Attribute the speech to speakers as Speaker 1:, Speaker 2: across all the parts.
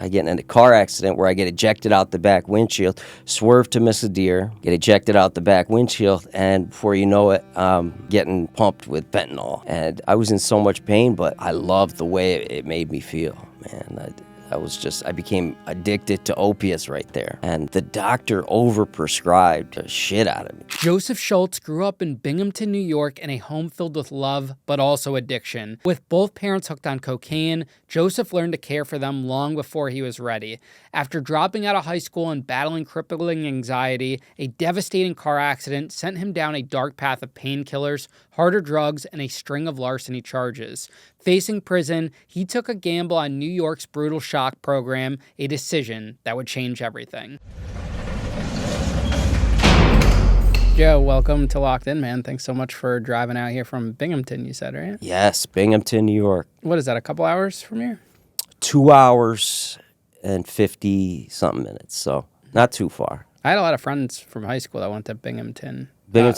Speaker 1: I get in a car accident where I get ejected out the back windshield, swerve to miss a deer, get ejected out the back windshield, and before you know it, I'm getting pumped with fentanyl. And I was in so much pain, but I loved the way it made me feel, man. I became addicted to opiates right there. And the doctor overprescribed the shit out of me.
Speaker 2: Joseph Schultze grew up in Binghamton, New York, in a home filled with love, but also addiction. With both parents hooked on cocaine, Joseph learned to care for them long before he was ready. After dropping out of high school and battling crippling anxiety, a devastating car accident sent him down a dark path of painkillers, harder drugs, and a string of larceny charges. Facing prison, he took a gamble on New York's brutal shock program, a decision that would change everything. Joe, welcome to Locked In, man. Thanks so much for driving out here from Binghamton, you said, right?
Speaker 1: Yes, Binghamton, New York.
Speaker 2: What is that, a couple hours from here?
Speaker 1: 2 hours and 50-something minutes, so not too far.
Speaker 2: I had a lot of friends from high school that went to Binghamton.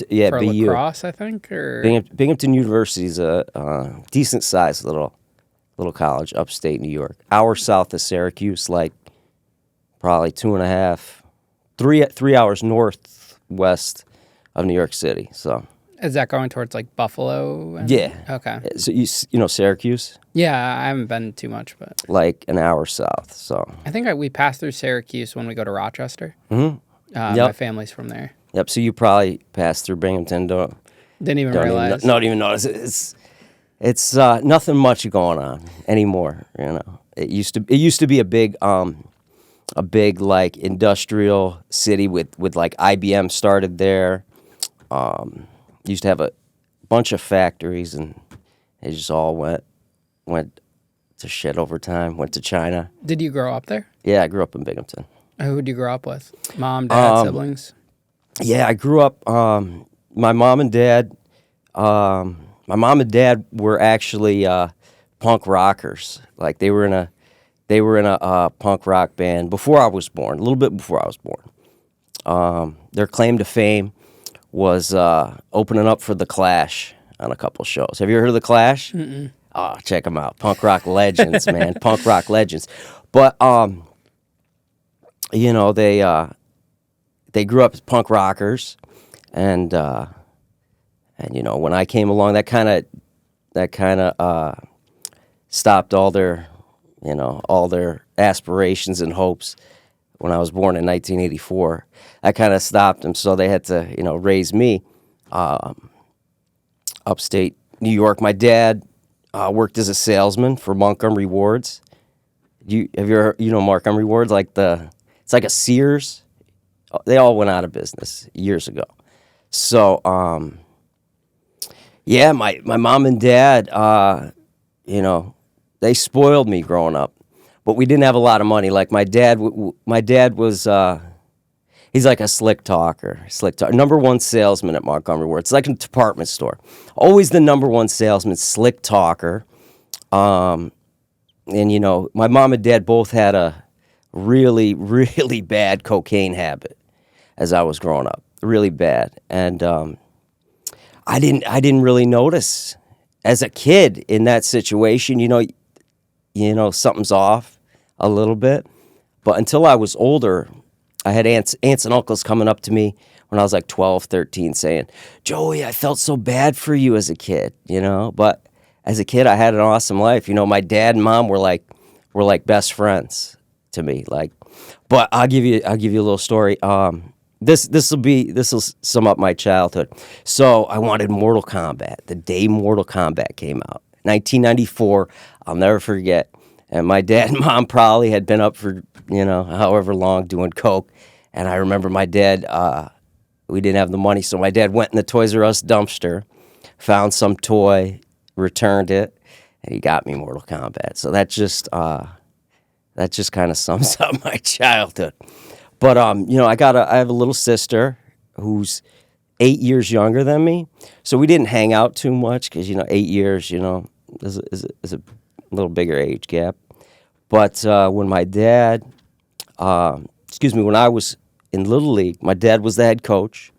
Speaker 1: Yeah,
Speaker 2: for
Speaker 1: BU.
Speaker 2: lacrosse, I think, or
Speaker 1: Binghamton University is a decent-sized little college, upstate New York. Hour south of Syracuse, like probably 3 hours northwest of New York City. So
Speaker 2: is that going towards like Buffalo?
Speaker 1: Yeah.
Speaker 2: Okay.
Speaker 1: So you know Syracuse?
Speaker 2: Yeah, I haven't been too much, but
Speaker 1: like an hour south. So
Speaker 2: I think we pass through Syracuse when we go to Rochester.
Speaker 1: Mm-hmm.
Speaker 2: My family's from there.
Speaker 1: Yep. So you probably passed through Binghamton.
Speaker 2: Didn't even realize.
Speaker 1: Don't even notice. It's nothing much going on anymore. You know, it used to be a big like industrial city with like IBM started there. Used to have a bunch of factories, and it just all went to shit over time. Went to China.
Speaker 2: Did you grow up there?
Speaker 1: Yeah, I grew up in Binghamton.
Speaker 2: Who did you grow up with? Mom, dad, siblings?
Speaker 1: Yeah, I grew up. My mom and dad were actually punk rockers. Like they were in a punk rock band before I was born. A little bit before I was born. Their claim to fame was opening up for The Clash on a couple shows. Have you ever heard of The Clash?
Speaker 2: Mm-mm.
Speaker 1: Oh, check them out. Punk rock legends, man. Punk rock legends. But you know, they grew up as punk rockers, and you know, when I came along, that kind of stopped all their aspirations and hopes. When I was born in 1984, I kind of stopped them, so they had to, you know, raise me. Upstate New York, my dad worked as a salesman for Montgomery Ward's. Have you ever, you know, Montgomery Ward's, it's like a Sears. They all went out of business years ago. So, yeah, my mom and dad, you know, they spoiled me growing up. But we didn't have a lot of money. Like my dad was, he's like a slick talker. Number one salesman at Montgomery Ward. It's like a department store. Always the number one salesman, slick talker. And, you know, my mom and dad both had a really, really bad cocaine habit as I was growing up. Really bad. And I didn't really notice. As a kid in that situation, you know, something's off a little bit. But until I was older, I had aunts and uncles coming up to me when I was like 12, 13 saying, "Joey, I felt so bad for you as a kid," you know? But as a kid, I had an awesome life. You know, my dad and mom were like best friends to me. But I'll give you a little story. This will sum up my childhood. So I wanted Mortal Kombat. The day Mortal Kombat came out, 1994. I'll never forget. And my dad and mom probably had been up for, you know, however long doing coke. And I remember my dad, we didn't have the money, so my dad went in the Toys R Us dumpster, found some toy, returned it, and he got me Mortal Kombat. So that just kind of sums up my childhood. But you know, I have a little sister who's 8 years younger than me, so we didn't hang out too much because, you know, 8 years, you know, is a little bigger age gap. But when my dad, when I was in Little League, my dad was the head coach,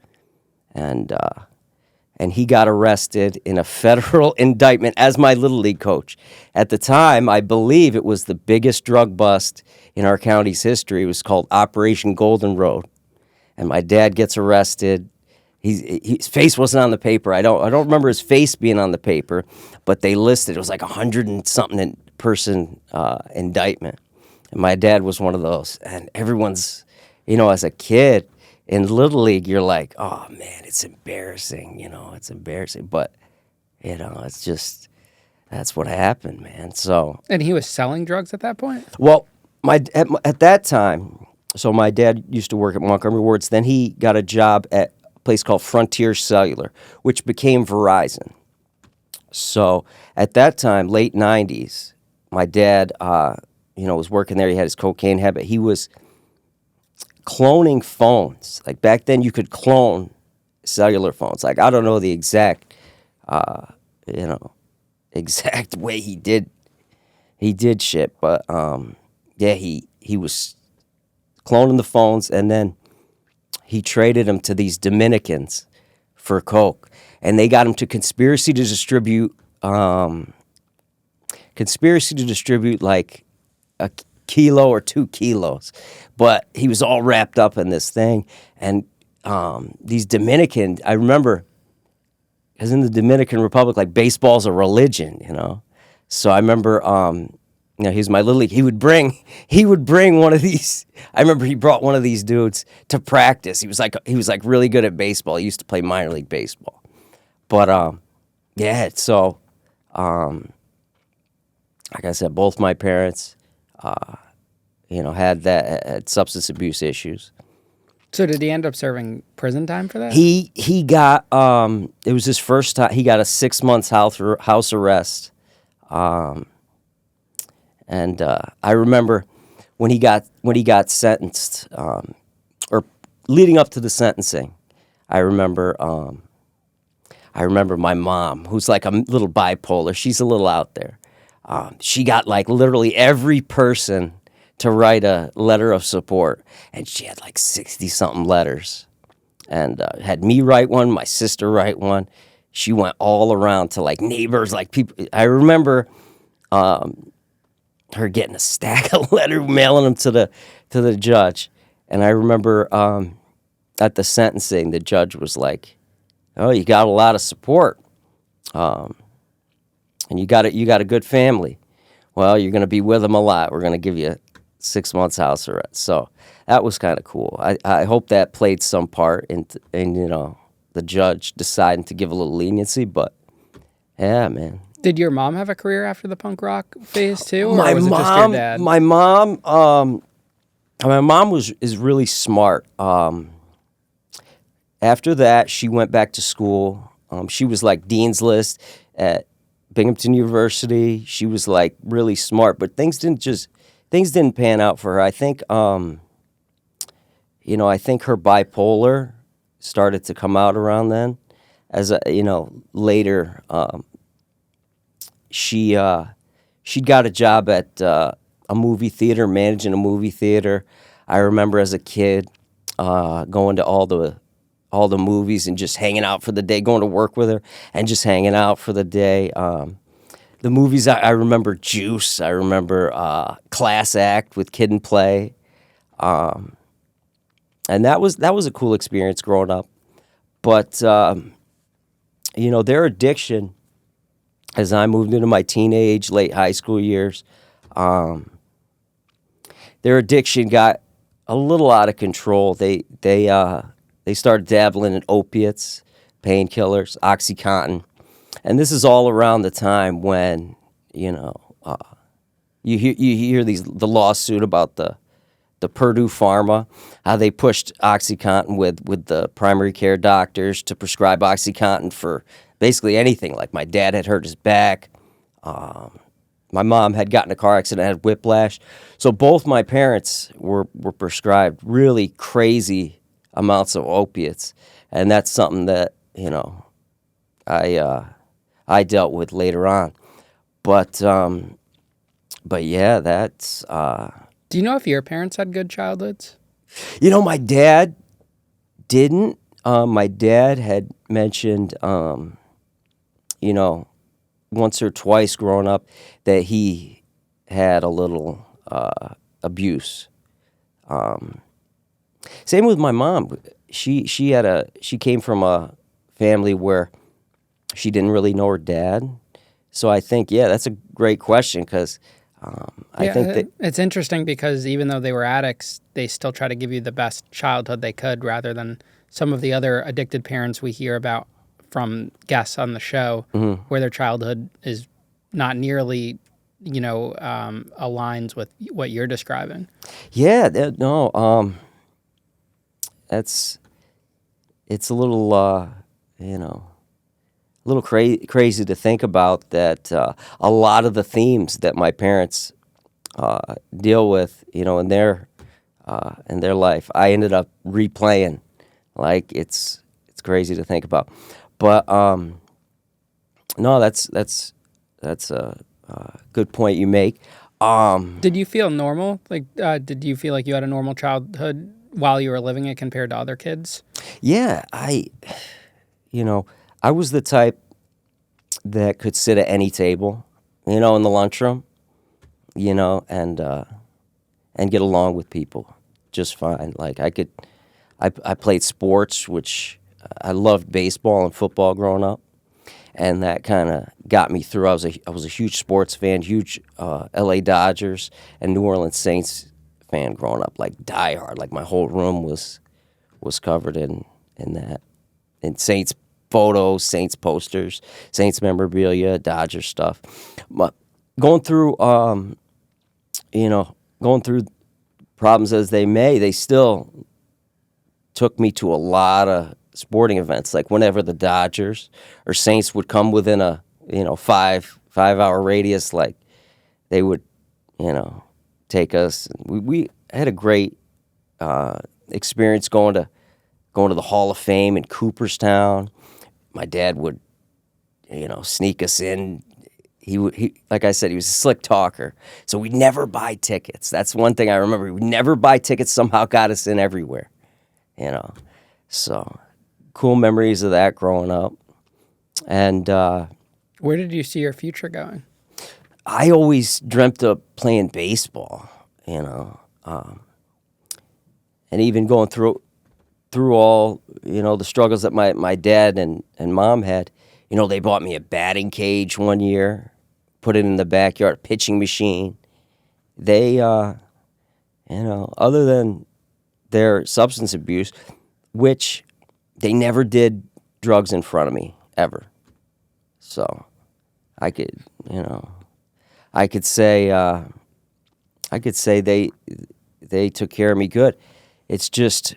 Speaker 1: and he got arrested in a federal indictment as my Little League coach. At the time, I believe it was the biggest drug bust in our county's history. It was called Operation Golden Road. And my dad gets arrested. His face wasn't on the paper. I don't remember his face being on the paper, but they listed it was like 100 and something person indictment. And my dad was one of those. And everyone's, as a kid in Little League, you're like, oh man, it's embarrassing. It's embarrassing. But it's just that's what happened, man. So.
Speaker 2: And he was selling drugs at that point?
Speaker 1: Well, at that time. So my dad used to work at Montgomery Wards. Then he got a job at a place called Frontier Cellular, which became Verizon. So at that time, late 90s, my dad, was working there. He had his cocaine habit. He was cloning phones. Like back then, you could clone cellular phones. Like I don't know the exact, exact way he did shit, but he was cloning the phones, and then he traded them to these Dominicans for coke, and they got him to conspiracy to distribute like a kilo or 2 kilos, but he was all wrapped up in this thing. And these Dominican, I remember, because in the Dominican Republic, like baseball's a religion, So I remember. He was my little league. He would bring one of these. I remember he brought one of these dudes to practice. He was like really good at baseball. He used to play minor league baseball. But so like I said, both my parents had substance abuse issues.
Speaker 2: So did he end up serving prison time for that?
Speaker 1: He got it was his first time. He got a 6 months house arrest. And I remember when he got sentenced, or leading up to the sentencing, I remember my mom, who's like a little bipolar. She's a little out there. She got like literally every person to write a letter of support, and she had like 60-something letters, and had me write one, my sister write one. She went all around to like neighbors, like people. I remember. Her getting a stack of letters, mailing them to the judge. And I remember at the sentencing, the judge was like, "Oh, you got a lot of support, and you got a good family. Well, you're going to be with them a lot. We're going to give you 6 months house arrest." So that was kind of cool. I hope that played some part in the judge deciding to give a little leniency. But yeah, man.
Speaker 2: Did your mom have a career after the punk rock phase too, or was it just your dad?
Speaker 1: My mom is really smart. After that, she went back to school. She was like Dean's List at Binghamton University. She was like really smart, but things didn't pan out for her. I think I think her bipolar started to come out around then. As later. She got a job at a movie theater, managing a movie theater. I remember as a kid going to all the movies and just hanging out for the day, going to work with her and just hanging out for the day. The movies I remember Juice. I remember Class Act with Kid and Play, and that was a cool experience growing up. But their addiction. As I moved into my teenage, late high school years, their addiction got a little out of control. They started dabbling in opiates, painkillers, OxyContin, and this is all around the time when you hear the lawsuit about the Purdue Pharma, how they pushed OxyContin with the primary care doctors to prescribe OxyContin for basically anything. Like my dad had hurt his back. My mom had gotten in a car accident, had whiplash. So both my parents were prescribed really crazy amounts of opiates. And that's something that, I dealt with later on. But yeah, that's...
Speaker 2: Do you know if your parents had good childhoods?
Speaker 1: My dad didn't. My dad had mentioned, once or twice growing up that he had a abuse. Same with my mom. She came from a family where she didn't really know her dad. So I think, that's a great question because I think that
Speaker 2: it's interesting because even though they were addicts, they still try to give you the best childhood they could rather than some of the other addicted parents we hear about from guests on the show where their childhood is not nearly, aligns with what you're describing.
Speaker 1: Yeah, it's a little, a little crazy to think about that a lot of the themes that my parents deal with, in their life, I ended up replaying. Like it's crazy to think about, but no, that's a good point you make.
Speaker 2: Did you feel normal? Did you feel like you had a normal childhood while you were living it compared to other kids?
Speaker 1: Yeah, I was the type that could sit at any table, in the lunchroom, and get along with people just fine. Like I played sports, which I loved baseball and football growing up, and that kind of got me through. I was a huge sports fan, huge L.A. Dodgers and New Orleans Saints fan growing up, like diehard. Like my whole room was covered in that, in Saints photos, Saints posters, Saints memorabilia, Dodger stuff. But going through problems as they may, they still took me to a lot of sporting events. Like whenever the Dodgers or Saints would come within a 5-hour radius, like they would take us. We had a great experience going to the Hall of Fame in Cooperstown. My dad would sneak us in. He like I said, he was a slick talker, so we'd never buy tickets. That's one thing I remember. We'd never buy tickets. Somehow got us in everywhere. So cool memories of that growing up. And
Speaker 2: where did you see your future going?
Speaker 1: I always dreamt of playing baseball, and even going through all, the struggles that my dad and mom had. They bought me a batting cage one year, put it in the backyard, a pitching machine. They, other than their substance abuse, which they never did drugs in front of me, ever. So I could say they took care of me good. It's just,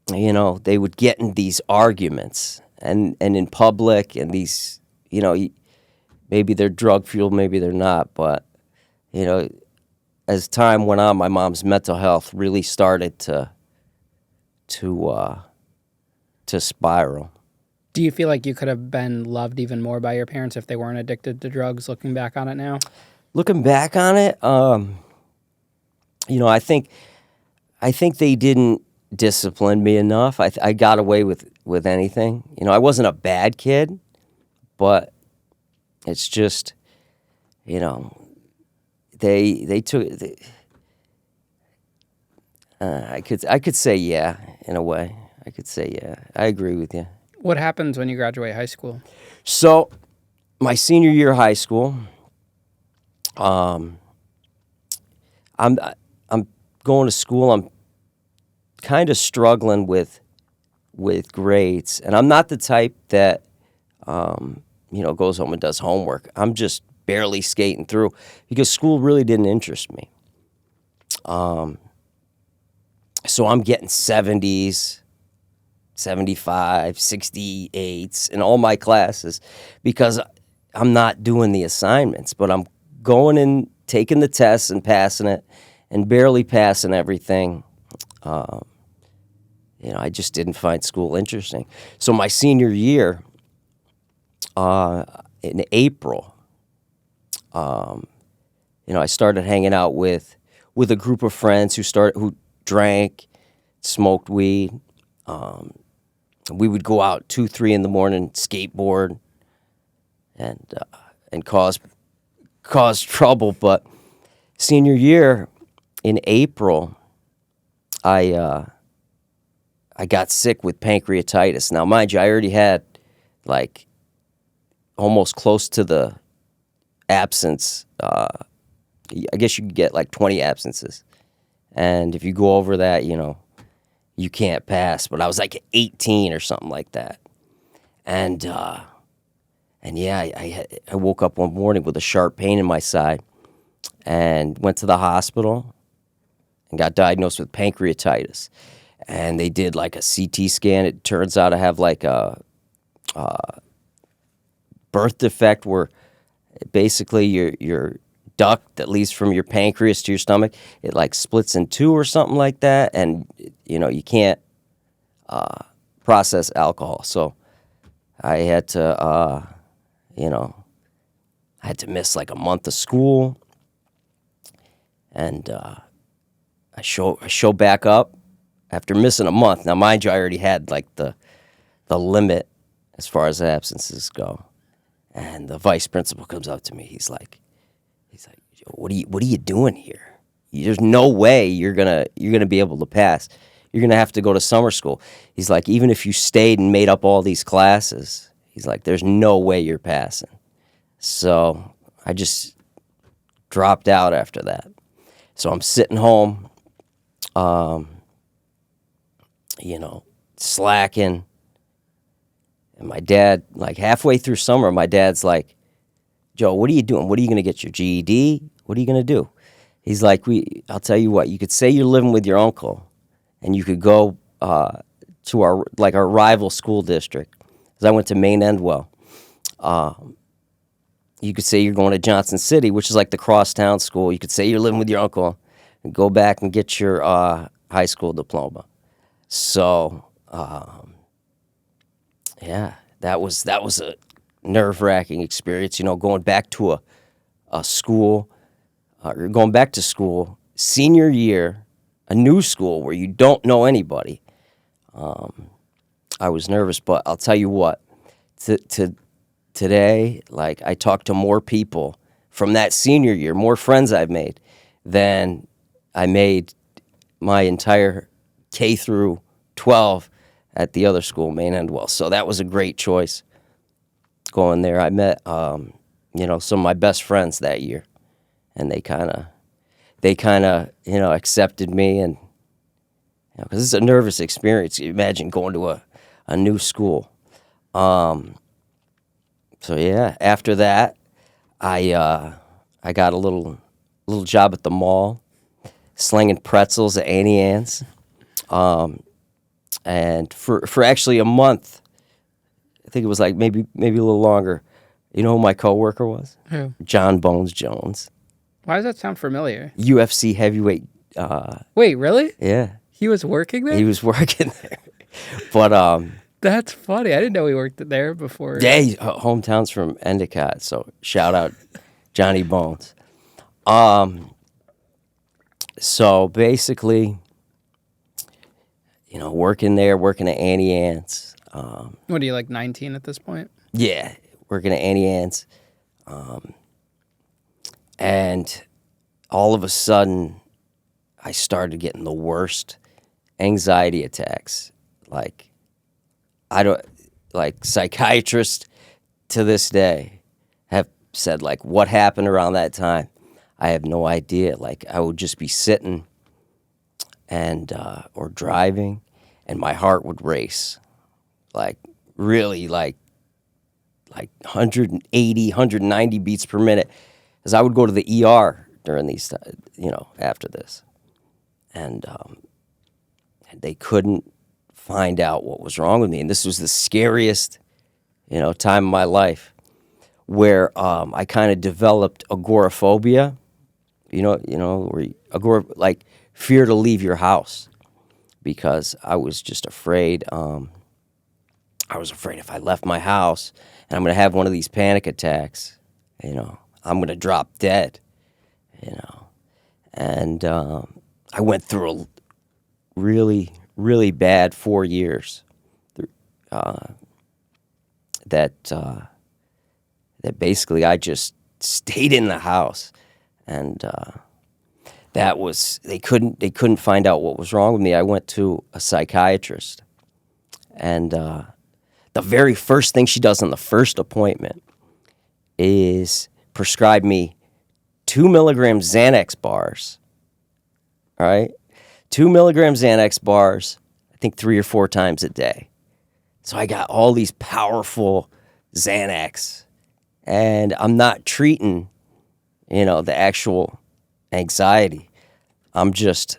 Speaker 1: they would get in these arguments and in public, and these, maybe they're drug fueled, maybe they're not, but, as time went on, my mom's mental health really started to spiral.
Speaker 2: Do you feel like you could have been loved even more by your parents if they weren't addicted to drugs, looking back on it now?
Speaker 1: Looking back on it, I think they didn't discipline me enough. I got away with anything. I wasn't a bad kid, but it's just, they took. I could say yeah, in a way. I could say yeah. I agree with you.
Speaker 2: What happens when you graduate high school?
Speaker 1: So, my senior year of high school, I'm going to school. I'm kind of struggling with grades, and I'm not the type that goes home and does homework. I'm just barely skating through because school really didn't interest me. So I'm getting 70s, 75, 68s in all my classes because I'm not doing the assignments, but I'm going and taking the tests and passing it and barely passing everything. I just didn't find school interesting. So my senior year, in April, I started hanging out with a group of friends who drank, smoked weed. We would go out 2, 3 in the morning, skateboard, and cause trouble. But senior year, in April, I got sick with pancreatitis. Now, mind you, I already had like almost close to the absence. I guess you could get like 20 absences. And if you go over that, you can't pass. But I was like 18 or something like that. And yeah, I woke up one morning with a sharp pain in my side and went to the hospital and got diagnosed with pancreatitis. And they did like a CT scan. It turns out I have like a birth defect where basically your duct that leads from your pancreas to your stomach, it like splits in two or something like that. And, you can't process alcohol. So I had to, I had to miss like a month of school. And I show back up after missing a month. Now, mind you, I already had like the limit as far as absences go. And the vice principal comes up to me. He's like, what are you doing here? There's no way you're gonna be able to pass. You're gonna have to go to summer school. He's like, even if you stayed and made up all these classes, he's like, there's no way you're passing. So I just dropped out after that. So I'm sitting home, slacking. And my dad, like halfway through summer, my dad's like, Joe, what are you doing? What are you going to get your GED? What are you going to do? He's like, I'll tell you what, you could say you're living with your uncle and you could go to our rival school district. Because I went to Maine Endwell. You could say you're going to Johnson City, which is like the crosstown school. You could say you're living with your uncle and go back and get your high school diploma. So, yeah, that was a nerve-wracking experience, going back to a school, or going back to school, senior year, a new school where you don't know anybody. I was nervous, but I'll tell you what, today, like, I talked to more people from that senior year, more friends I've made than I made my entire K through 12 at the other school, Maine Endwell. So that was a great choice going there. I met, some of my best friends that year, and they kind of, accepted me, and because it's a nervous experience. You imagine going to a new school. So yeah, after that, I got a little job at the mall, slinging pretzels at Annie Ann's, and for actually a month, I think it was like maybe a little longer. You know who my coworker was?
Speaker 2: Who?
Speaker 1: John Bones Jones.
Speaker 2: Why does that sound familiar?
Speaker 1: UFC heavyweight.
Speaker 2: Wait, really?
Speaker 1: Yeah,
Speaker 2: He was working there?
Speaker 1: he was working there, but
Speaker 2: That's funny. I didn't know he worked there before.
Speaker 1: yeah, hometown's from Endicott, so shout out Johnny Bones. So basically, working there, working at Annie Ann's.
Speaker 2: What are you, like 19 at this point?
Speaker 1: Yeah, working at Annie Ann's. And all of a sudden, I started getting the worst anxiety attacks. Psychiatrists to this day have said, like, what happened around that time? I have no idea. Like, I would just be sitting and, or driving, and my heart would race. Like, really, like 180, 190 beats per minute, as I would go to the ER during these, after this. And they couldn't find out what was wrong with me. And this was the scariest, time of my life, where I kind of developed agoraphobia, like fear to leave your house, because I was just afraid. I was afraid if I left my house and I'm going to have one of these panic attacks, I'm going to drop dead, And I went through a really, really bad 4 years that basically I just stayed in the house. And they couldn't find out what was wrong with me. I went to a psychiatrist, and the very first thing she does on the first appointment is prescribe me 2 milligram Xanax bars. All right, 2 milligram Xanax bars, I think 3 or 4 times a day. So I got all these powerful Xanax, and I'm not treating, the actual anxiety. I'm just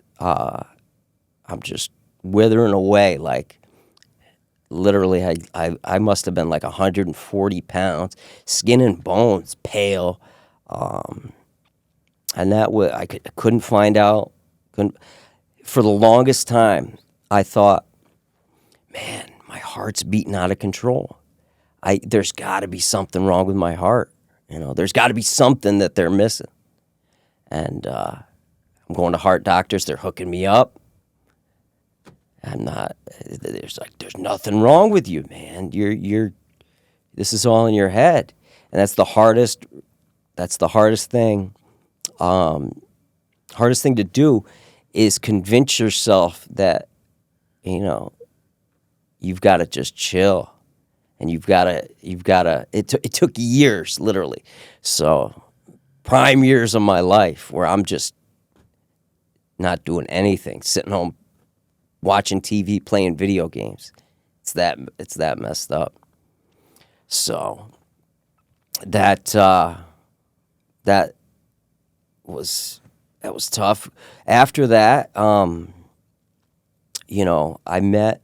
Speaker 1: withering away. Like, literally, I must have been like 140 pounds, skin and bones, pale, and I couldn't find out. For the longest time, I thought, man, my heart's beating out of control. There's got to be something wrong with my heart. There's got to be something that they're missing. And I'm going to heart doctors. They're hooking me up. I'm not. There's nothing wrong with you, man. This is all in your head, and that's the hardest. That's the hardest thing. Hardest thing to do is convince yourself that, you've got to just chill, and you've got to. It took years, literally. So, prime years of my life where I'm just not doing anything, sitting home, watching TV, playing video games. It's that messed up. So, that was tough. After that, I met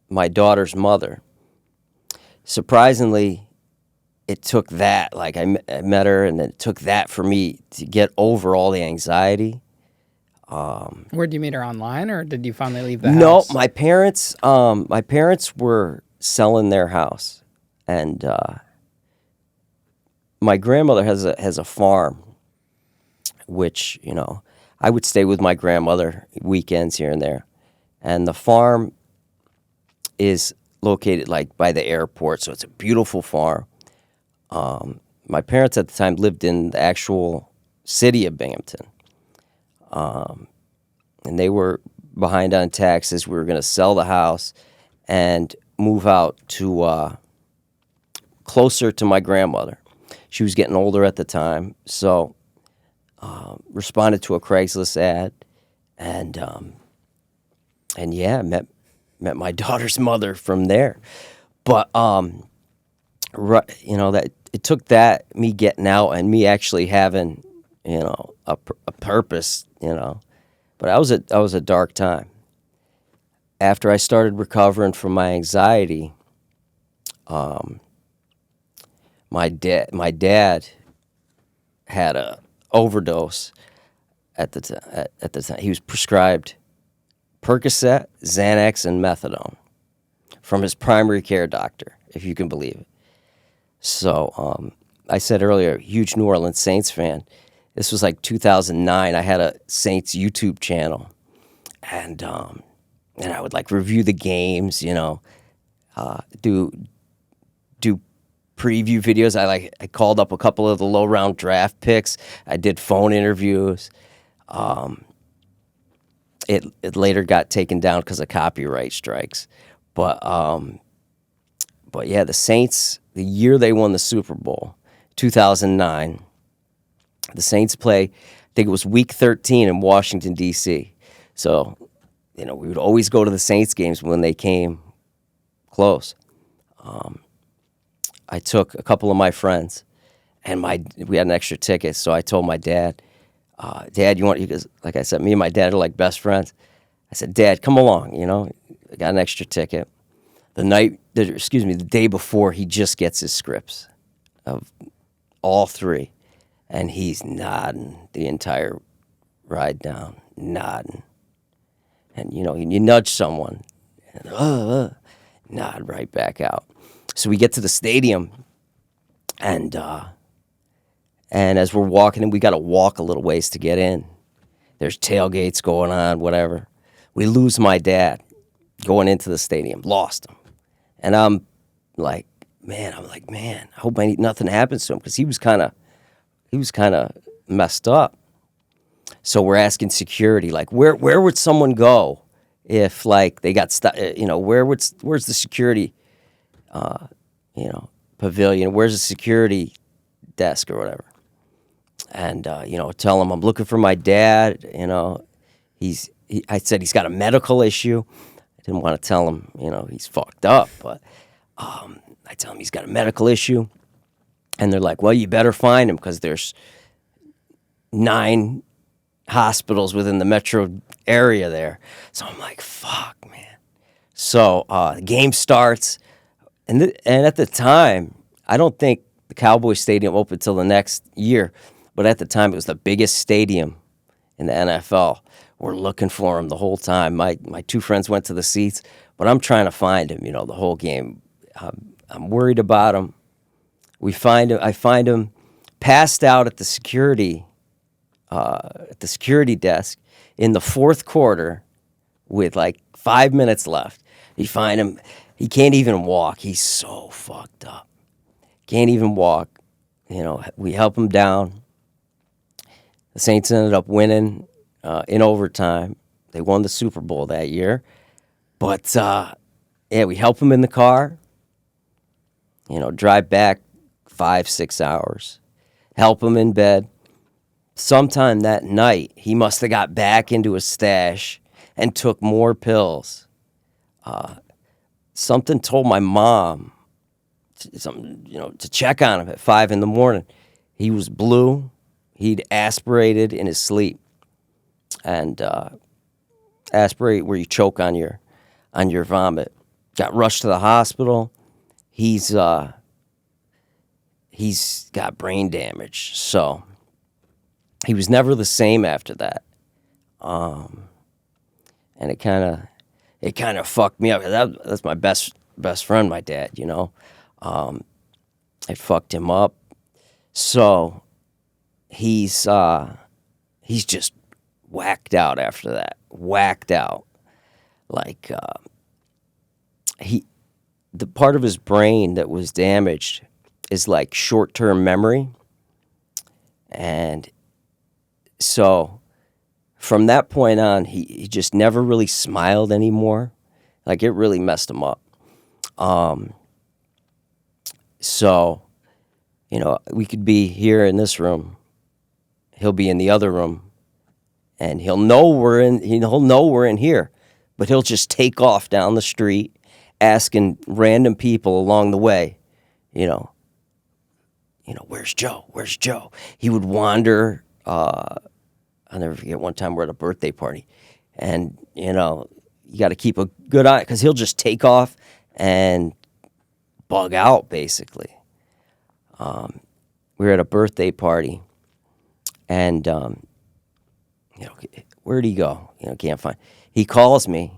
Speaker 1: my daughter's mother. Surprisingly, it took that. Like, I met her, and it took that for me to get over all the anxiety.
Speaker 2: Where'd you meet her, online, or did you finally leave the
Speaker 1: No,
Speaker 2: house?
Speaker 1: my parents were selling their house, and my grandmother has a farm, which, I would stay with my grandmother weekends here and there. And the farm is located like by the airport, so it's a beautiful farm. My parents at the time lived in the actual city of Binghamton. And they were behind on taxes. We were going to sell the house and move out to closer to my grandmother. She was getting older at the time, so responded to a Craigslist ad, and yeah, met my daughter's mother from there. But that it took that, me getting out and me actually having a purpose. But that was a dark time. After I started recovering from my anxiety, my dad had a overdose at the time. He was prescribed Percocet, Xanax, and methadone from his primary care doctor, if you can believe it. So I said earlier, huge New Orleans Saints fan. This was like 2009. I had a Saints YouTube channel, and I would like review the games, do preview videos. I called up a couple of the low round draft picks. I did phone interviews. It later got taken down because of copyright strikes, but yeah, the Saints, the year they won the Super Bowl, 2009. The Saints play, I think it was week 13 in Washington, D.C. So, we would always go to the Saints games when they came close. I took a couple of my friends, and we had an extra ticket, so I told my dad, Dad, because like I said, me and my dad are like best friends. I said, Dad, come along, I got an extra ticket. The day before, he just gets his scripts of all 3. And he's nodding the entire ride down, nodding. And, you nudge someone, and nod right back out. So we get to the stadium, and as we're walking in, we got to walk a little ways to get in. There's tailgates going on, whatever. We lose my dad going into the stadium, lost him. And I'm like, man, I hope nothing happens to him, because he was kind of messed up. So we're asking security, like, where would someone go if, like, they got stuck? Where's the security, pavilion? Where's the security desk or whatever? And tell them I'm looking for my dad. I said he's got a medical issue. I didn't want to tell him, he's fucked up, but I tell him he's got a medical issue, and they're like, well, you better find him because there's 9 hospitals within the metro area there. So I'm like, fuck, man. So the game starts, and at the time, I don't think the Cowboys Stadium opened till the next year, but at the time it was the biggest stadium in the NFL. We're looking for him the whole time. My 2 friends went to the seats, but I'm trying to find him, the whole game. I'm worried about him. I find him passed out at the security desk in the 4th quarter with like 5 minutes left. You find him, he can't even walk. He's so fucked up. Can't even walk. We help him down. The Saints ended up winning in overtime. They won the Super Bowl that year. But, we help him in the car, drive back 5-6 hours, help him in bed. Sometime that night, he must have got back into his stash and took more pills. Something told my mom to check on him at 5 a.m. He was blue. He'd aspirated in his sleep. And aspirate where you choke on your vomit. Got rushed to the hospital. He's got brain damage. So he was never the same after that. And it kind of fucked me up. That's my best friend, my dad, It fucked him up. So he's just whacked out after that. Whacked out. Like the part of his brain that was damaged is like short-term memory. And so from that point on, he just never really smiled anymore. Like, it really messed him up. So, we could be here in this room. He'll be in the other room, and he'll know we're in here, but he'll just take off down the street, asking random people along the way, where's Joe? Where's Joe? He would wander. I'll never forget one time we're at a birthday party, and you got to keep a good eye because he'll just take off and bug out basically. We were at a birthday party, and where'd he go? Can't find. He calls me.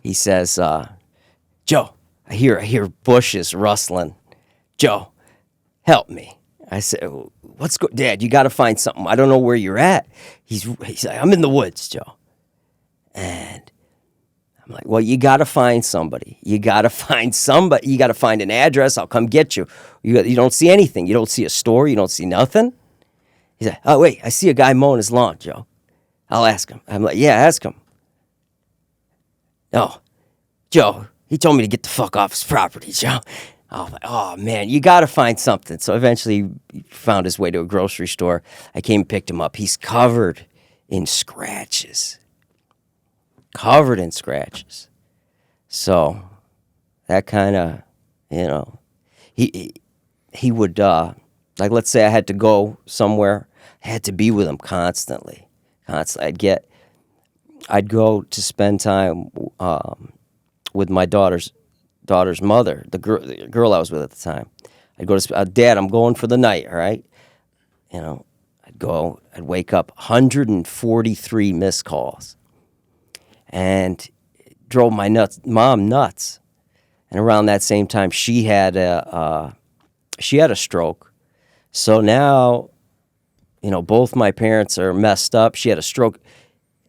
Speaker 1: He says, Joe, I hear bushes rustling. Joe, help me. I said, Dad, you got to find something. I don't know where you're at. He's like, I'm in the woods, Joe. And I'm like, well, you got to find somebody. You got to find an address. I'll come get you. You don't see anything. You don't see a store. You don't see nothing. He's like, oh, wait, I see a guy mowing his lawn, Joe. I'll ask him. I'm like, yeah, ask him. No, Joe, he told me to get the fuck off his property, Joe. I was like, oh, man, you got to find something. So eventually he found his way to a grocery store. I came and picked him up. He's covered in scratches. So that kind of, he would, like, let's say I had to go somewhere. I had to be with him constantly. I'd go to spend time with my daughter's mother, the girl I was with at the time. I'd go to Dad, I'm going for the night, all right? I'd wake up 143 missed calls, and drove my mom nuts. And around that same time, she had a stroke. So now, both my parents are messed up. She had a stroke.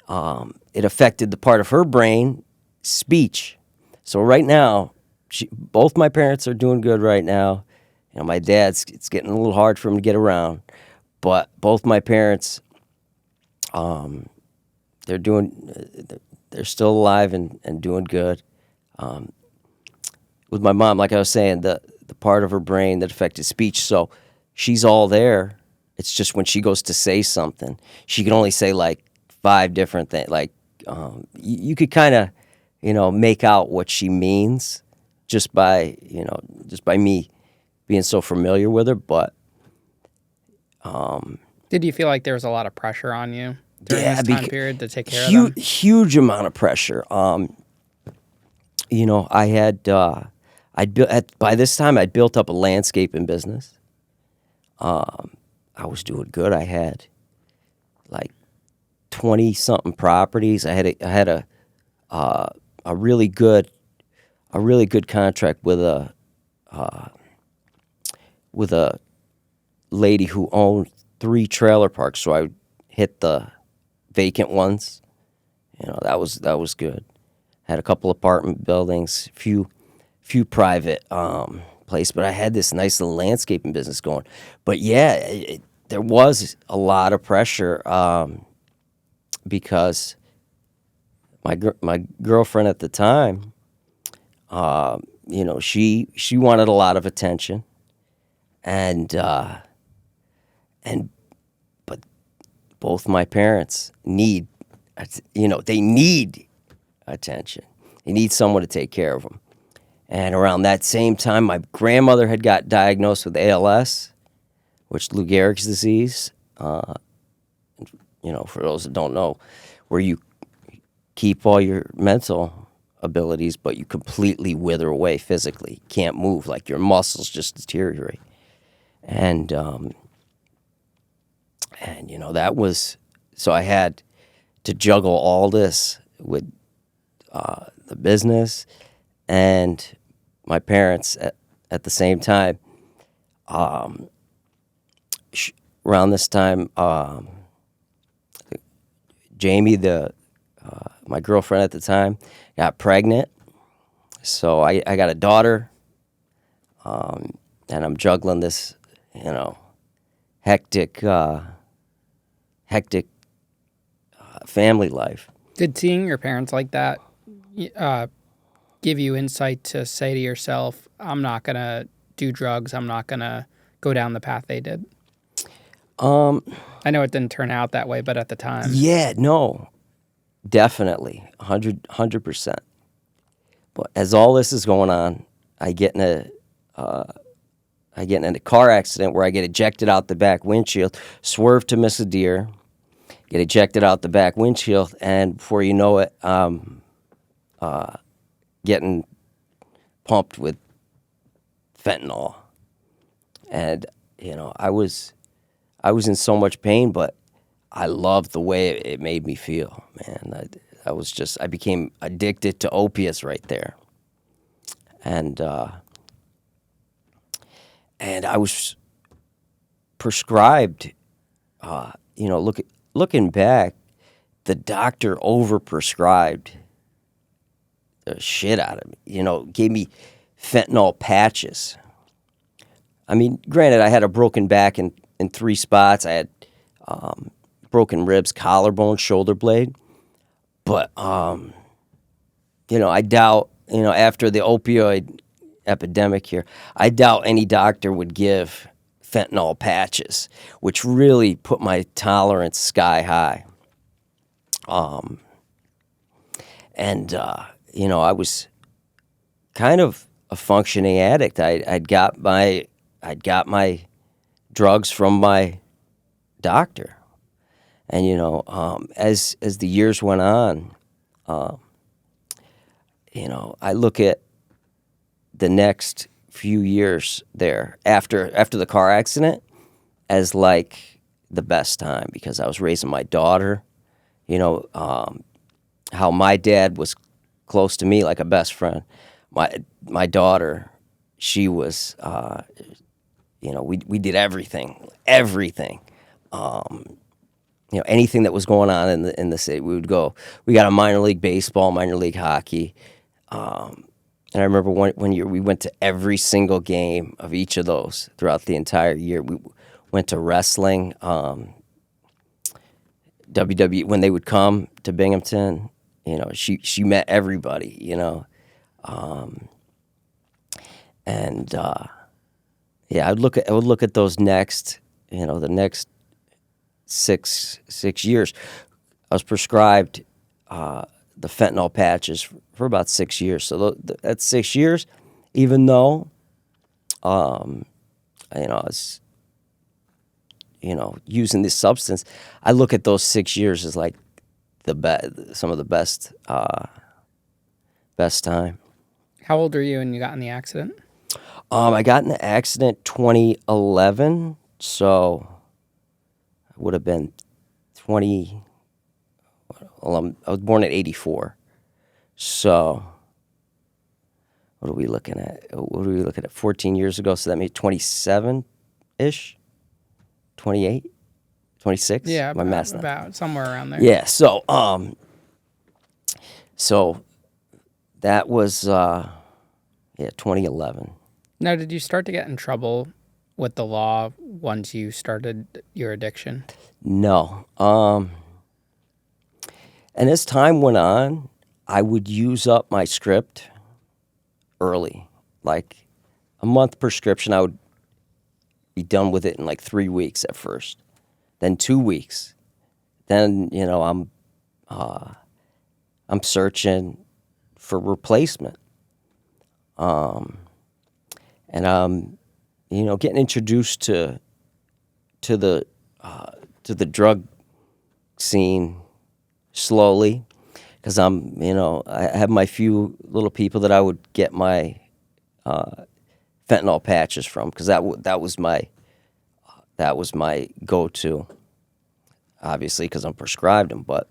Speaker 1: It affected the part of her brain, speech. So right now, both my parents are doing good right now. My dad's, it's getting a little hard for him to get around. But both my parents They're they're still alive and doing good. With my mom, like I was saying, the part of her brain that affected speech, so she's all there. It's just when she goes to say something, she can only say like 5 different things. Like you could kind of, make out what she means just by me being so familiar with her. But
Speaker 2: Did you feel like there was a lot of pressure on you during this time period to take care of them?
Speaker 1: Huge amount of pressure. I had by this time I'd built up a landscaping business. I was doing good. I had like 20-something properties. I had a really good contract with a lady who owned 3 trailer parks. So I would hit the vacant ones. That was good. Had a couple apartment buildings, few private place, but I had this nice little landscaping business going. But yeah, there was a lot of pressure because my girlfriend at the time, she wanted a lot of attention, but both my parents need attention. They need someone to take care of them. And around that same time, my grandmother had got diagnosed with ALS, which is Lou Gehrig's disease. For those that don't know, where you keep all your mental abilities, but you completely wither away physically. You can't move, like your muscles just deteriorate. And that was, so I had to juggle all this with the business and my parents at the same time. Around this time, Jamie, my girlfriend at the time, got pregnant. So I got a daughter, and I'm juggling this, hectic family life.
Speaker 2: Did seeing your parents like that give you insight to say to yourself, I'm not going to do drugs, I'm not going to go down the path they did? I know it didn't turn out that way, but at the time.
Speaker 1: Yeah, no, definitely, 100%. But as all this is going on, I get in a car accident where I get ejected out the back windshield, swerve to miss a deer, get ejected out the back windshield, and before you know it, getting pumped with fentanyl. And, I was in so much pain, but I loved the way it made me feel, man. I became addicted to opiates right there. And I was prescribed, looking back, the doctor overprescribed the shit out of me, gave me fentanyl patches. I mean, granted, I had a broken back in 3 spots. I had broken ribs, collarbone, shoulder blade. But, I doubt, after the opioid epidemic here, I doubt any doctor would give fentanyl patches, which really put my tolerance sky high. I was kind of a functioning addict. I'd got my drugs from my doctor, and as the years went on, I look at the next few years there after the car accident as like the best time, because I was raising my daughter. How my dad was close to me like a best friend. My daughter, she was, we did everything. Anything that was going on in the city, we would go. We got a minor league baseball, minor league hockey. And I remember one year we went to every single game of each of those throughout the entire year. We went to wrestling, when they would come to Binghamton, she met everybody, and yeah, I would look at those next, the next six years. I was prescribed the fentanyl patches for about 6 years. So that's 6 years, even though, I was, using this substance. I look at those 6 years as like some of the best time.
Speaker 2: How old are you when you got in the accident?
Speaker 1: I got in the accident 2011, so I would have been 20. Well, I was born at 84, so what are we looking at? 14 years ago, so that made 27-ish, 28, 26.
Speaker 2: Yeah,
Speaker 1: my math's not.
Speaker 2: about somewhere around there.
Speaker 1: Yeah, so that was 2011.
Speaker 2: Now, did you start to get in trouble with the law once you started your addiction?
Speaker 1: No. And as time went on, I would use up my script early. Like a month prescription, I would be done with it in like 3 weeks at first, then 2 weeks. Then, I'm searching for replacement. And I'm, getting introduced to the drug scene slowly, because I have my few little people that I would get my fentanyl patches from, because that was my go-to, obviously, because I'm prescribed them. But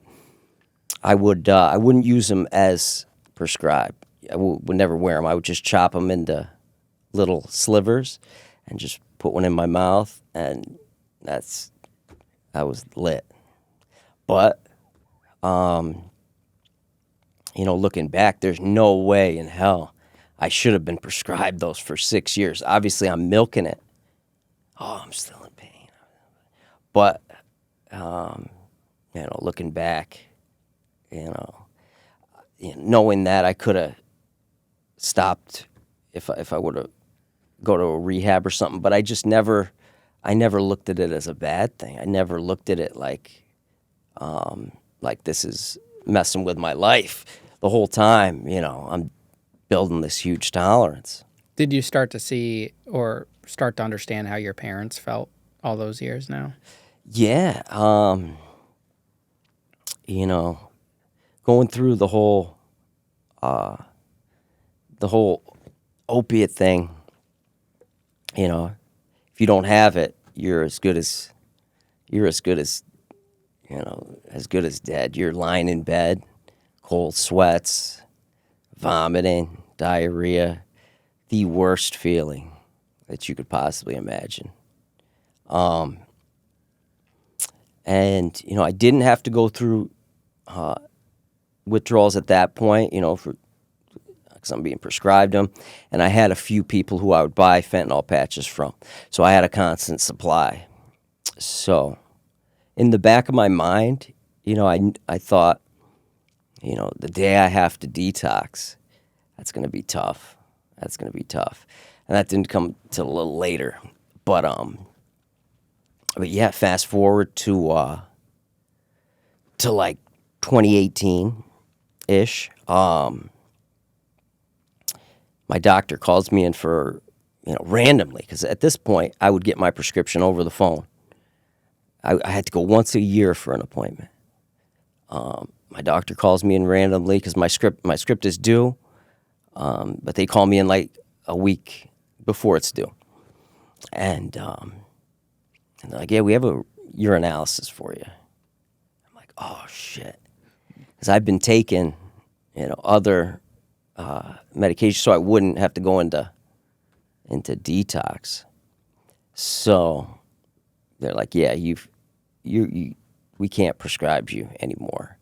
Speaker 1: I wouldn't use them as prescribed. I would never wear them. I would just chop them into little slivers and just put one in my mouth, and I was lit. But looking back, there's no way in hell I should have been prescribed those for 6 years. Obviously, I'm milking it. Oh, I'm still in pain. But looking back, knowing that I could have stopped if I would have go to a rehab or something, but I never looked at it as a bad thing. I never looked at it like this is messing with my life. The whole time, I'm building this huge tolerance.
Speaker 2: Did you start to see or start to understand how your parents felt all those years now?
Speaker 1: Yeah. Going through the whole opiate thing, if you don't have it, you're as good as dead. You're lying in bed, cold sweats, vomiting, diarrhea, the worst feeling that you could possibly imagine. And I didn't have to go through withdrawals at that point, because I'm being prescribed them, and I had a few people who I would buy fentanyl patches from, so I had a constant supply. So, in the back of my mind, I thought, the day I have to detox, that's going to be tough. That's going to be tough, and that didn't come till a little later. But yeah, fast forward to like 2018-ish. My doctor calls me in for, randomly, because at this point I would get my prescription over the phone. I had to go once a year for an appointment. My doctor calls me in randomly because my script is due, but they call me in like a week before it's due, and they're like, "Yeah, we have a urinalysis for you." I'm like, "Oh shit," because I've been taking, other medication, so I wouldn't have to go into detox. So they're like, "Yeah, we can't prescribe you anymore."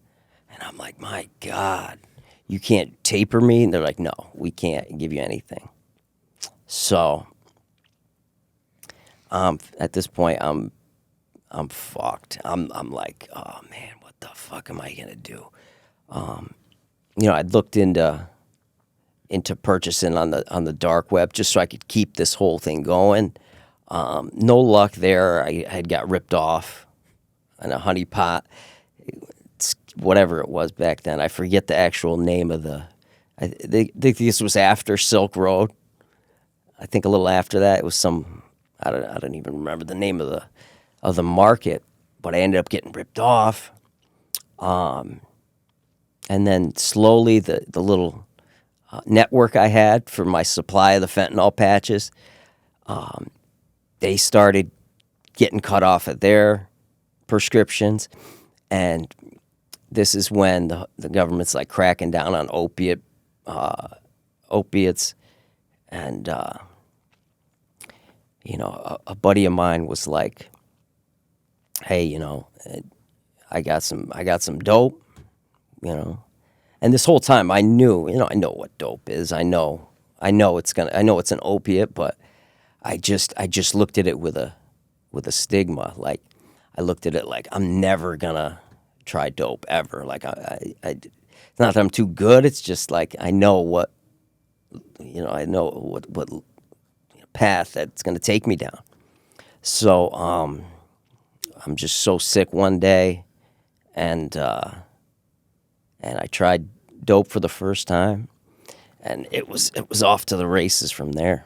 Speaker 1: And I'm like, "My God, you can't taper me?" And they're like, "No, we can't give you anything." So at this point, I'm I'm fucked. I'm like, oh man, what the fuck am I gonna do? I'd looked into purchasing on the dark web just so I could keep this whole thing going. No luck there. I had got ripped off in a honeypot, whatever it was back then. I forget the actual name of I think this was after Silk Road. I think a little after that, it was I don't even remember the name of the market, but I ended up getting ripped off. And then slowly the little network I had for my supply of the fentanyl patches, they started getting cut off of their prescriptions. And this is when the government's like cracking down on opiates. And, a buddy of mine was like, hey, I got some dope, And this whole time I knew, I know what dope is. I know it's an opiate, but I just looked at it with a stigma. Like I looked at it like I'm never gonna try dope ever. Like it's not that I'm too good. It's just like I know what path that's gonna take me down. So I'm just so sick one day, and I tried dope for the first time, and it was off to the races from there.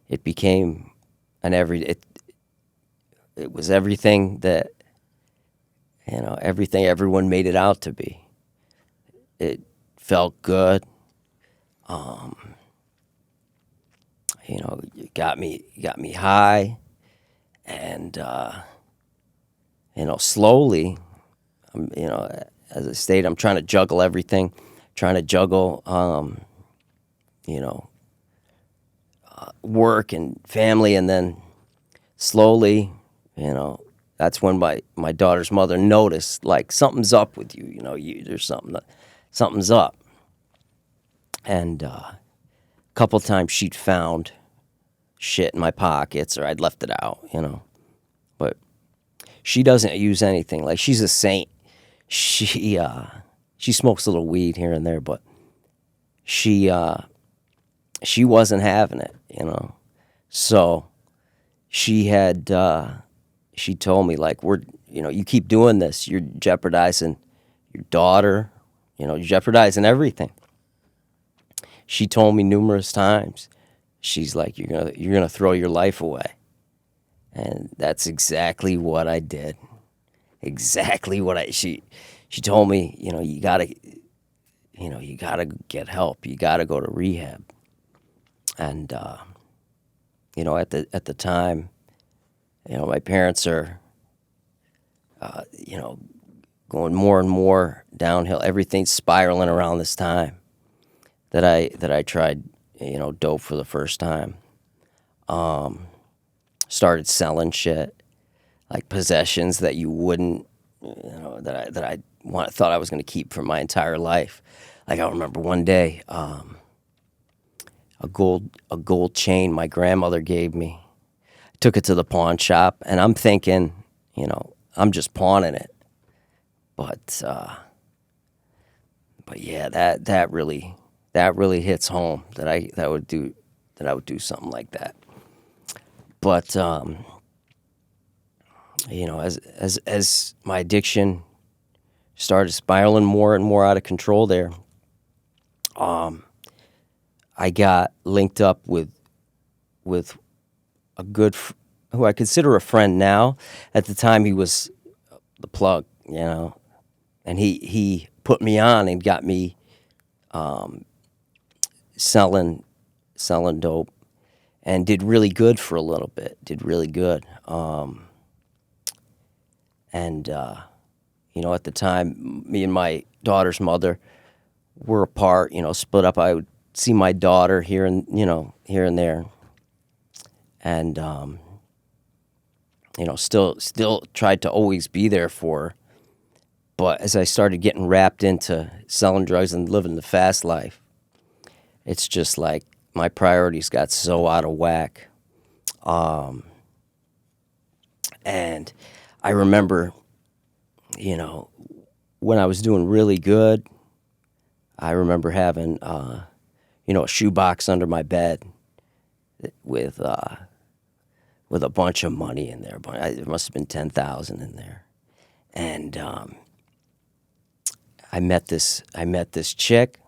Speaker 1: It became it was everything that everything everyone made it out to be. It felt good. It got me high, and slowly, as I stated, I'm trying to juggle everything, trying to juggle, work and family, and then slowly, that's when my daughter's mother noticed, like, something's up with you, there's something's up. And a couple times she'd found shit in my pockets, or I'd left it out, but she doesn't use anything. Like, she's a saint. She smokes a little weed here and there, but she wasn't having it, So she told me, like, you keep doing this, you're jeopardizing your daughter, you're jeopardizing everything. She told me numerous times, she's like, you're gonna throw your life away. And that's exactly what I did. Exactly what she told me, you gotta get help. You gotta go to rehab. And, at the time, my parents are, going more and more downhill. Everything's spiraling around this time that I tried, dope for the first time. Started selling shit, like possessions that you wouldn't, that I thought I was going to keep for my entire life. Like, I remember one day, a gold chain my grandmother gave me. I took it to the pawn shop, and I'm thinking, I'm just pawning it. But yeah, that really hits home that I would do something like that. But as my addiction started spiraling more and more out of control there, I got linked up with a good who I consider a friend now. At the time, he was the plug, and he put me on and got me selling dope. And did really good for a little bit. Did really good. At the time, me and my daughter's mother were apart. Split up. I would see my daughter here and there, and still tried to always be there for her. But as I started getting wrapped into selling drugs and living the fast life, it's just like my priorities got so out of whack. And I remember, you know, when I was doing really good, I remember having, you know, a shoebox under my bed with a bunch of money in there. There must have been 10,000 in there. And I met this chick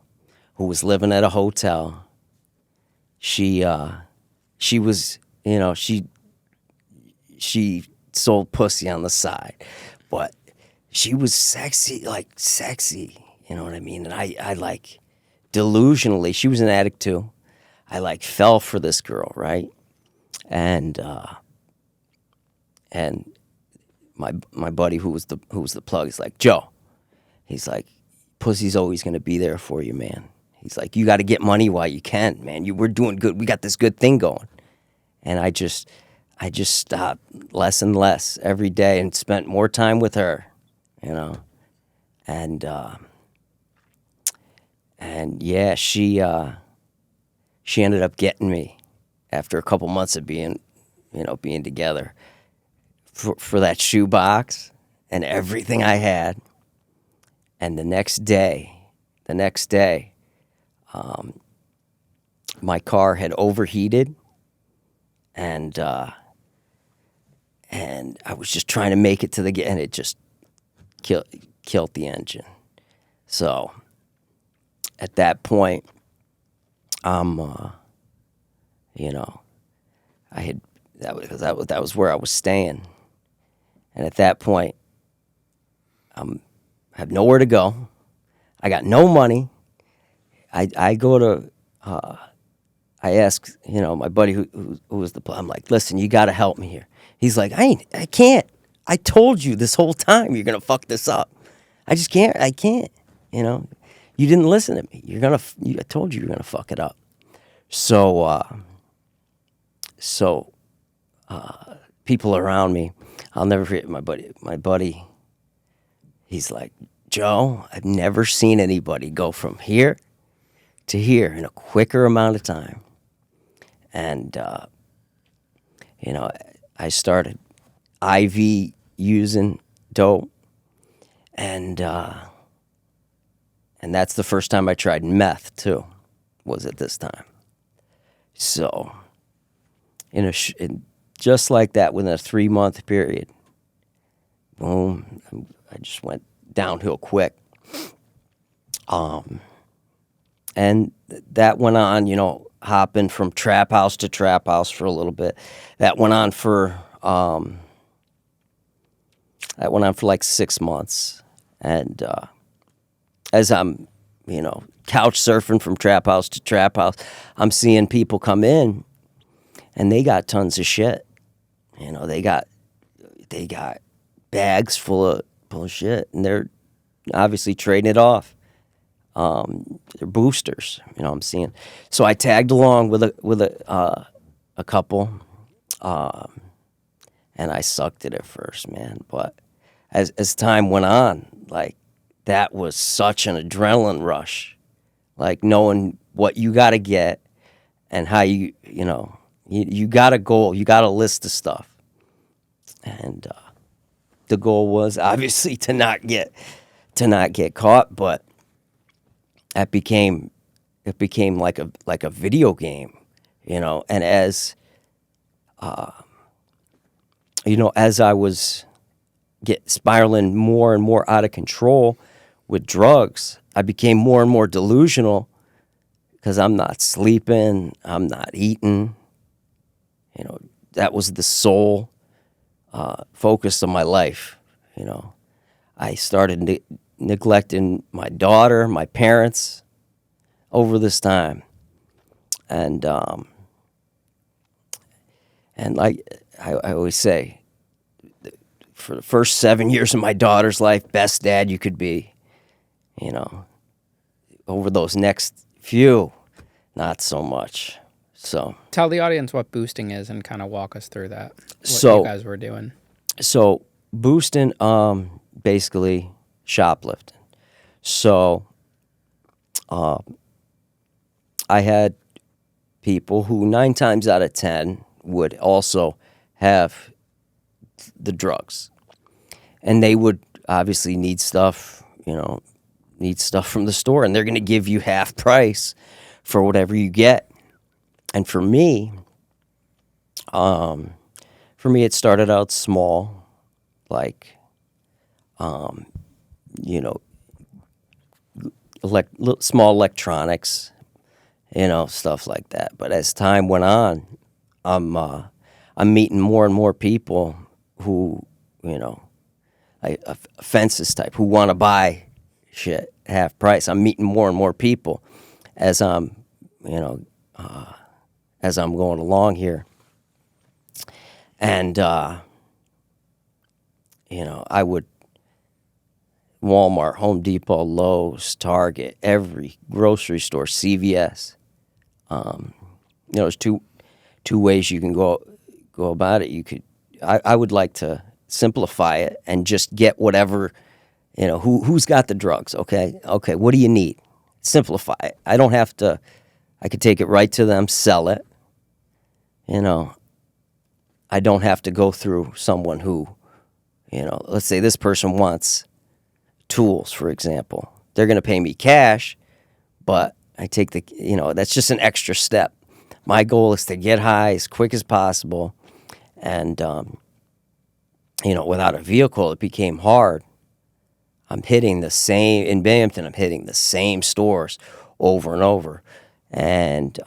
Speaker 1: who was living at a hotel. She was, you know, she sold pussy on the side, but she was sexy, you know what I mean? And I like, delusionally, she was an addict too. I like fell for this girl, right? And my buddy who was the plug is like, Joe, he's like, pussy's always gonna be there for you, man. He's like, you got to get money while you can, man. We're doing good. We got this good thing going. And I just stopped less and less every day and spent more time with her, you know. And yeah, she ended up getting me after a couple months of being together for that shoebox and everything I had. And the next day, my car had overheated, and I was just trying to make it to the and it just killed the engine. So at that point, you know, that was where I was staying, and at that point, I have nowhere to go. I got no money. I go to, I ask, you know, my buddy who was I'm like, listen, you got to help me here. He's like, I can't. I told you this whole time you're going to fuck this up. I just can't. I can't. You know, you didn't listen to me. I told you you're going to fuck it up. So people around me, I'll never forget my buddy, he's like, Joe, I've never seen anybody go from here to here in a quicker amount of time. And, you know, I started IV using dope, and that's the first time I tried meth too, was at this time. So, just like that, within a 3-month period, boom, I just went downhill quick. And that went on, you know, hopping from trap house to trap house for a little bit. That went on for like 6 months. And as I'm, you know, couch surfing from trap house to trap house, I'm seeing people come in, and they got tons of shit. You know, they got bags full of shit, and they're obviously trading it off. They're boosters, you know. I'm seeing. So I tagged along with a couple, and I sucked it at first, man. But as time went on, like, that was such an adrenaline rush, like knowing what you got to get and how you got a goal, you got a list of stuff, and the goal was obviously to not get caught, but it became like a video game, you know. And as you know, as I was spiraling more and more out of control with drugs, I became more and more delusional, because I'm not sleeping, I'm not eating. You know, that was the sole focus of my life. You know, I started neglecting my daughter, my parents, over this time, and like I always say, for the first 7 years of my daughter's life, best dad you could be. You know, over those next few, not so much. So
Speaker 2: tell the audience what boosting is and kind of walk us through that. What you guys were doing.
Speaker 1: So boosting, basically shoplifting. So I had people who 9 times out of 10 would also have the drugs. And they would obviously need stuff, from the store, and they're going to give you half price for whatever you get. And for me, it started out small, like, small electronics, stuff like that. But as time went on, I'm meeting more and more people who, offenses type, who want to buy shit half price. I'm meeting more and more people as I'm going along here. And, I would Walmart, Home Depot, Lowe's, Target, every grocery store, CVS. There's two ways you can go about it. I would like to simplify it and just get whatever, who's got the drugs, okay, what do you need? Simplify it. I don't have to, I could take it right to them, sell it, I don't have to go through someone who, let's say this person wants tools, for example. They're going to pay me cash, but I take that's just an extra step. My goal is to get high as quick as possible. And, without a vehicle, it became hard. In Binghamton, I'm hitting the same stores over and over. And,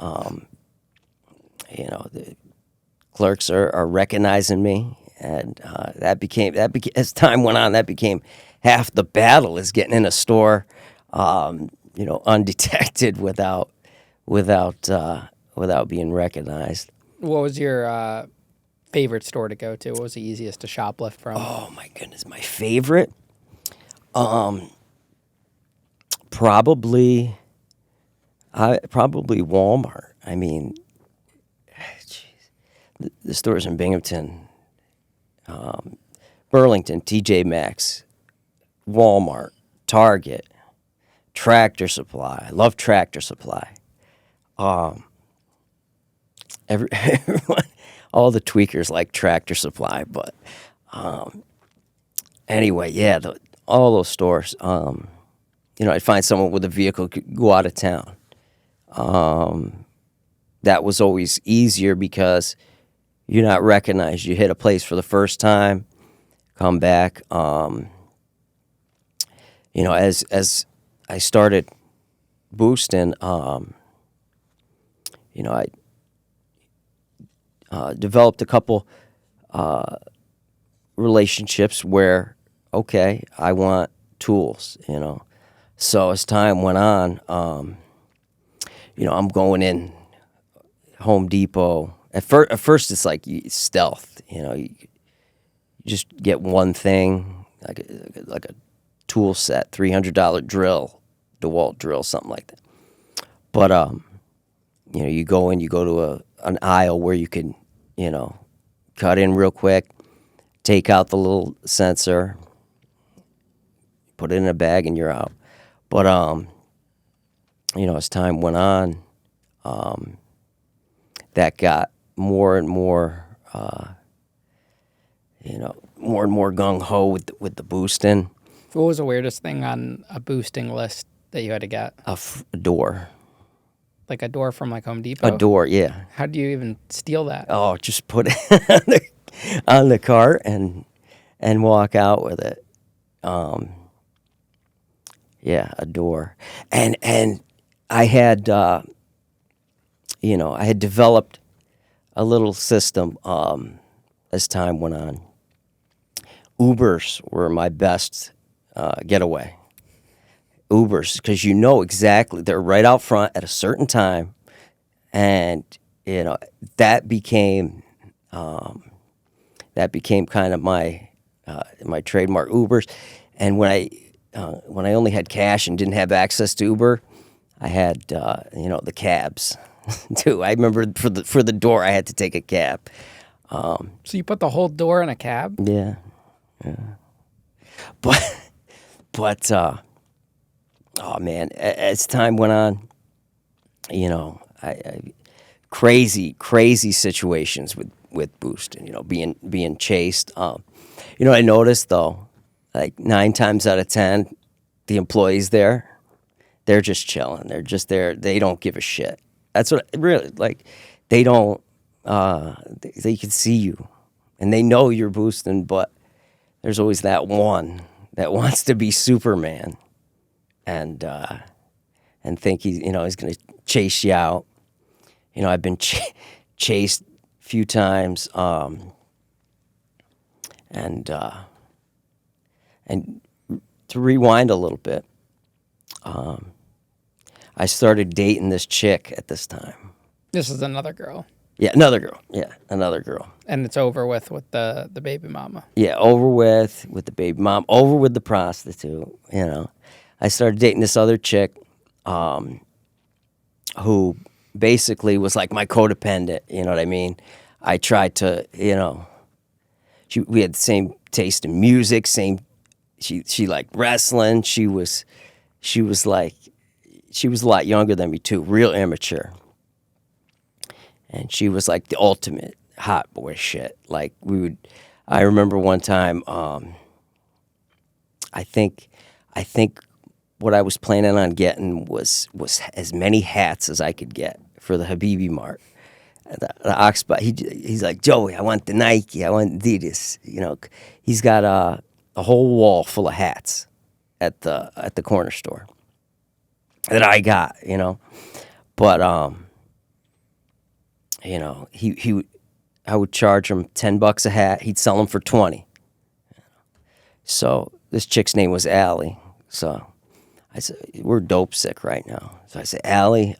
Speaker 1: the clerks are recognizing me. And that became, as time went on, that became half the battle, is getting in a store, undetected without being recognized.
Speaker 2: What was your favorite store to go to? What was the easiest to shoplift from?
Speaker 1: Oh my goodness, my favorite? Probably Walmart. I mean, the stores in Binghamton, Burlington, TJ Maxx, Walmart, Target, Tractor Supply. I love Tractor Supply. Everyone, all the tweakers like Tractor Supply, but anyway, yeah, all those stores. I'd find someone with a vehicle could go out of town. That was always easier because you're not recognized. You hit a place for the first time, come back. As I started boosting, I developed a couple relationships where, okay, I want tools, So as time went on, I'm going in Home Depot. At first it's like stealth, you just get one thing, like a tool set, $300 drill, DeWalt drill, something like that. But you go to an aisle where you can, cut in real quick, take out the little sensor, put it in a bag, and you're out. But as time went on, that got more and more, more and more gung ho with the boosting.
Speaker 2: What was the weirdest thing on a boosting list that you had to get?
Speaker 1: A door.
Speaker 2: Like a door from Home Depot?
Speaker 1: A door, yeah.
Speaker 2: How do you even steal that?
Speaker 1: Oh, just put it on the cart and walk out with it. Yeah, a door. And I had, I had developed a little system as time went on. Ubers were my best getaway. Ubers, because exactly, they're right out front at a certain time, and that became kind of my trademark, Ubers. And when I only had cash and didn't have access to Uber, I had the cabs too. I remember for the door I had to take a cab.
Speaker 2: So you put the whole door in a cab?
Speaker 1: Yeah. But oh man, as time went on, I crazy situations with boosting, being chased. I noticed though, like 9 times out of 10, the employees there, they're just chilling. They're just there. They don't give a shit. That's what really like. They don't. They can see you, and they know you're boosting, but there's always that one that wants to be Superman, and think he's going to chase you out. I've been chased a few times, and to rewind a little bit, I started dating this chick at this time.
Speaker 2: This is another girl.
Speaker 1: Yeah, another girl. Yeah, another girl.
Speaker 2: And it's over with the baby mama.
Speaker 1: Yeah, over with the baby mom, over with the prostitute, I started dating this other chick who basically was like my codependent, you know what I mean? I tried to, we had the same taste in music, she liked wrestling. She was a lot younger than me too, real immature. And she was like the ultimate hot boy shit. Like I remember one time, I think what I was planning on getting was as many hats as I could get for the Habibi Mart. The Oxbot, he's like, Joey, I want the Nike, I want Adidas. He's got a whole wall full of hats at the corner store that I got, But I would charge him $10 a hat. He'd sell them for 20. So this chick's name was Allie. So I said, we're dope sick right now. So I said, Allie,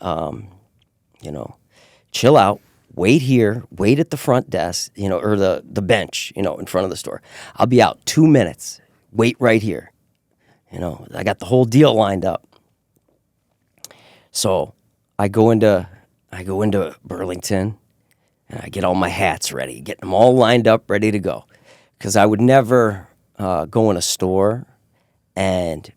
Speaker 1: chill out. Wait here. Wait at the front desk, or the bench, in front of the store. I'll be out 2 minutes. Wait right here. I got the whole deal lined up. So I go into Burlington, and I get all my hats ready, get them all lined up, ready to go. Because I would never go in a store and,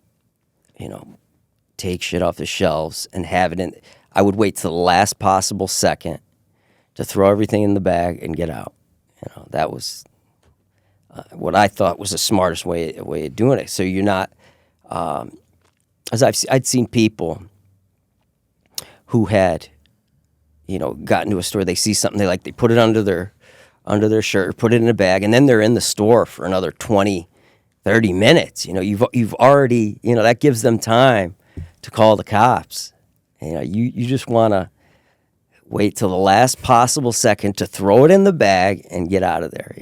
Speaker 1: take shit off the shelves and have it in. I would wait till the last possible second to throw everything in the bag and get out. That was what I thought was the smartest way of doing it. So you're not, as I'd seen people who had, got into a store, they see something they like, they put it under their shirt, put it in a bag, and then they're in the store for another 20, 30 minutes. You've already, that gives them time to call the cops. You just want to wait till the last possible second to throw it in the bag and get out of there,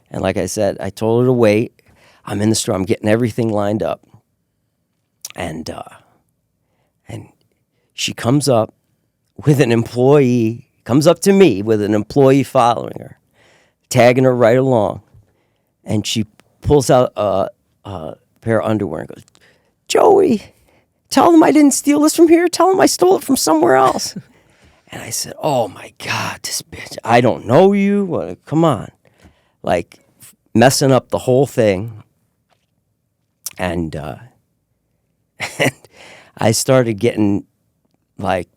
Speaker 1: And like I said, I told her to wait. I'm in the store, I'm getting everything lined up. And she comes up with an employee, comes up to me with an employee following her, tagging her right along. And she pulls out a pair of underwear and goes, Joey, tell them I didn't steal this from here. Tell them I stole it from somewhere else. And I said, oh my God, this bitch, I don't know you. Come on. Like messing up the whole thing. And I started getting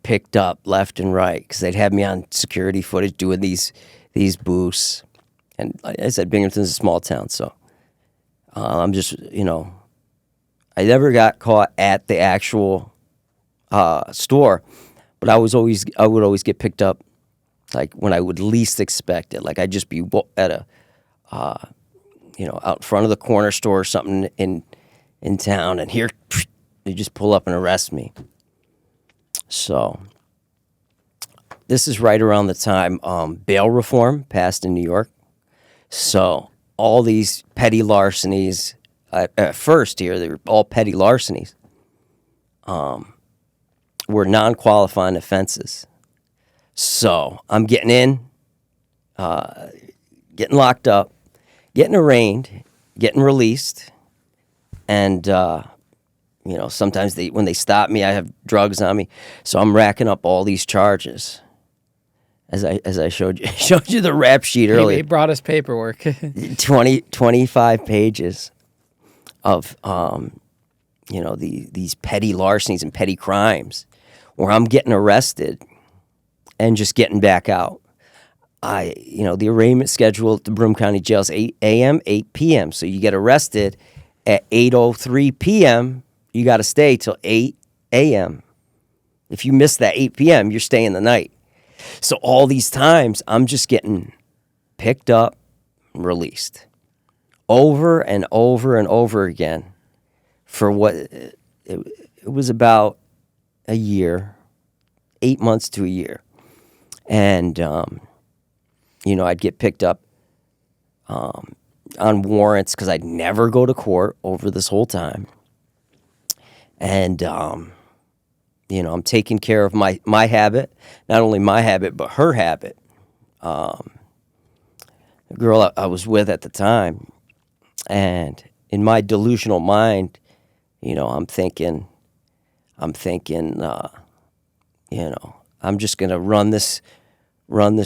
Speaker 1: picked up left and right because they'd have me on security footage doing these boosts. And like I said, Binghamton's a small town, so I'm just, I never got caught at the actual store, but I would always get picked up when I would least expect it. I'd just be at a, out in front of the corner store or something in town, and here they just pull up and arrest me. So this is right around the time bail reform passed in New York. So all these petty larcenies, at first here, they were all petty larcenies, were non-qualifying offenses. So I'm getting in, getting locked up, getting arraigned, getting released, and sometimes when they stop me, I have drugs on me, so I'm racking up all these charges. As I showed you the rap sheet earlier.
Speaker 2: He brought us paperwork.
Speaker 1: 25 pages of these petty larcenies and petty crimes, where I'm getting arrested and just getting back out. the arraignment schedule at the Broome County Jail is 8 a.m., 8 p.m. So you get arrested at 8:03 p.m., you got to stay till 8 a.m. If you miss that 8 p.m., you're staying the night. So all these times, I'm just getting picked up and released over and over and over again for what it was about a year, 8 months to a year. And, I'd get picked up on warrants because I'd never go to court over this whole time. And, I'm taking care of my habit, not only my habit, but her habit. The girl I was with at the time. And in my delusional mind, I'm thinking, I'm just going to run this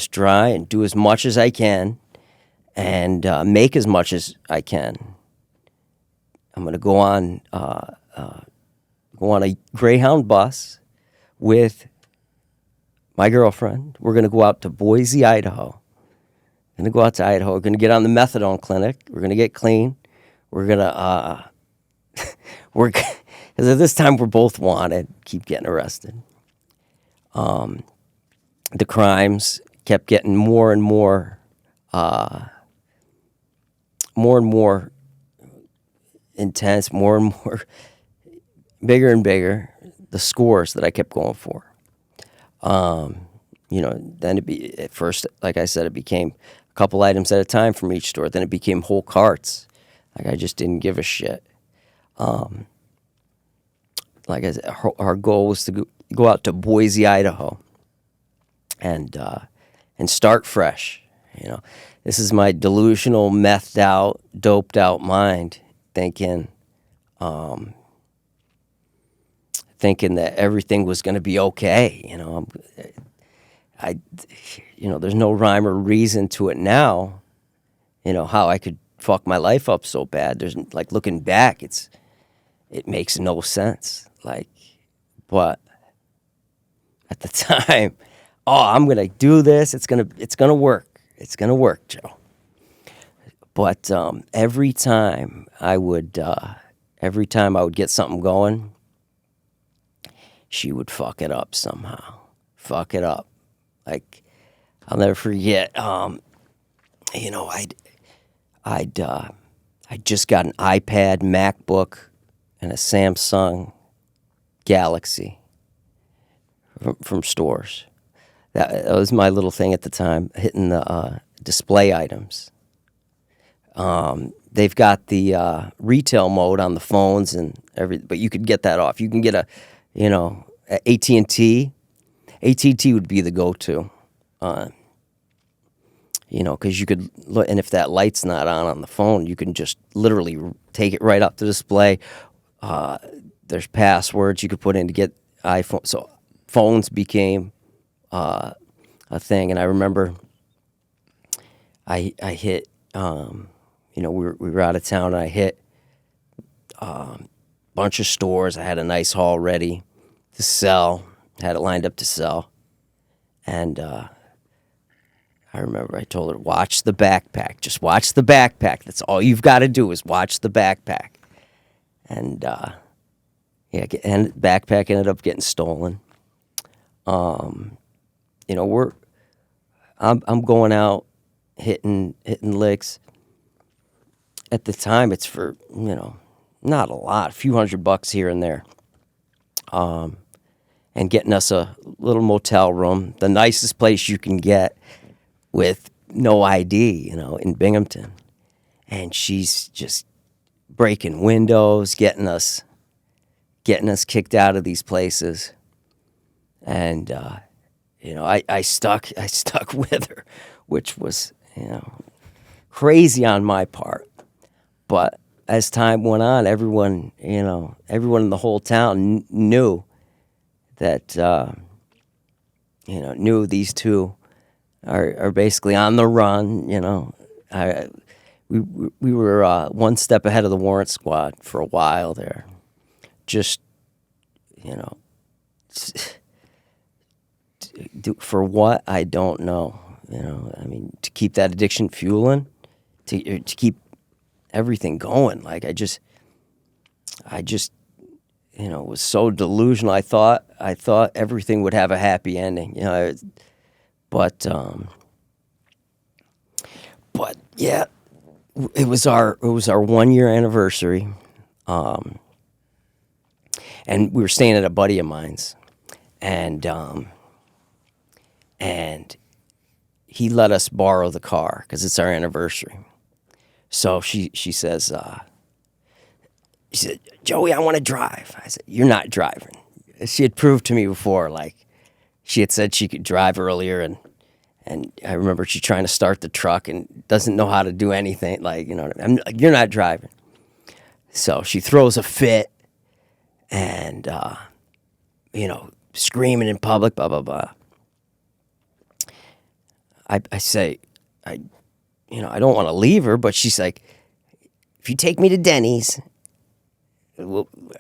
Speaker 1: dry and do as much as I can and make as much as I can. I'm going to go on a Greyhound bus with my girlfriend. We're going to go out to Boise, Idaho. We're going to get on the methadone clinic. We're going to get clean. We're going to, because at this time we're both wanted, keep getting arrested. The crimes kept getting more and more intense, more and more bigger and bigger, the scores that I kept going for. Then at first, like I said, it became a couple items at a time from each store. Then it became whole carts. Like I just didn't give a shit. Like I said, our goal was to go out to Boise, Idaho, and start fresh. This is my delusional, methed out, doped out mind thinking that everything was going to be okay. There's no rhyme or reason to it now. How I could fuck my life up so bad. There's like looking back, it makes no sense. But at the time, I'm gonna do this. It's gonna work. It's gonna work, Joe. But every time I would get something going, she would fuck it up somehow. Fuck it up. Like I'll never forget. I'd just got an iPad, MacBook, and a Samsung Galaxy from stores. That was my little thing at the time, hitting the display items. They've got the retail mode on the phones and everything, but you could get that off. You can get AT&T. AT&T would be the go-to, because you could look, and if that light's not on the phone, you can just literally take it right up to display. There's passwords you could put in to get iPhone. So phones became a thing, and I remember I hit. We were out of town, and I hit a bunch of stores. I had a nice haul ready to sell. Had it lined up to sell, and I remember I told her, "Watch the backpack. Just watch the backpack. That's all you've got to do is watch the backpack." And backpack ended up getting stolen. I'm going out hitting licks. At the time, it's for not a lot, a few $100 here and there. And getting us a little motel room, the nicest place you can get with no ID, in Binghamton. And she's just breaking windows, getting us kicked out of these places. And, I stuck with her, which was, crazy on my part. But as time went on, everyone in the whole town knew that, knew these two are basically on the run. We were one step ahead of the warrant squad for a while there. Just, for what, I don't know. I mean, to keep that addiction fueling, to keep everything going. Like I just, was so delusional. I thought everything would have a happy ending, but yeah, it was our 1 year anniversary, and we were staying at a buddy of mine's, and he let us borrow the car because it's our anniversary. So she says, she said, Joey, I want to drive. I said, you're not driving. She had proved to me before, like she had said she could drive earlier, and I remember she trying to start the truck and doesn't know how to do anything. Like, what I mean? I'm like, you're not driving. So she throws a fit and, screaming in public, blah, blah, blah. I say, I don't want to leave her, but she's like, if you take me to Denny's,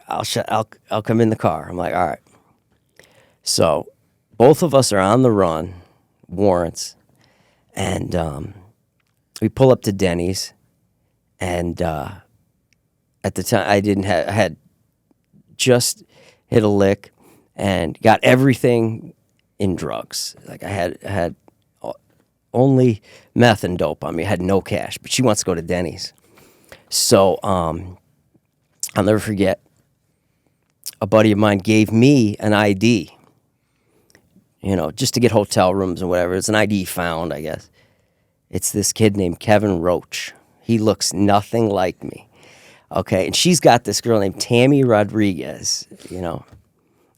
Speaker 1: I'll come in the car. I'm like, all right. So both of us are on the run, warrants, and we pull up to Denny's, and at the time I had just hit a lick and got everything in drugs. Like I had only meth and dope on me. I had no cash, but she wants to go to Denny's. So I'll never forget, a buddy of mine gave me an ID, just to get hotel rooms and whatever. It's an ID found, I guess. It's this kid named Kevin Roach. He looks nothing like me. Okay, and she's got this girl named Tammy Rodriguez,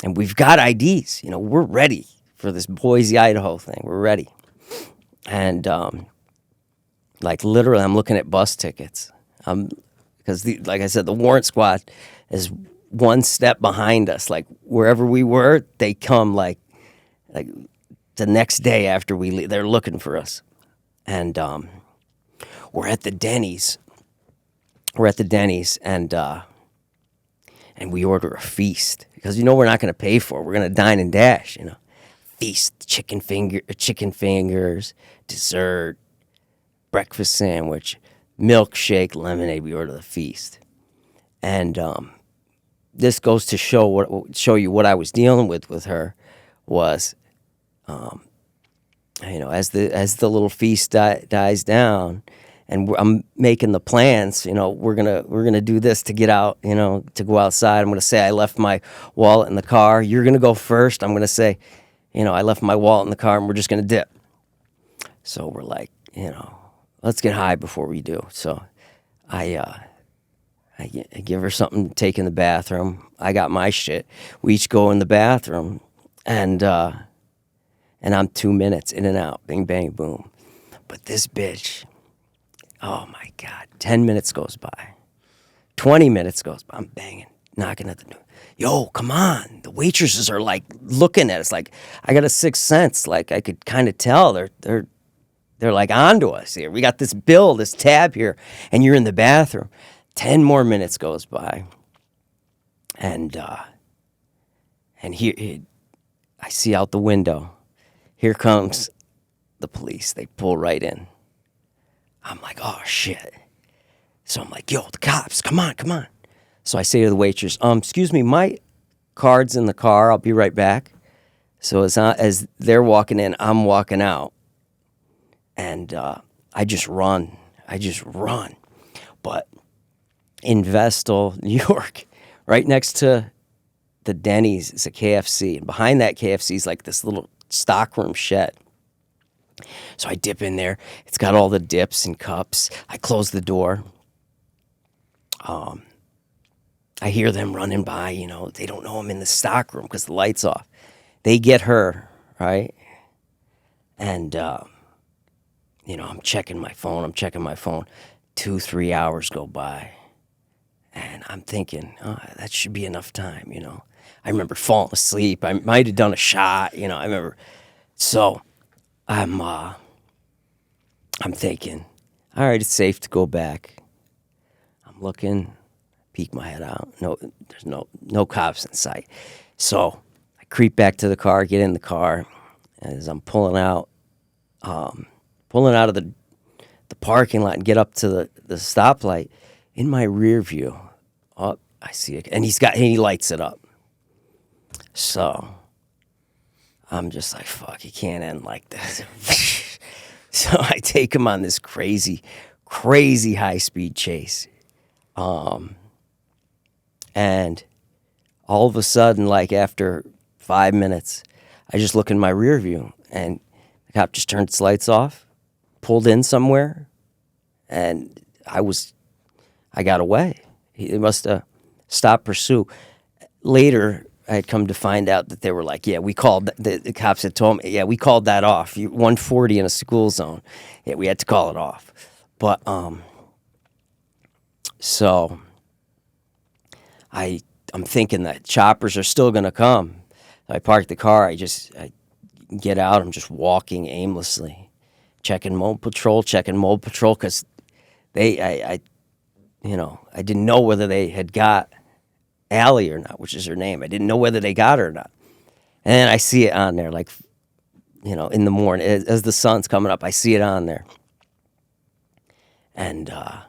Speaker 1: and we've got IDs. We're ready for this Boise, Idaho thing. We're ready. And, literally, I'm looking at bus tickets. Because, like I said, the warrant squad is one step behind us. Like, wherever we were, they come, like the next day after we leave. They're looking for us. And we're at the Denny's. And we order a feast. Because, we're not going to pay for it. We're going to dine and dash, Feast, chicken fingers, dessert, breakfast sandwich, milkshake, lemonade. We order the feast. And this goes to show you what I was dealing with her was, as the little feast dies down, and I'm making the plans. We're gonna do this to get out. To go outside. I'm gonna say I left my wallet in the car. You're gonna go first. I'm gonna say, I left my wallet in the car, and we're just gonna dip. So we're like, let's get high before we do. So I give her something to take in the bathroom. I got my shit. We each go in the bathroom, and I'm 2 minutes in and out, bing, bang, boom. But this bitch, oh my God, 10 minutes goes by. 20 minutes goes by. I'm banging, knocking at the door. Yo, come on. The waitresses are like looking at us like I got a sixth sense. Like I could kind of tell they're like onto us here. We got this bill, this tab here, and you're in the bathroom. 10 more minutes goes by. And here I see out the window. Here comes the police. They pull right in. I'm like, oh shit. So I'm like, yo, the cops, come on. So I say to the waitress, excuse me, my card's in the car. I'll be right back. So as they're walking in, I'm walking out. And I just run. But in Vestal, New York, right next to the Denny's is a KFC. And behind that KFC is like this little stockroom shed. So I dip in there. It's got all the dips and cups. I close the door. I hear them running by, they don't know I'm in the stockroom because the light's off. They get her, right? And, I'm checking my phone. 2-3 hours go by. And I'm thinking, that should be enough time, I remember falling asleep. I might have done a shot, I remember. So I'm thinking, all right, it's safe to go back. I'm looking, peek my head out. No, there's no cops in sight. So I creep back to the car, get in the car. As I'm pulling out, pulling out of the parking lot and get up to the stoplight. In my rear view, oh, I see it, and he lights it up. So I'm just like, fuck, he can't end like this. So I take him on this crazy high-speed chase. And all of a sudden, like after 5 minutes, I just look in my rear view, and the cop just turned his lights off, pulled in somewhere, and I got away. He must have stopped pursuit. Later, I had come to find out that they were like, yeah, we called, the cops had told me, yeah, we called that off. 140 in a school zone. Yeah, we had to call it off. But, so I'm thinking that choppers are still going to come. I park the car. I get out. I'm just walking aimlessly, checking mobile patrol, because I didn't know whether they had got Allie or not, which is her name. I didn't know whether they got her or not. And then I see it on there, like, in the morning, as the sun's coming up, I see it on there. And I'm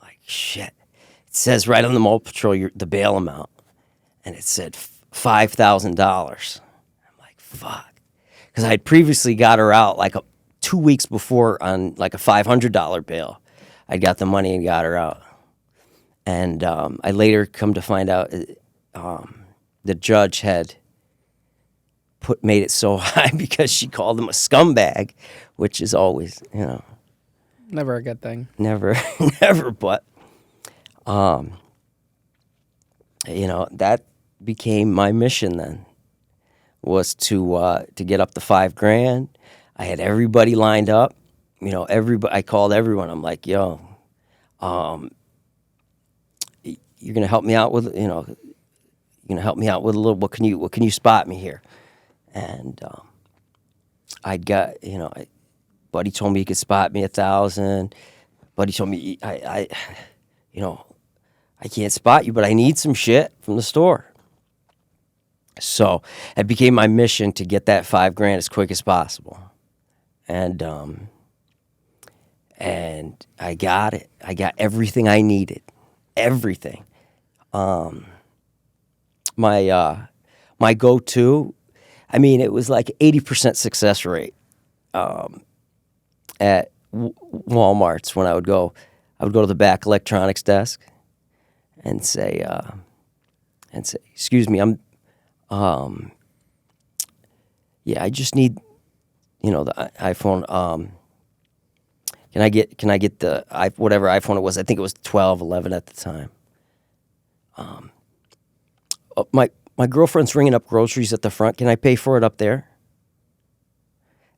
Speaker 1: like, shit. It says right on the mobile patrol, the bail amount. And it said $5,000. I'm like, fuck. Because I had previously got her out like 2 weeks before on like a $500 bail. I got the money and got her out. And I later come to find out the judge had made it so high because she called him a scumbag, which is always,
Speaker 2: Never a good thing.
Speaker 1: Never, but, that became my mission then, was to get up to $5,000. I had everybody lined up, I called everyone. I'm like, yo, you're going to help me out with, you're going to help me out with a little, what can you spot me here? And, I got, Buddy told me he could spot me 1,000. Buddy told me, I can't spot you, but I need some shit from the store. So it became my mission to get that $5,000 as quick as possible. And I got it. I got everything I needed. Everything. My go-to, it was like 80% success rate. At Walmart's when I would go to the back electronics desk and say, excuse me, I just need, the iPhone, can I get the, whatever iPhone it was, I think it was 12, 11 at the time. My girlfriend's ringing up groceries at the front, can I pay for it up there?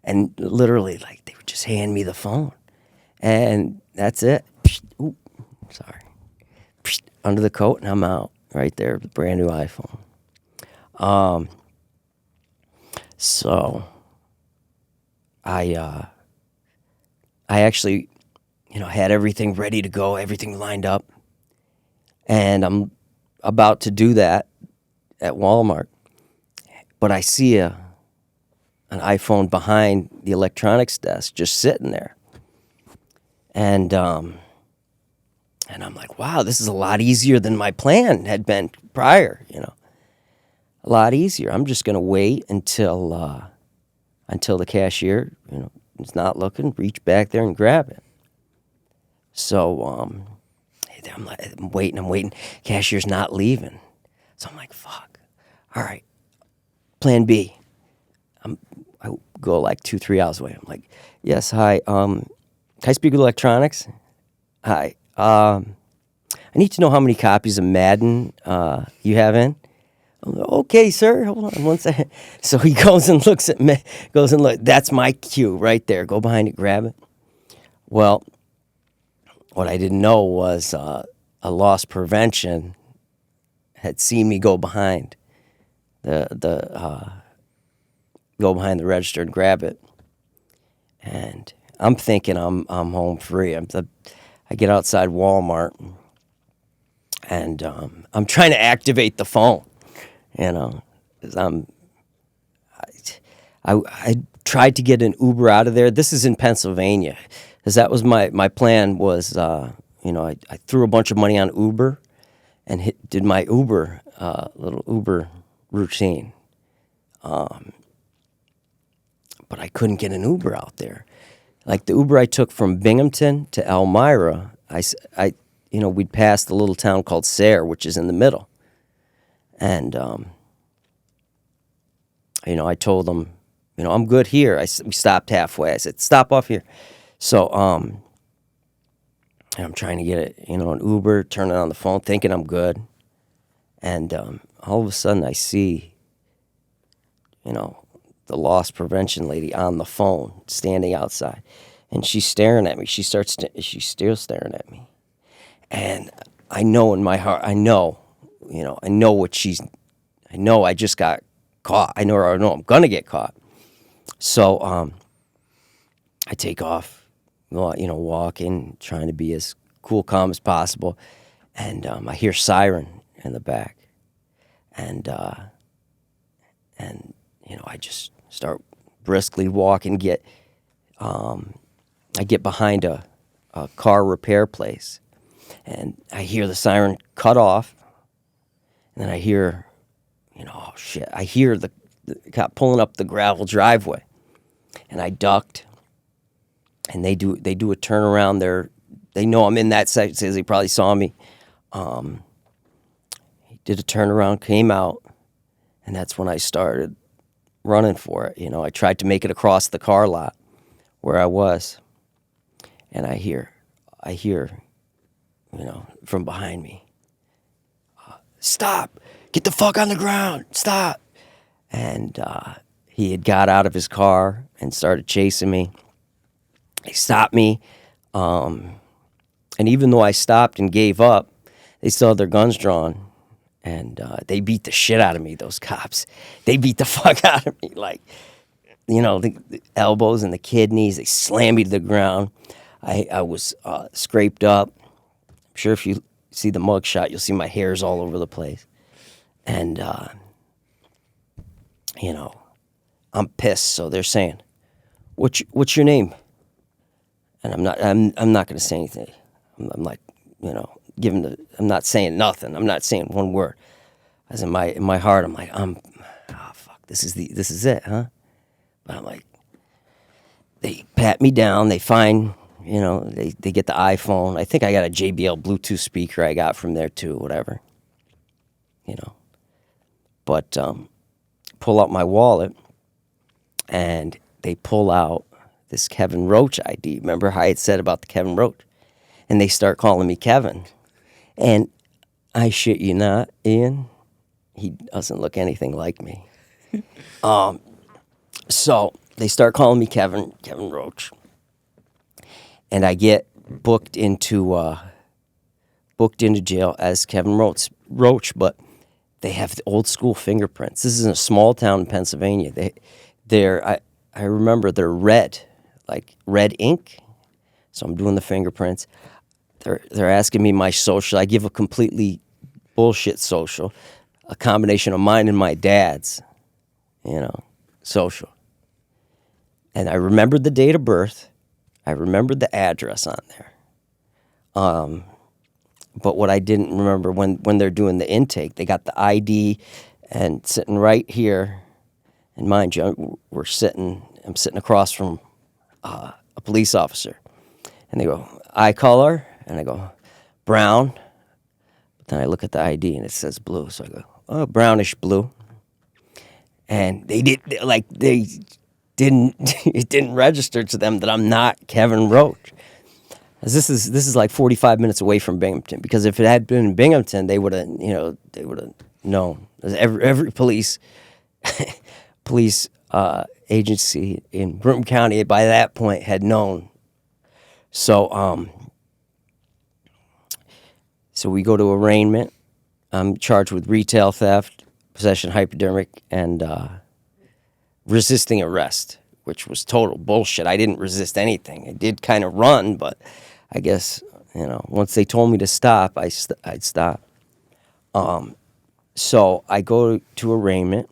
Speaker 1: And literally, like, they would just hand me the phone. And that's it. Ooh, sorry. Under the coat, and I'm out. Right there, the brand new iPhone. So, I actually, had everything ready to go, everything lined up. And I'm about to do that at Walmart. But I see an iPhone behind the electronics desk just sitting there. And I'm like, wow, this is a lot easier than my plan had been prior, A lot easier. I'm just going to wait until the cashier, is not looking, reach back there and grab it. So I'm waiting. Cashier's not leaving. So I'm like, fuck. All right. Plan B. I go like 2-3 hours away. I'm like, yes, hi. Can I speak with electronics? Hi. I need to know how many copies of Madden you have in. I'm like, okay, sir. Hold on 1 second. So he goes and looks at me. That's my cue right there. Go behind it, grab it. Well, what I didn't know was a loss prevention had seen me go behind the register and grab it. And I'm thinking I'm home free. I get outside Walmart, and I'm trying to activate the phone, because I tried to get an Uber out of there. This is in Pennsylvania, because that was my plan was, I threw a bunch of money on Uber and did my Uber, little Uber routine. But I couldn't get an Uber out there. Like the Uber I took from Binghamton to Elmira, we'd passed a little town called Sayre, which is in the middle. And, I told them, I'm good here. We stopped halfway. I said, stop off here. So, I'm trying to get an Uber, turn it on the phone, thinking I'm good. And all of a sudden I see, the loss prevention lady on the phone standing outside. And she's staring at me. She's still staring at me. And I know in my heart, I know I just got caught. I know I'm going to get caught. So I take off, walking, trying to be as cool, calm as possible. And I hear siren in the back. And I just start briskly walking, I get behind a car repair place. And I hear the siren cut off. And then I hear, oh shit, I hear the cop pulling up the gravel driveway. And I ducked. And they do a turnaround there. They know I'm in that section, says they probably saw me. He did a turnaround, came out, and that's when I started running for it. I tried to make it across the car lot where I was. And I hear, from behind me, stop, get the fuck on the ground, stop. And he had got out of his car and started chasing me. He stopped me. And even though I stopped and gave up, they still had their guns drawn. And they beat the shit out of me, those cops. They beat the fuck out of me. Like, the elbows and the kidneys, they slammed me to the ground. I was scraped up. I'm sure if you see the mug shot, you'll see my hairs all over the place. And, I'm pissed. So they're saying, what's your name? And I'm not going to say anything. I'm like, I'm not saying nothing. I'm not saying one word. As in my heart, I'm like, fuck, this is it, huh? But I'm like, they pat me down. They find, they get the iPhone. I think I got a JBL Bluetooth speaker I got from there too, whatever. But pull out my wallet, and they pull out this Kevin Roach ID. Remember how I had said about the Kevin Roach? And they start calling me Kevin. And I shit you not, Ian, he doesn't look anything like me. So they start calling me Kevin Roach. And I get booked into jail as Kevin Roach, but they have the old school fingerprints. This is in a small town in Pennsylvania. I remember they're red, like red ink. So I'm doing the fingerprints. They're asking me my social. I give a completely bullshit social, a combination of mine and my dad's, social. And I remembered the date of birth. I remembered the address on there. But what I didn't remember when they're doing the intake, they got the ID and sitting right here. And mind you, I'm sitting across from a police officer. And they go, eye color? And I go, brown. But then I look at the ID and it says blue. So I go, oh, brownish blue. And it didn't register to them that I'm not Kevin Roach. This is like 45 minutes away from Binghamton, because if it had been in Binghamton, they would have known. Every police agency in Broome County by that point had known. So we go to arraignment. I'm charged with retail theft, possession of hypodermic, and resisting arrest, which was total bullshit. I didn't resist anything. I did kind of run, but I guess, once they told me to stop, I'd stop. So I go to arraignment,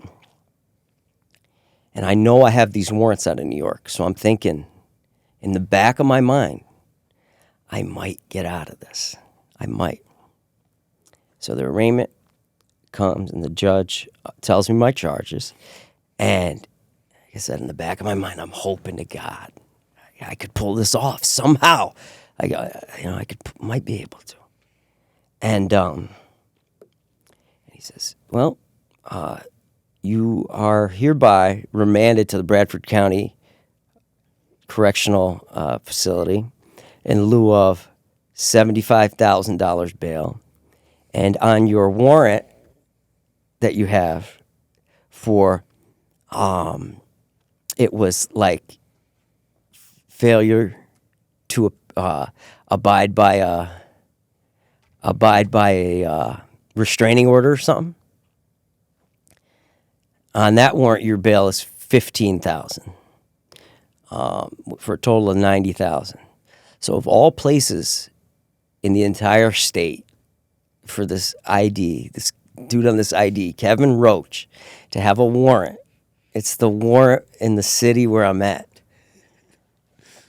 Speaker 1: And I know I have these warrants out of New York, so I'm thinking, in the back of my mind, I might get out of this. I might. So the arraignment comes, and the judge tells me my charges. And like I said, in the back of my mind, I'm hoping to God I could pull this off somehow. I might be able to. And he says, well, you are hereby remanded to the Bradford County Correctional Facility in lieu of $75,000 bail. And on your warrant that you have for, it was like failure to abide by a restraining order or something. On that warrant, your bail is $15,000 for a total of $90,000. So, of all places in the entire state, for this ID, this dude on this ID, Kevin Roach, to have a warrant, it's the warrant in the city where I'm at,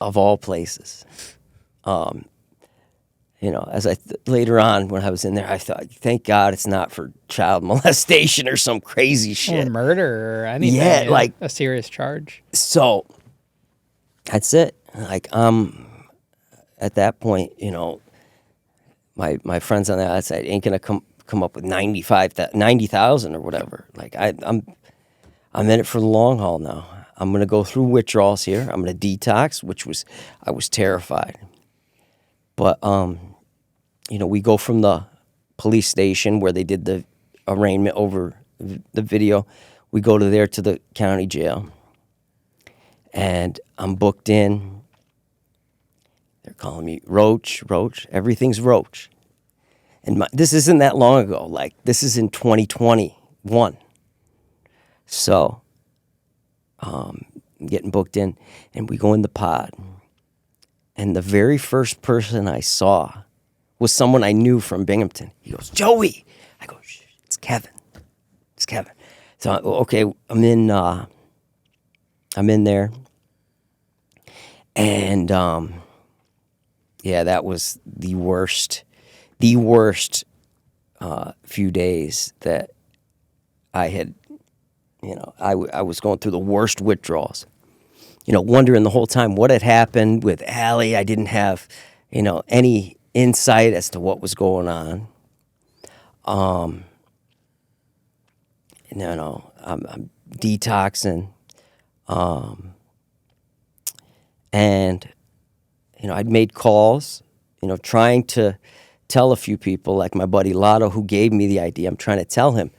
Speaker 1: of all places. As later on when I was in there, I thought, thank God it's not for child molestation or some crazy shit.
Speaker 2: Or murder or anything.
Speaker 1: Yeah, like
Speaker 2: a serious charge.
Speaker 1: So that's it. Like at that point, my friends on that side ain't gonna come up with 90,000 or whatever. Like I'm in it for the long haul now. I'm gonna go through withdrawals here. I'm gonna detox, I was terrified. But we go from the police station where they did the arraignment over the video. We go to the county jail, and I'm booked in. They're calling me Roach. Everything's Roach. And this isn't that long ago. Like, this is in 2021. So, I'm getting booked in, and we go in the pod. And the very first person I saw was someone I knew from Binghamton. He goes, Joey. I go, it's Kevin. It's Kevin. So, okay, I'm in there. And, that was the worst few days that I had, I was going through the worst withdrawals. Wondering the whole time what had happened with Allie. I didn't have, any insight as to what was going on. I'm detoxing. And, I'd made calls, trying to tell a few people, like my buddy Lotto, who gave me the idea. I'm trying to tell him,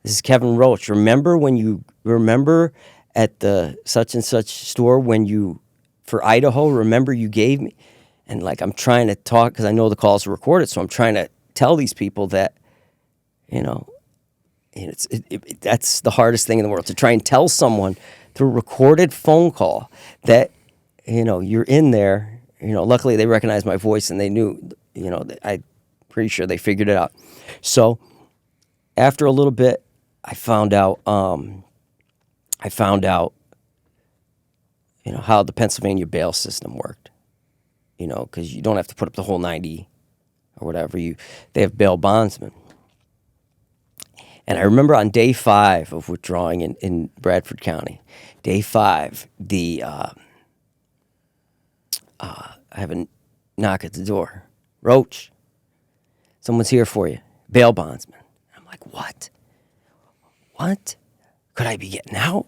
Speaker 1: this is Kevin Roach. Remember at the such and such store for Idaho, remember you gave me? And like, I'm trying to talk, because I know the calls are recorded, so I'm trying to tell these people that, that's the hardest thing in the world, to try and tell someone through a recorded phone call that, you're in there. Luckily they recognized my voice and they knew, I'm pretty sure they figured it out. So after a little bit, I found out, how the Pennsylvania bail system worked, because you don't have to put up the whole 90 or whatever. They have bail bondsmen. And I remember on day 5 of withdrawing in Bradford County, day 5, I have a knock at the door. Roach, someone's here for you. Bail bondsman. I'm like, what? What? Could I be getting out?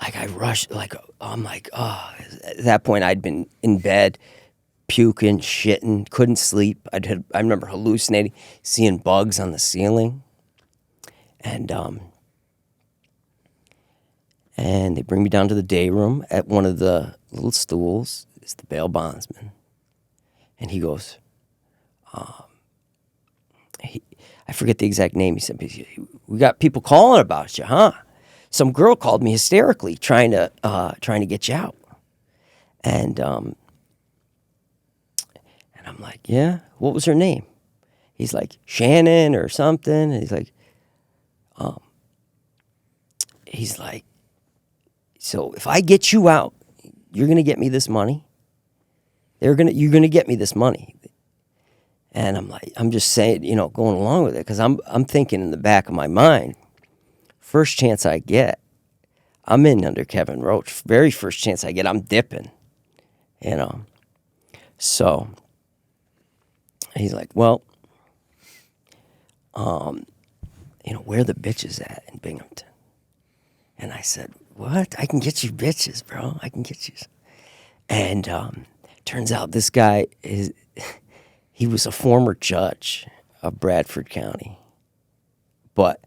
Speaker 1: Like, I rushed, I'm like, at that point I'd been in bed, puking, shitting, couldn't sleep. I remember hallucinating, seeing bugs on the ceiling. And they bring me down to the day room. At one of the little stools is the bail bondsman. And he goes, I forget the exact name. He said, we got people calling about you, huh? Some girl called me hysterically trying to get you out. And I'm like, yeah, what was her name? He's like, Shannon or something. And he's like, So if I get you out, you're going to get me this money. You're going to get me this money. And I'm just saying, going along with it, because I'm thinking in the back of my mind, first chance I get, I'm in under Kevin Roach. Very first chance I get, I'm dipping, So he's like, well, where are the bitches at in Binghamton? And I said, what? I can get you bitches, bro. I can get you. And turns out this guy he was a former judge of Bradford County. But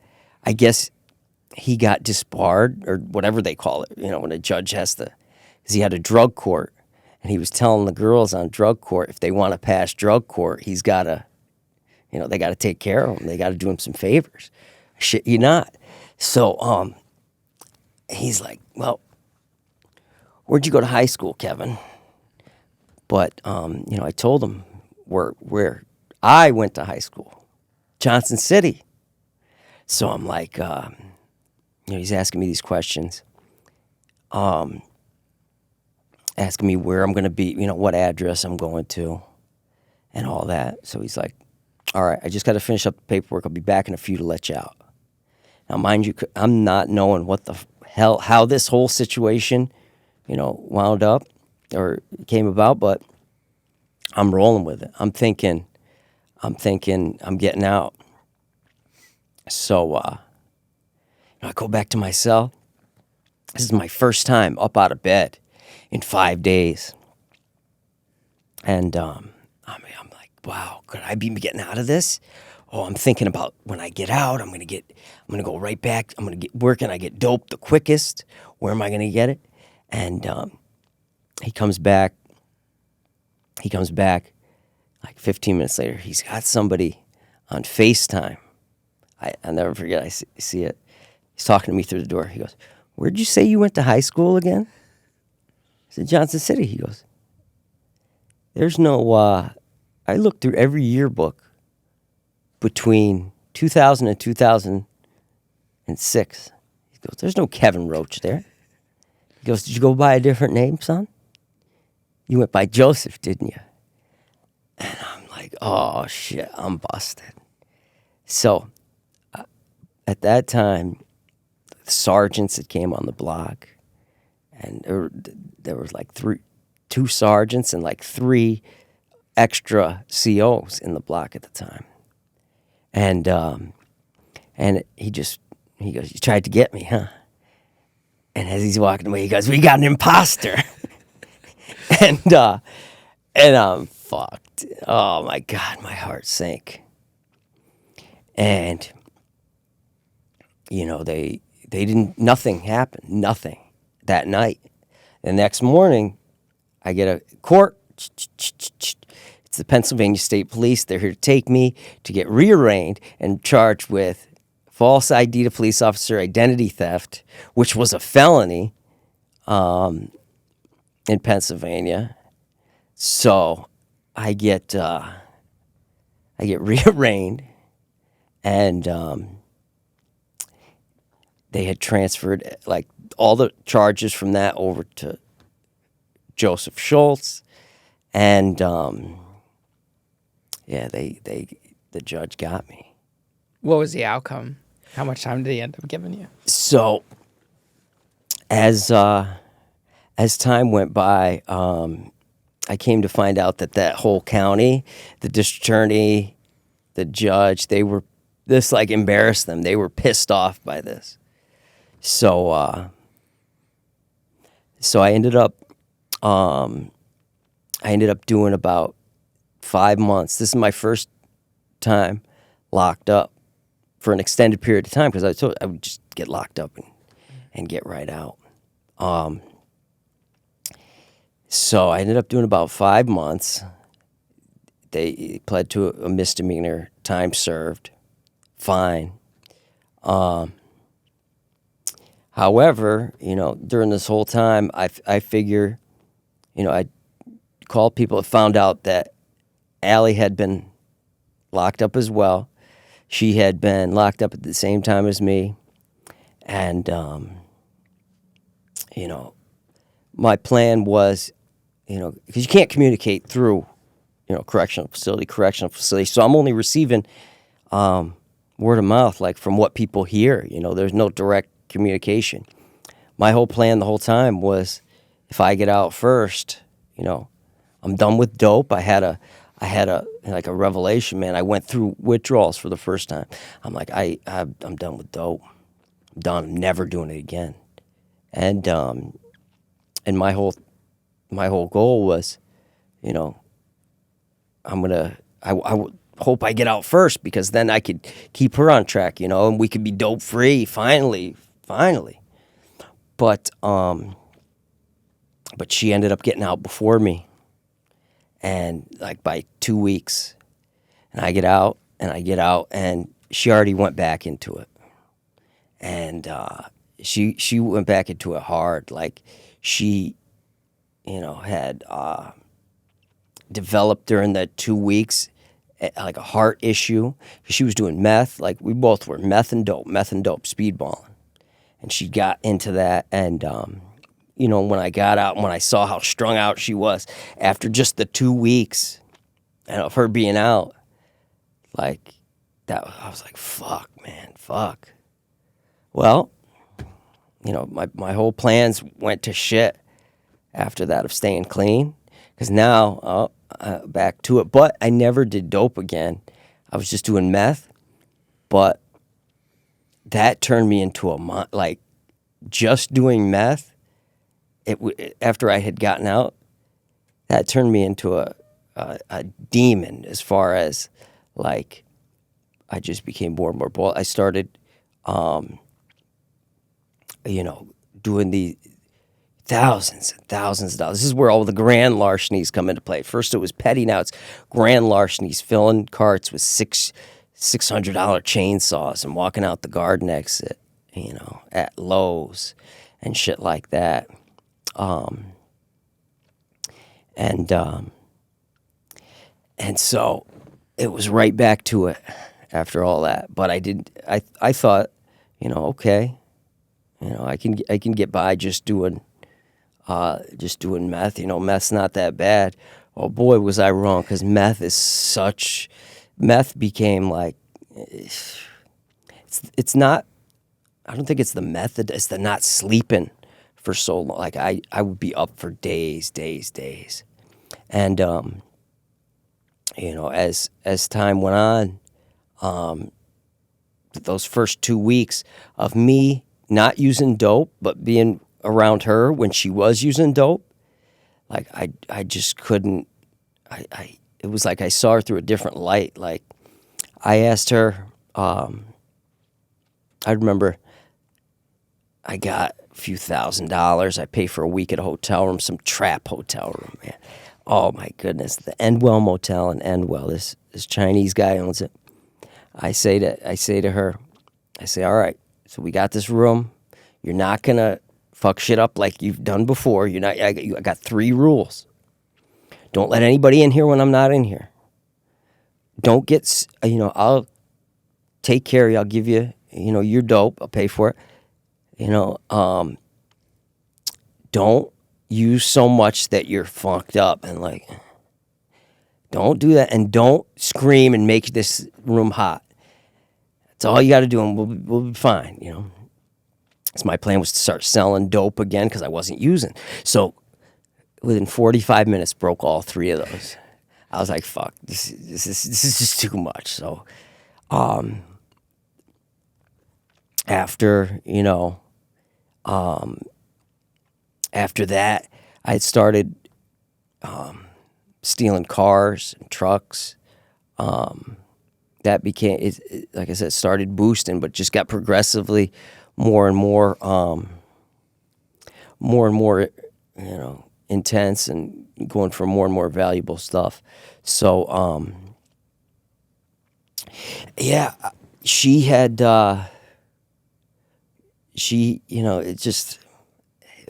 Speaker 1: I guess he got disbarred, or whatever they call it, when a judge has to, because he had a drug court. And he was telling the girls on drug court, if they want to pass drug court, he's got to, they got to take care of him. They got to do him some favors. Shit you not. So he's like, well, where'd you go to high school, Kevin? But, I told him where I went to high school, Johnson City. So I'm like, he's asking me these questions, asking me where I'm going to be, what address I'm going to and all that. So he's like, all right, I just got to finish up the paperwork. I'll be back in a few to let you out. Now, mind you, I'm not knowing what the hell, how this whole situation, wound up or came about, but I'm rolling with it. I'm thinking I'm getting out. So, I go back to my cell. This is my first time up out of bed in 5 days. And, I'm like, wow, could I be getting out of this? Oh, I'm thinking about when I get out, I'm going to go right back. I'm going to get working. I get dope the quickest. Where am I going to get it? And, he comes back like 15 minutes later. He's got somebody on FaceTime. I'll never forget. I see it. He's talking to me through the door. He goes, where'd you say you went to high school again? I said, Johnson City. He goes, there's no, I looked through every yearbook between 2000 and 2006. He goes, there's no Kevin Roach there. He goes, did you go by a different name, son? You went by Joseph, didn't you? And I'm like, oh, shit, I'm busted. So at that time, the sergeants that came on the block, and there was like two sergeants and like 3 extra COs in the block at the time. And he goes, you tried to get me, huh? And as he's walking away, he goes, we got an imposter. and I'm fucked. Oh my God, my heart sank. And they nothing happened, nothing that night. The next morning, I get a court. It's the Pennsylvania State Police. They're here to take me to get rearraigned and charged with false ID to police officer, identity theft, which was a felony in Pennsylvania. So I get rearraigned, and they had transferred like all the charges from that over to Joseph Schultze, and the judge got me.
Speaker 2: What was the outcome? How much time did he end up giving you?
Speaker 1: So as time went by, I came to find out that whole county, the district attorney, the judge, this like embarrassed them. They were pissed off by this. So I ended up doing about 5 months. This is my first time locked up for an extended period of time, because I thought I would just get locked up and get right out. So I ended up doing about 5 months. They pled to a misdemeanor, time served, fine. However, during this whole time, I figure, I called people and found out that Allie had been locked up as well. She had been locked up at the same time as me. And, you know, my plan was, you know, because you can't communicate through, you know, correctional facility. So I'm only receiving word of mouth, like from what people hear. You know, there's no direct communication. My whole plan the whole time was, if I get out first, you know, I'm done with dope. I had a like a revelation, man. I went through withdrawals for the first time. I'm like, I'm done with dope. I'm done. I'm never doing it again. And my whole goal was, you know, I would hope I get out first, because then I could keep her on track, you know, and we could be dope free finally. But she ended up getting out before me, and like by 2 weeks, and I get out, and she already went back into it, and she went back into it hard. Like, she, you know, had developed during the 2 weeks like a heart issue. She was doing meth. Like, we both were meth and dope, speedballing. And she got into that, and you know, when I got out and when I saw how strung out she was after just the 2 weeks of her being out, like, that, I was like, fuck, man, fuck. Well, you know, my whole plans went to shit after that of staying clean, because now back to it. But I never did dope again. I was just doing meth, but that turned me into like, just doing meth. After I had gotten out, that turned me into a demon, as far as, like, I just became more and more bold. I started, you know, doing the thousands and thousands of dollars. This is where all the grand larcenies come into play. First it was petty, now it's grand larcenies, filling carts with $600 chainsaws and walking out the garden exit, you know, at Lowe's and shit like that. And so it was right back to it after all that. But I thought, you know, okay, you know, I can get by just doing meth. You know, meth's not that bad. Oh boy, was I wrong, because meth became like, it's not, I don't think it's the method, it's the not sleeping for so long. Like, I would be up for days. And, you know, as time went on, those first 2 weeks of me not using dope, but being around her when she was using dope, like, I just couldn't, it was like I saw her through a different light. Like, I asked her, I remember I got a few $1,000. I paid for a week at a hotel room, some trap hotel room, man. Oh my goodness, the Endwell Motel in Endwell. This Chinese guy owns it. I say to her, all right, so we got this room. You're not gonna fuck shit up like you've done before. You're not. I got 3 rules. Don't let anybody in here when I'm not in here. Don't get, you know, I'll take care of you. I'll give you, you know, your dope. I'll pay for it. You know, don't use so much that you're funked up, and, like, don't do that, and don't scream and make this room hot. That's all you got to do, and we'll be fine, you know. So my plan was to start selling dope again, because I wasn't using. So within 45 minutes, broke all 3 of those. I was like, fuck, this is just too much. So after, you know, after that, I had started stealing cars and trucks. That became, like I said, started boosting, but just got progressively more and more, you know, intense, and going for more and more valuable stuff. So, yeah, she had, you know, it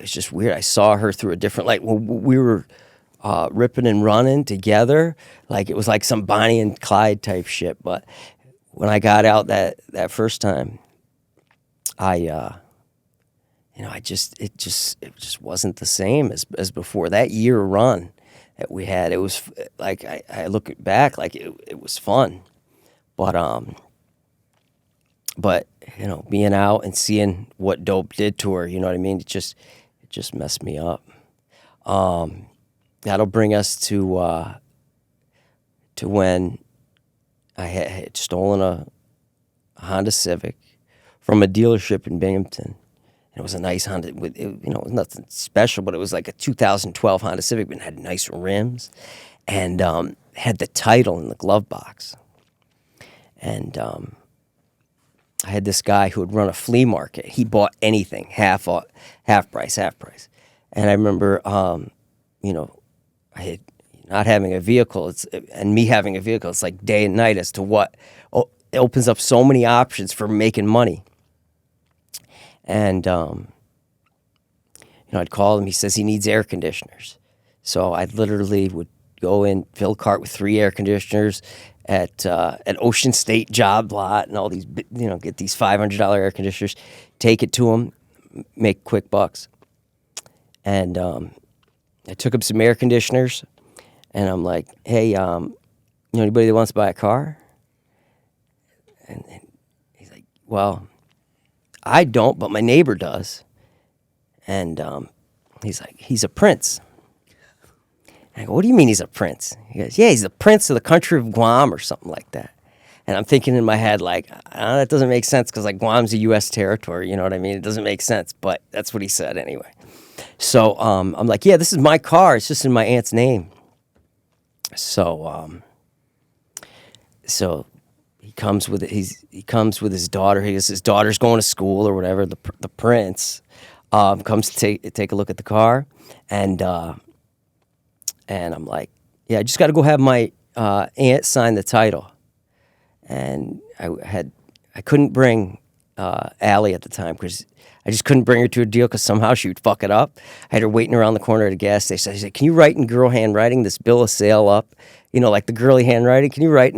Speaker 1: was just weird. I saw her through a different light. We were ripping and running together, like it was like some Bonnie and Clyde type shit. But when I got out that first time, it just wasn't the same as before. That year run that we had, it was like, I look back like it was fun, but being out and seeing what dope did to her, you know what I mean? It just messed me up. That'll bring us to when I had stolen a Honda Civic from a dealership in Binghamton. It was a nice Honda. It was nothing special, but it was like a 2012 Honda Civic, but it had nice rims, and had the title in the glove box. And I had this guy who would run a flea market. He bought anything, half price. And I remember, I had not having a vehicle, and me having a vehicle. It's like day and night as to what it opens up so many options for making money. And, I'd call him. He says he needs air conditioners. So I literally would go in, fill a cart with 3 air conditioners at Ocean State job lot and all these, get these $500 air conditioners, take it to him, make quick bucks. And I took him some air conditioners, and I'm like, hey, anybody that wants to buy a car? And he's like, well, I don't, but my neighbor does. And he's like, he's a prince. And I go, what do you mean he's a prince? He goes, yeah, he's the prince of the country of Guam or something like that. And I'm thinking in my head, like, that doesn't make sense because, like, Guam's a U.S. territory, you know what I mean? It doesn't make sense, but that's what he said anyway. So I'm like, yeah, this is my car. It's just in my aunt's name. So he comes with his daughter. His daughter's going to school or whatever. The prince comes to take a look at the car, and I'm like, yeah, I just got to go have my aunt sign the title. And I couldn't bring Allie at the time because I just couldn't bring her to a deal because somehow she would fuck it up. I had her waiting around the corner at a gas station. I said, can you write in girl handwriting this bill of sale up? Like the girly handwriting. Can you write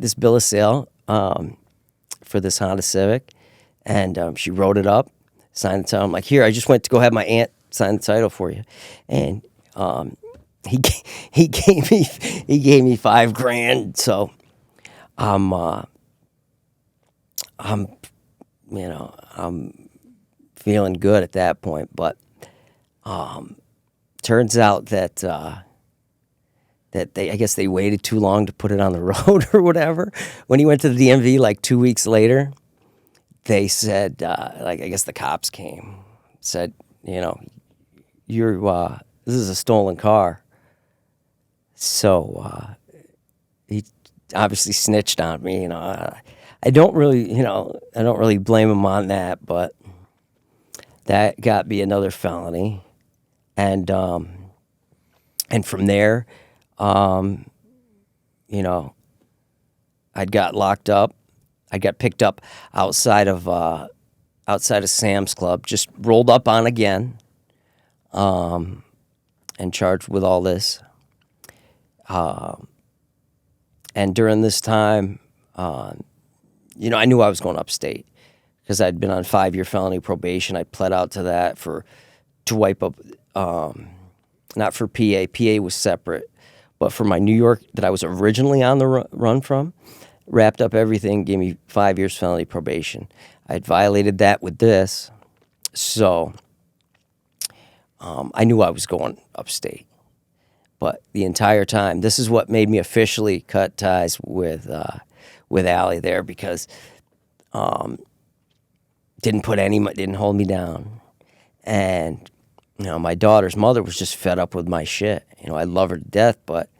Speaker 1: this bill of sale for this Honda Civic? And she wrote it up, signed the title. I'm like, here, I just went to go have my aunt sign the title for you. And he gave me $5,000. So I'm feeling good at that point. But turns out that I guess they waited too long to put it on the road or whatever. When he went to the DMV like 2 weeks later, they said, I guess the cops came, said, this is a stolen car. So he obviously snitched on me. I don't really blame him on that, but that got me another felony, and from there, I'd got locked up. I got picked up outside of Sam's Club, just rolled up on again, and charged with all this. And during this time, I knew I was going upstate because I'd been on 5-year felony probation. I pled out to that to wipe up, not for PA. PA was separate, but for my New York that I was originally on the run from, wrapped up everything, gave me 5 years felony probation. I'd violated that with this, so I knew I was going upstate. But the entire time, this is what made me officially cut ties with Allie there, because didn't hold me down, and my daughter's mother was just fed up with my shit. I love her to death, but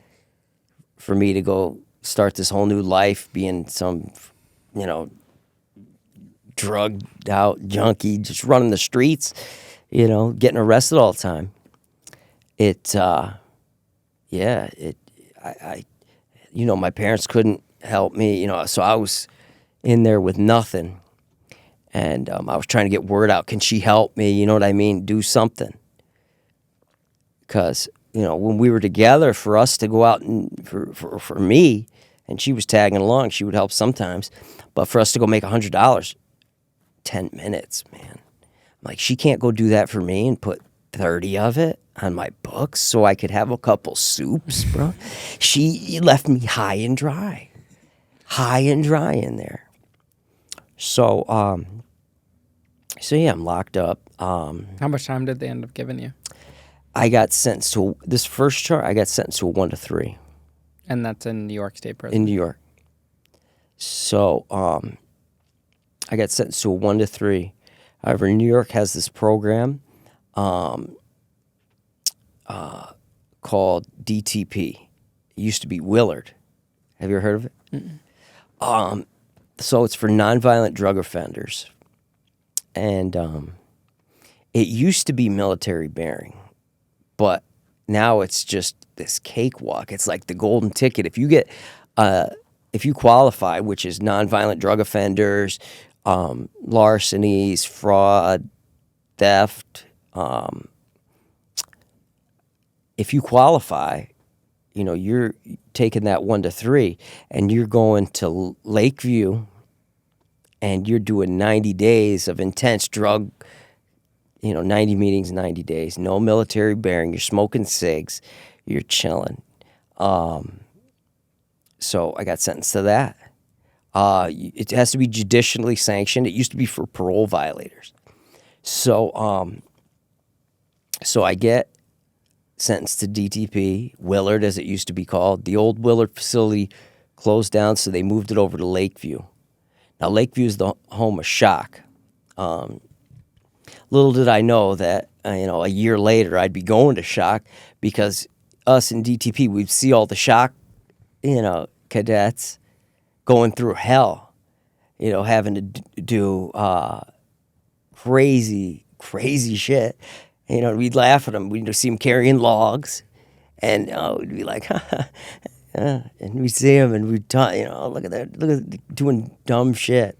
Speaker 1: for me to go start this whole new life being some, drugged out junkie, just running the streets, getting arrested all the time. My parents couldn't help me, so I was in there with nothing. And I was trying to get word out. Can she help me? You know what I mean? Do something. Because, when we were together, for us to go out and for me, and she was tagging along, she would help sometimes. But for us to go make $100, 10 minutes, man. like, she can't go do that for me and put 30 of it on my books so I could have a couple soups, bro. She left me high and dry in there. So, yeah, I'm locked up.
Speaker 2: How much time did they end up giving you?
Speaker 1: I got sentenced to this first charge. I got sentenced to a 1 to 3
Speaker 2: And that's in New York State Prison.
Speaker 1: in New York. So, I got sentenced to a 1 to 3. However, New York has this program called DTP. It used to be Willard. Have you ever heard of it? So it's for nonviolent drug offenders. And it used to be military bearing, but now it's just this cakewalk. It's like the golden ticket. If you get, if you qualify, which is nonviolent drug offenders, larcenies, fraud, theft, if you qualify, you know, you're taking that 1 to 3 and you're going to Lakeview and you're doing 90 days of intense drug, 90 meetings, 90 days, no military bearing, you're smoking cigs, you're chilling. So I got sentenced to that. It has to be judicially sanctioned. It used to be for parole violators. So, so I get sentenced to DTP, Willard as it used to be called. The old Willard facility closed down, so they moved it over to Lakeview. Now, Lakeview is the home of Shock. Little did I know that, a year later I'd be going to Shock because us in DTP, we'd see all the Shock, cadets going through hell, having to do crazy shit. We'd laugh at them. We'd see them carrying logs, and we'd be like, and we'd see them, and we'd talk, look at doing dumb shit,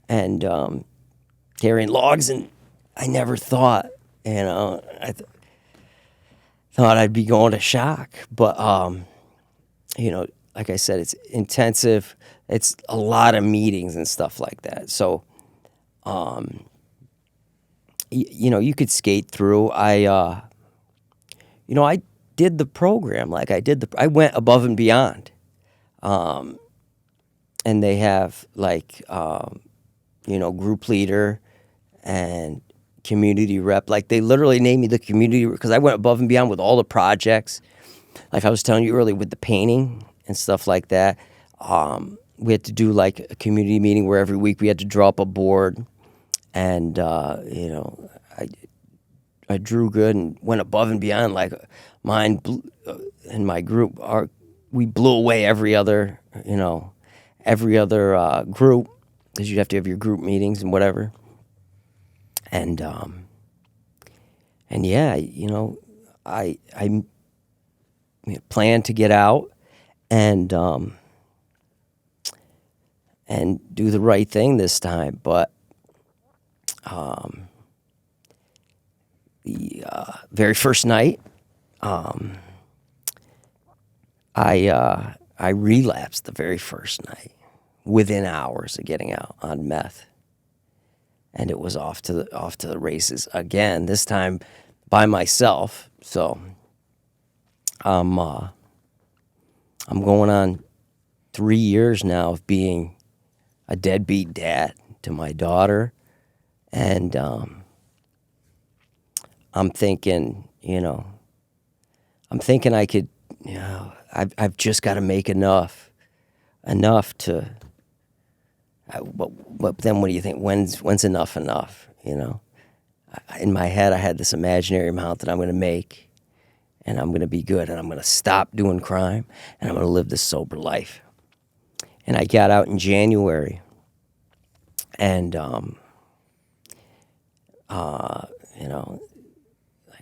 Speaker 1: and carrying logs, and I never thought, I thought I'd be going to Shock, but like I said, it's intensive. It's a lot of meetings and stuff like that. So, you could skate through. I did the program. I went above and beyond. And they have group leader and community rep. Like, they literally named me the community, because I went above and beyond with all the projects. Like I was telling you earlier with the painting and stuff like that. We had to do like a community meeting where every week we had to draw up a board. And, I drew good and went above and beyond. Like, mine and my group, we blew away every other group, because you'd have to have your group meetings and whatever. And yeah, I planned to get out and do the right thing this time, but the very first night, I relapsed the very first night within hours of getting out on meth, and it was off to the races again. This time by myself. So I'm going on 3 years now of being a deadbeat dad to my daughter. And I'm thinking I could, I've just got to make enough to. But then, what do you think? When's enough? In my head, I had this imaginary amount that I'm going to make, and I'm going to be good, and I'm going to stop doing crime, and I'm going to live this sober life. And I got out in January, and like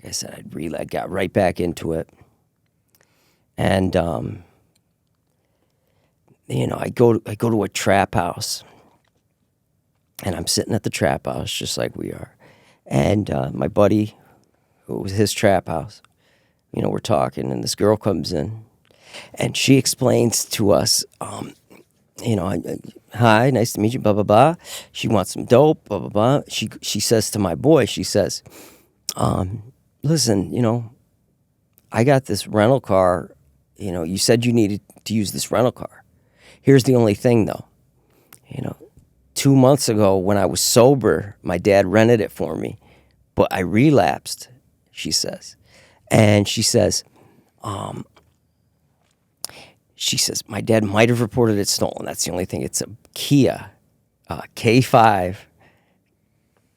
Speaker 1: I said, I got right back into it. And, I go to a trap house, and I'm sitting at the trap house just like we are. And my buddy, who was his trap house, we're talking, and this girl comes in, and she explains to us, Hi, nice to meet you, blah, blah, blah. She wants some dope, blah, blah, blah. She says to my boy, she says, listen, I got this rental car. You said you needed to use this rental car. Here's the only thing, though. 2 months ago when I was sober, my dad rented it for me, but I relapsed, she says. And she says, my dad might have reported it stolen. That's the only thing. It's a Kia, K5,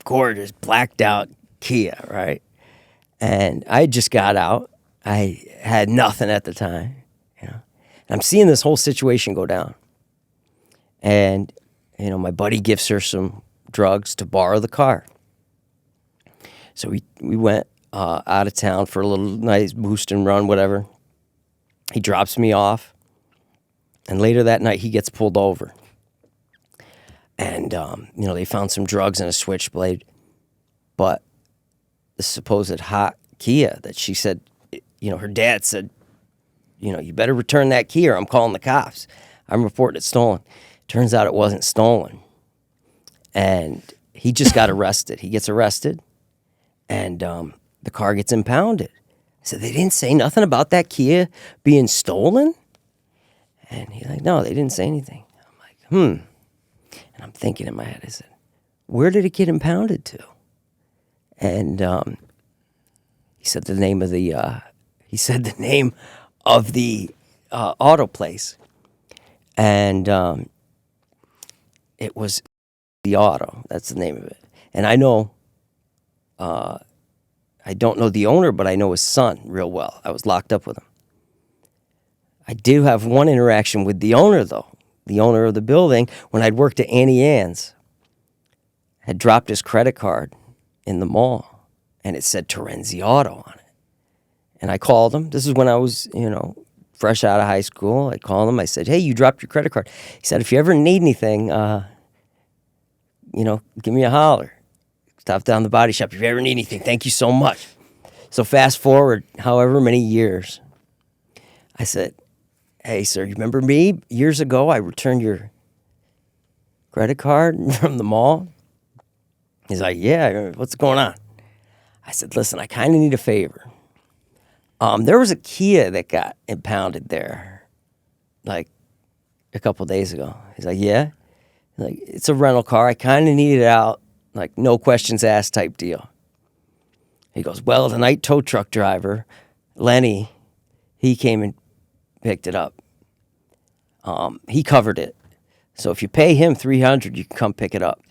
Speaker 1: gorgeous, blacked out Kia, right? And I just got out. I had nothing at the time, And I'm seeing this whole situation go down. And, my buddy gives her some drugs to borrow the car. So we went out of town for a little nice boost and run, whatever. He drops me off. And later that night, he gets pulled over. And, they found some drugs and a switchblade. But the supposed hot Kia that she said, her dad said, you better return that Kia or I'm calling the cops. I'm reporting it stolen. Turns out it wasn't stolen. And he just got arrested. He gets arrested. And the car gets impounded. I said, they didn't say nothing about that Kia being stolen? And he's like, no, they didn't say anything. I'm like, And I'm thinking in my head, I said, where did it get impounded to? And he said the name of the auto place. And it was the auto. That's the name of it. And I know, I don't know the owner, but I know his son real well. I was locked up with him. I do have one interaction with the owner, though. The owner of the building, when I'd worked at Annie Ann's, had dropped his credit card in the mall, and it said Terenzi Auto on it. And I called him. This is when I was, fresh out of high school. I called him. I said, hey, you dropped your credit card. He said, if you ever need anything, give me a holler. Stop down the body shop if you ever need anything. Thank you so much. So fast forward however many years, I said, hey, sir, you remember me? Years ago, I returned your credit card from the mall. He's like, yeah, what's going on? I said, listen, I kind of need a favor. There was a Kia that got impounded there, like a couple days ago. He's like, yeah? He's like, it's a rental car. I kind of need it out, like no questions asked type deal. He goes, well, the night tow truck driver, Lenny, he came and picked it up. He covered it. So if you pay him $300, you can come pick it up.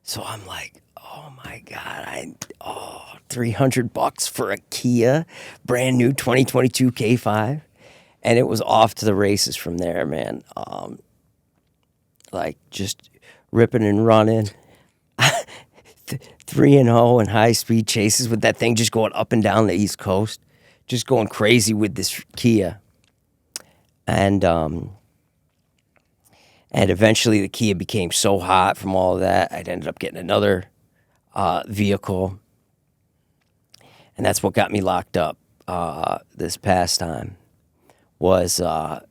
Speaker 1: So I'm like, oh my God, $300 for a Kia, brand new 2022 K5. And it was off to the races from there, man. Like just ripping and running. 3-0 and high-speed chases with that thing just going up and down the East Coast. Just going crazy with this Kia. And eventually the Kia became so hot from all of that, I'd ended up getting another vehicle. And that's what got me locked up this past time. Was a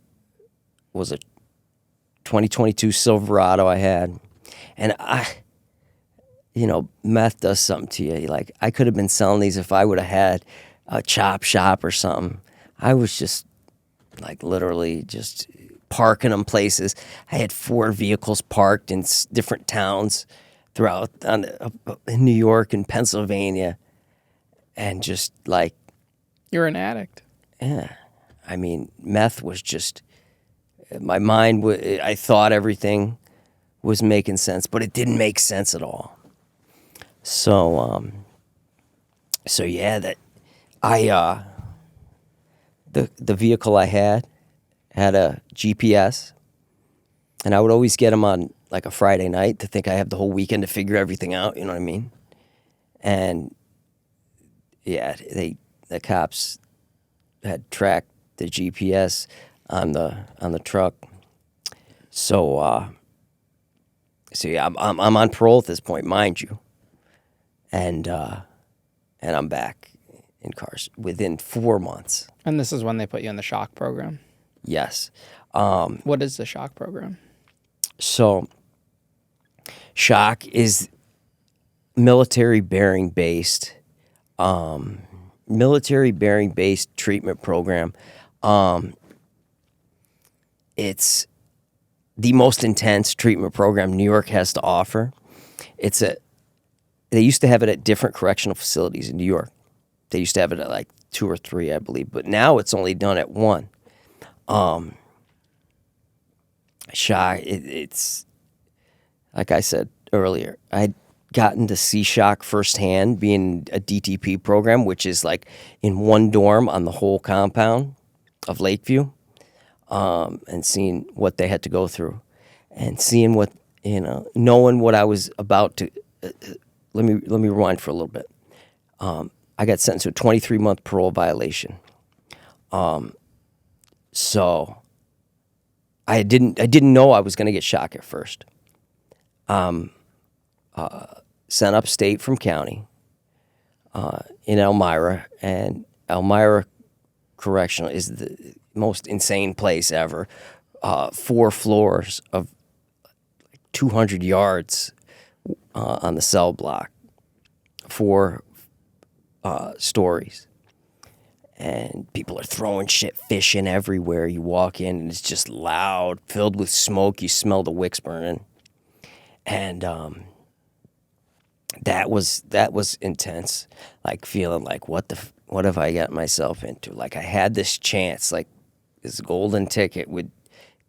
Speaker 1: 2022 Silverado I had. And meth does something to you. Like, I could have been selling these if I would have had a chop shop or something. I was just, like, literally just parking them places. I had 4 vehicles parked in different towns throughout in New York and Pennsylvania. And just, like...
Speaker 2: You're an addict.
Speaker 1: Yeah. I mean, meth was just... My mind, I thought everything was making sense, but it didn't make sense at all. So yeah, that the vehicle I had a GPS, and I would always get them on like a Friday night to think I have the whole weekend to figure everything out. You know what I mean? And yeah, the cops had tracked the GPS on the truck. So yeah, I'm on parole at this point, mind you. And I'm back in cars within 4 months.
Speaker 2: And this is when they put you in the shock program?
Speaker 1: Yes.
Speaker 2: What is the shock program?
Speaker 1: So shock is military bearing based treatment program. It's the most intense treatment program New York has to offer. They used to have it at different correctional facilities in New York. They used to have it at like 2 or 3, I believe, but now it's only done at 1. Shock, it's like I said earlier, I'd gotten to see shock firsthand being a DTP program, which is like in one dorm on the whole compound of Lakeview, and seeing what they had to go through and seeing what, knowing what I was about to, let me rewind for a little bit. I got sentenced to a 23-month parole violation. So I didn't know I was going to get shock at first. Sent upstate from county in Elmira, and Elmira Correctional is the most insane place ever. 4 floors of 200 yards on the cell block, 4 stories. And people are throwing shit, fishing everywhere. You walk in and it's just loud, filled with smoke. You smell the wicks burning. And that was intense. Like feeling like, what have I got myself into? Like I had this chance, like this golden ticket with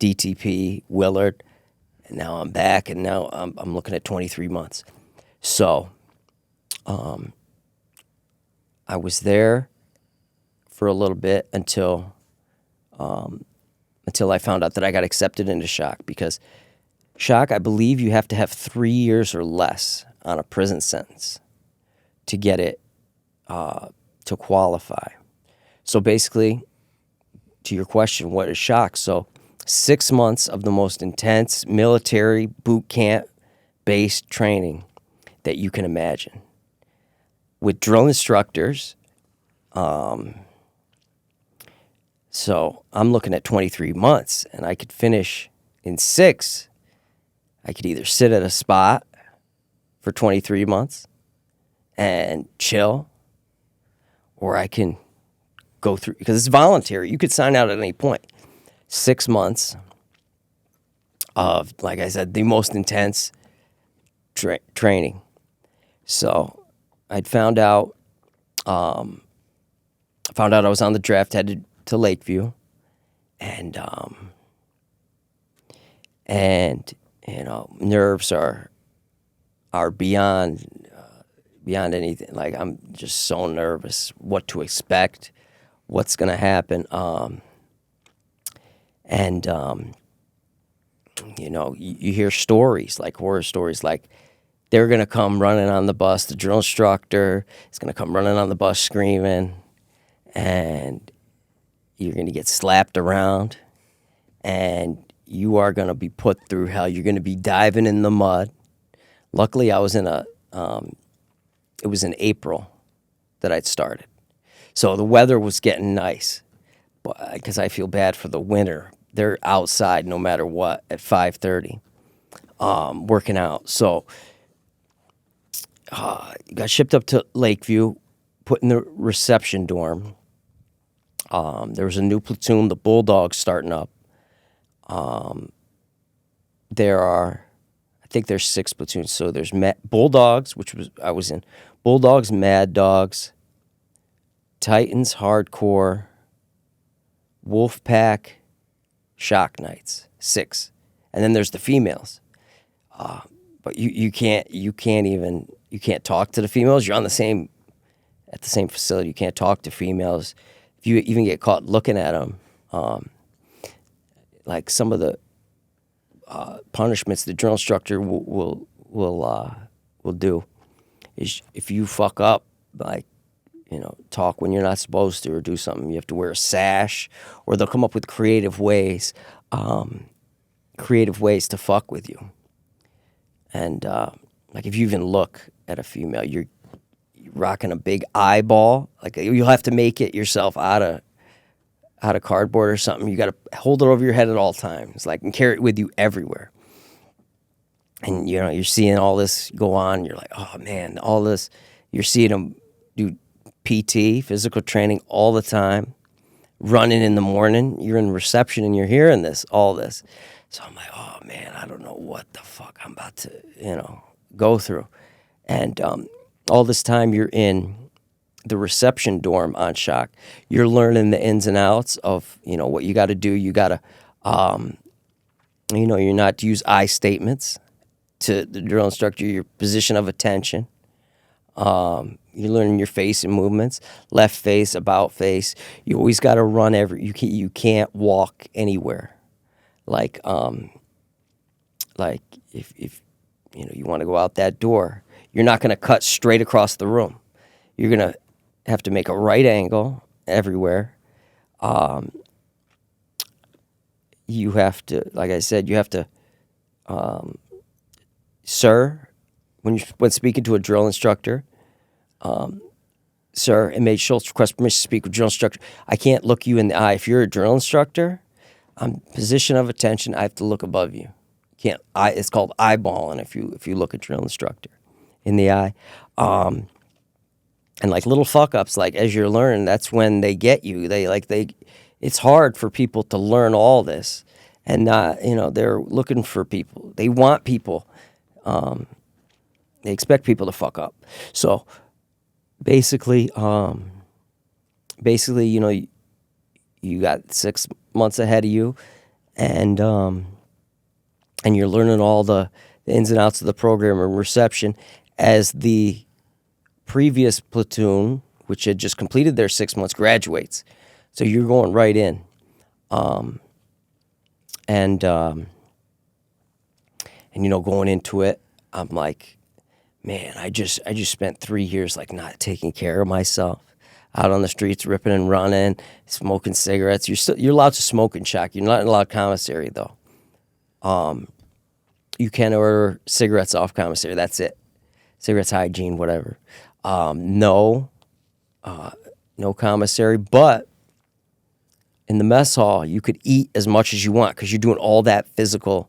Speaker 1: DTP, Willard, and now I'm back, and now I'm looking at 23 months. So I was there for a little bit until I found out that I got accepted into shock, because shock, I believe you have to have 3 years or less on a prison sentence to get it, to qualify. So basically, to your question, what is shock? So 6 months of the most intense military boot camp-based training that you can imagine, with drill instructors. So I'm looking at 23 months, and I could finish in 6. I could either sit at a spot for 23 months and chill, or I can go through, because it's voluntary. You could sign out at any point. 6 months of, like I said, the most intense training. So I'd found out I was on the draft, headed to Lakeview, and nerves are beyond anything. Like, I'm just so nervous what to expect, what's gonna happen, you hear stories, like horror stories, like they're gonna come running on the bus. The drill instructor is gonna come running on the bus screaming, and you're gonna get slapped around, and you are gonna be put through hell. You're gonna be diving in the mud. Luckily, I was in it was in April that I'd started, so the weather was getting nice, because I feel bad for the winter. They're outside no matter what at 5:30, working out. So got shipped up to Lakeview, put in the reception dorm. There was a new platoon, the Bulldogs, starting up. I think there's 6 platoons. So there's Bulldogs, I was in. Bulldogs, Mad Dogs, Titans, Hardcore, Wolfpack, Shock Knights, 6. And then there's the females. But you can't talk to the females. You're at the same facility. You can't talk to females. If you even get caught looking at them, like some of the punishments the drill instructor will do is, if you fuck up, like, talk when you're not supposed to, or do something, you have to wear a sash, or they'll come up with creative ways to fuck with you. And like, if you even look at a female, you're rocking a big eyeball. Like, you'll have to make it yourself out out of cardboard or something. You got to hold it over your head at all times, like, and carry it with you everywhere. And, you know, you're seeing all this go on. You're like, oh, man, all this. You're seeing them do PT, physical training, all the time, running in the morning. You're in reception and you're hearing this, all this. So I'm like, oh, man, I don't know what the fuck I'm about to, you know, go through. And all this time you're in the reception dorm on shock. You're learning the ins and outs of, you know, what you got to do. You got to, you know, you're not to use I statements to the drill instructor, your position of attention. You're learning your facing movements, left face, about face. You always got to run you can't walk anywhere. Like if you know, you want to go out that door, you're not going to cut straight across the room. You're going to have to make a right angle everywhere. You have to, like I said, you have to, sir, when speaking to a drill instructor, sir, and made Schultze request permission to speak with drill instructor. I can't look you in the eye. If you're a drill instructor, position of attention, I have to look above you. Can't. It's called eyeballing if you look at drill instructor in the eye. And like little fuck ups, like as you're learning, that's when they get you. It's hard for people to learn all this, and you know, they're looking for people. They want people. They expect people to fuck up. So basically, you know, you got 6 months ahead of you, and you're learning all the ins and outs of the program and reception as the previous platoon, which had just completed their 6 months, graduates. So you're going right in. And you know, going into it, I'm like, man, I just spent 3 years like not taking care of myself, out on the streets, ripping and running, smoking cigarettes. You're allowed to smoke in shock. You're not allowed commissary though. You can order cigarettes off commissary. That's it. Cigarettes, hygiene, whatever. No commissary, but in the mess hall, you could eat as much as you want because you're doing all that physical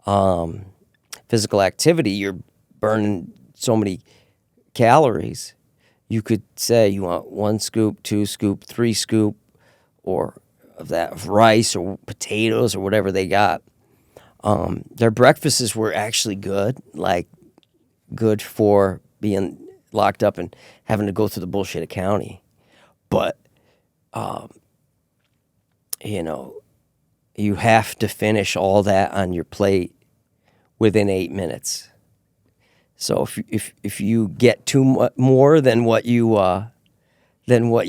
Speaker 1: activity. You're burning so many calories. You could say you want 1 scoop, 2 scoop, 3 scoop, or of rice or potatoes or whatever they got. Their breakfasts were actually good, like good for being locked up and having to go through the bullshit of county. But, you know, you have to finish all that on your plate within 8 minutes. So if you get too more than what you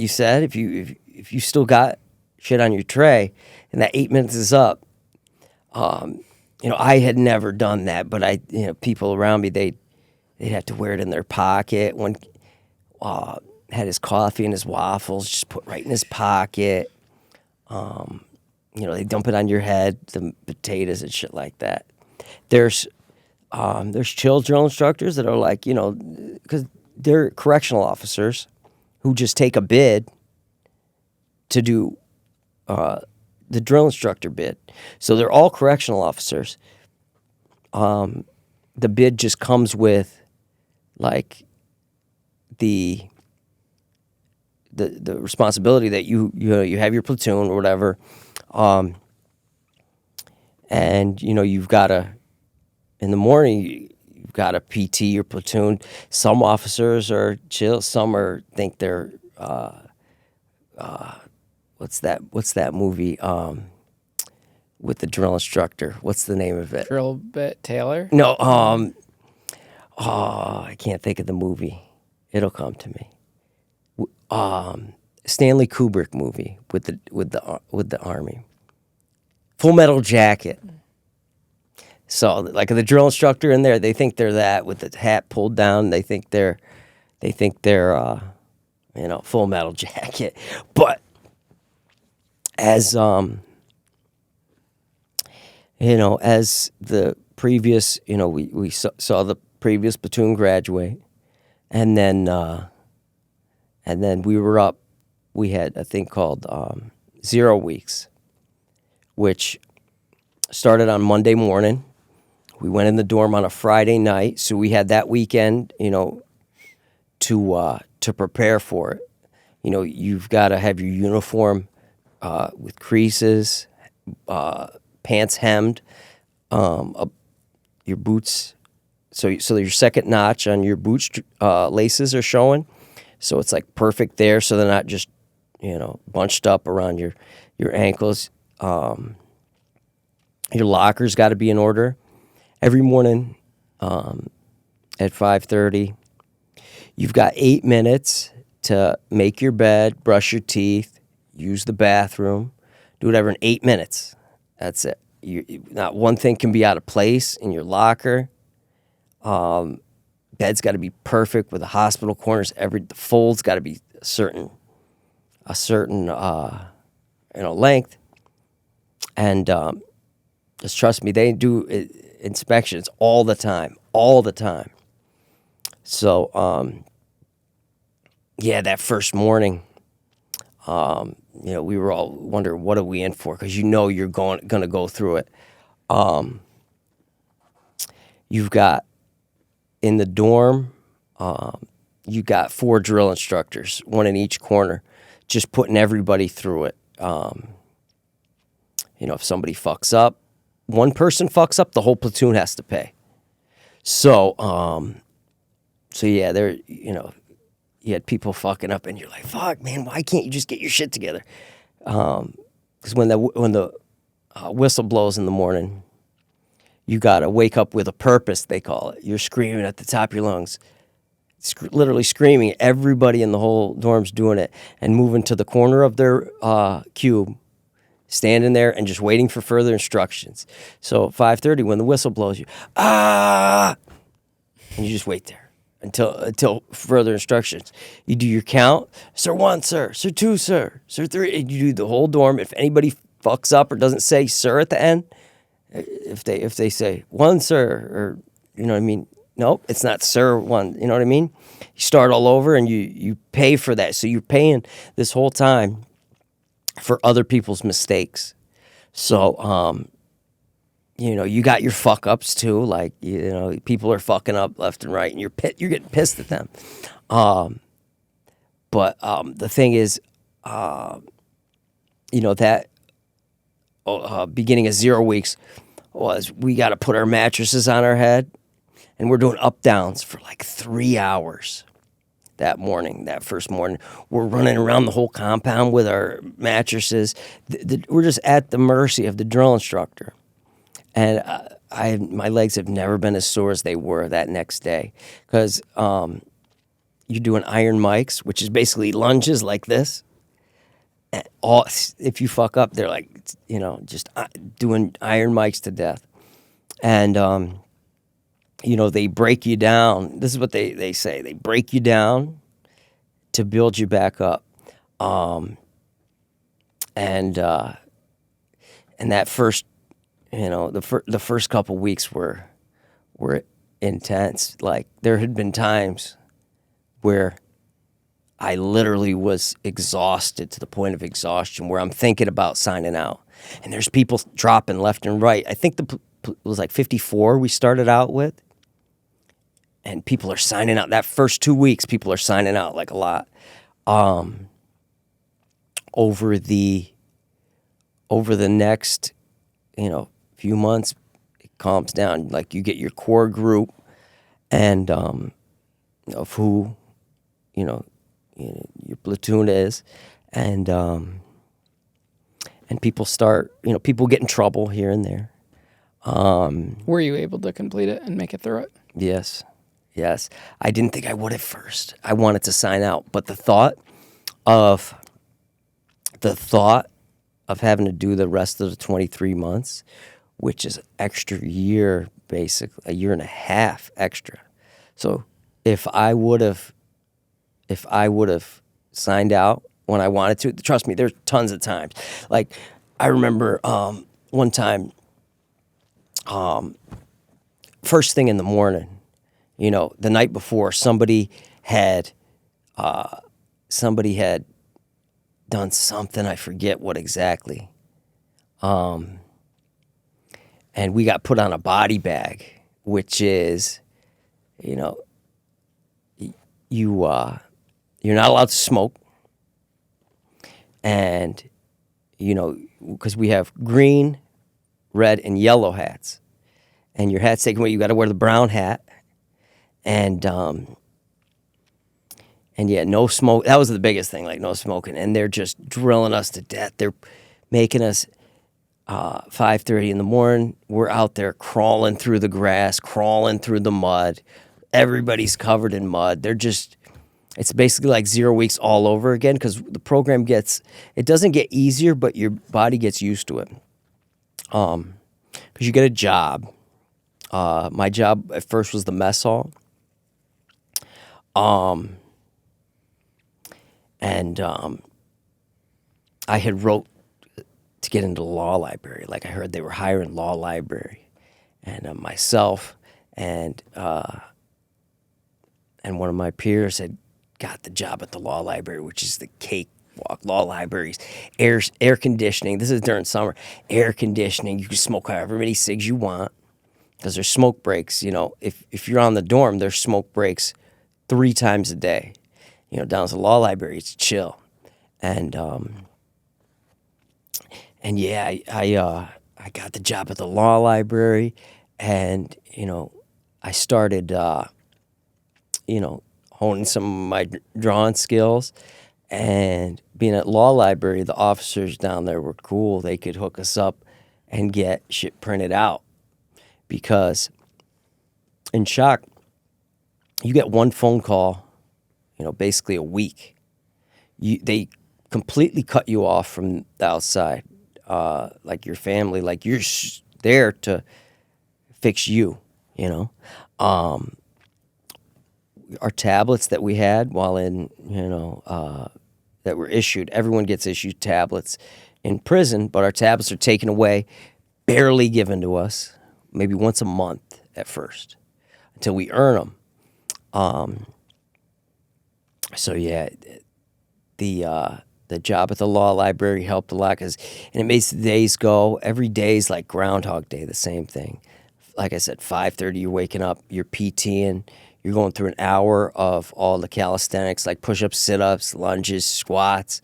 Speaker 1: said, if you still got shit on your tray and that 8 minutes is up, you know, I had never done that, but people around me, they'd have to wear it in their pocket. One had his coffee and his waffles just put right in his pocket. You know, they dump it on your head, the potatoes and shit like that. There's chill drill instructors that are like, you know, because they're correctional officers who just take a bid to do the drill instructor bid. So they're all correctional officers. The bid just comes with like the responsibility that you have your platoon or whatever, and you know you've got to in the morning you've got to PT your platoon. Some officers are chill, some think they're what's that movie with the drill instructor? What's the name of it?
Speaker 2: Drill Bit Taylor?
Speaker 1: No, I can't think of the movie. It'll come to me. Stanley Kubrick movie with the army. Full Metal Jacket. So like the drill instructor in there, they think they're that with the hat pulled down. They think they're you know, Full Metal Jacket. But as you know, as the previous, you know, we saw the previous platoon graduate, and then we were up. We had a thing called 0 weeks, which started on Monday morning. We went in the dorm on a Friday night, so we had that weekend, to prepare for it. You've got to have your uniform with creases, pants hemmed, your boots. So your second notch on your boots laces are showing, so it's like perfect there. So they're not just bunched up around your ankles. Your locker's got to be in order. Every morning at 5:30, you've got 8 minutes to make your bed, brush your teeth, use the bathroom, do whatever in 8 minutes. That's it. Not one thing can be out of place in your locker. Bed's got to be perfect with the hospital corners. The fold's got to be a certain length. And just trust me, they do inspections all the time. So, that first morning, we were all wondering, what are we in for? Because you're going to go through it. You've got, in the dorm, you got 4 drill instructors, one in each corner, just putting everybody through it. If somebody fucks up, one person fucks up, the whole platoon has to pay. So, there, you had people fucking up, and you're like, "Fuck, man, why can't you just get your shit together?" Because when the whistle blows in the morning, you gotta wake up with a purpose. They call it. You're screaming at the top of your lungs, literally screaming. Everybody in the whole dorm's doing it, and moving to the corner of their cube, standing there and just waiting for further instructions. So at 5:30, when the whistle blows, and you just wait there until further instructions. You do your count, Sir 1, sir, Sir 2, sir, Sir 3, and you do the whole dorm. If anybody fucks up or doesn't say sir at the end, if they say 1, sir, or nope, it's not sir 1, you know what I mean? You start all over, and you pay for that. So you're paying this whole time for other people's mistakes. So, you got your fuck ups too. Like, people are fucking up left and right, and you're getting pissed at them. But the thing is, that beginning of 0 weeks was, we got to put our mattresses on our head, and we're doing up downs for like 3 hours. That first morning, we're running around the whole compound with our mattresses. We're just at the mercy of the drill instructor. And my legs have never been as sore as they were that next day, because you're doing iron mics, which is basically lunges like this. And if you fuck up, they're like, just doing iron mics to death. And they break you down. This is what they say. They break you down to build you back up. And that first, the first couple weeks were intense. Like, there had been times where I literally was exhausted to the point of exhaustion, where I'm thinking about signing out. And there's people dropping left and right. I think it was like 54 we started out with. And people are signing out. That first 2 weeks, people are signing out like a lot. Over the next, few months, it calms down. Like, you get your core group, and of who, your platoon is, and people start, people get in trouble here and there.
Speaker 2: Were you able to complete it and make it through it?
Speaker 1: Yes. I didn't think I would at first. I wanted to sign out, but the thought of having to do the rest of the 23 months, which is extra year, basically a year and a half extra. So if I would have signed out when I wanted to, trust me, there's tons of times. Like, I remember one time, first thing in the morning, the night before, somebody had done something. I forget what exactly. And we got put on a body bag, which is, you know, you're not allowed to smoke. And, you know, because we have green, red, and yellow hats. And your hat's taken away, you got to wear the brown hat. And yeah, no smoke. That was the biggest thing, like no smoking. And they're just drilling us to death. They're making us 5:30 in the morning. We're out there crawling through the grass, crawling through the mud. Everybody's covered in mud. It's basically like 0 weeks all over again because the program it doesn't get easier, but your body gets used to it. Because you get a job. My job at first was the mess hall. And I had wrote to get into the law library. Like I heard they were hiring law library, and myself and one of my peers had got the job at the law library, which is the cakewalk. Law libraries, air conditioning. This is during summer. Air conditioning. You can smoke however many cigs you want because there's smoke breaks. You know, if you're on the dorm, there's smoke breaks 3 times a day. You know, down at the law library, it's chill. And yeah, I got the job at the law library, and you know, I started honing some of my drawing skills. And being at law library, the officers down there were cool. They could hook us up and get shit printed out because in Shock, you get one phone call, basically a week. They completely cut you off from the outside, like your family, like you're there to fix you, Our tablets that we had while in, that were issued, everyone gets issued tablets in prison, but our tablets are taken away, barely given to us, maybe once a month at first, until we earn them. So yeah, the job at the law library helped a lot and it makes the days go. Every day is like Groundhog Day, the same thing. Like I said, 5:30, you're waking up, you're PTing, you're going through an hour of all the calisthenics, like push-ups, sit-ups, lunges, squats,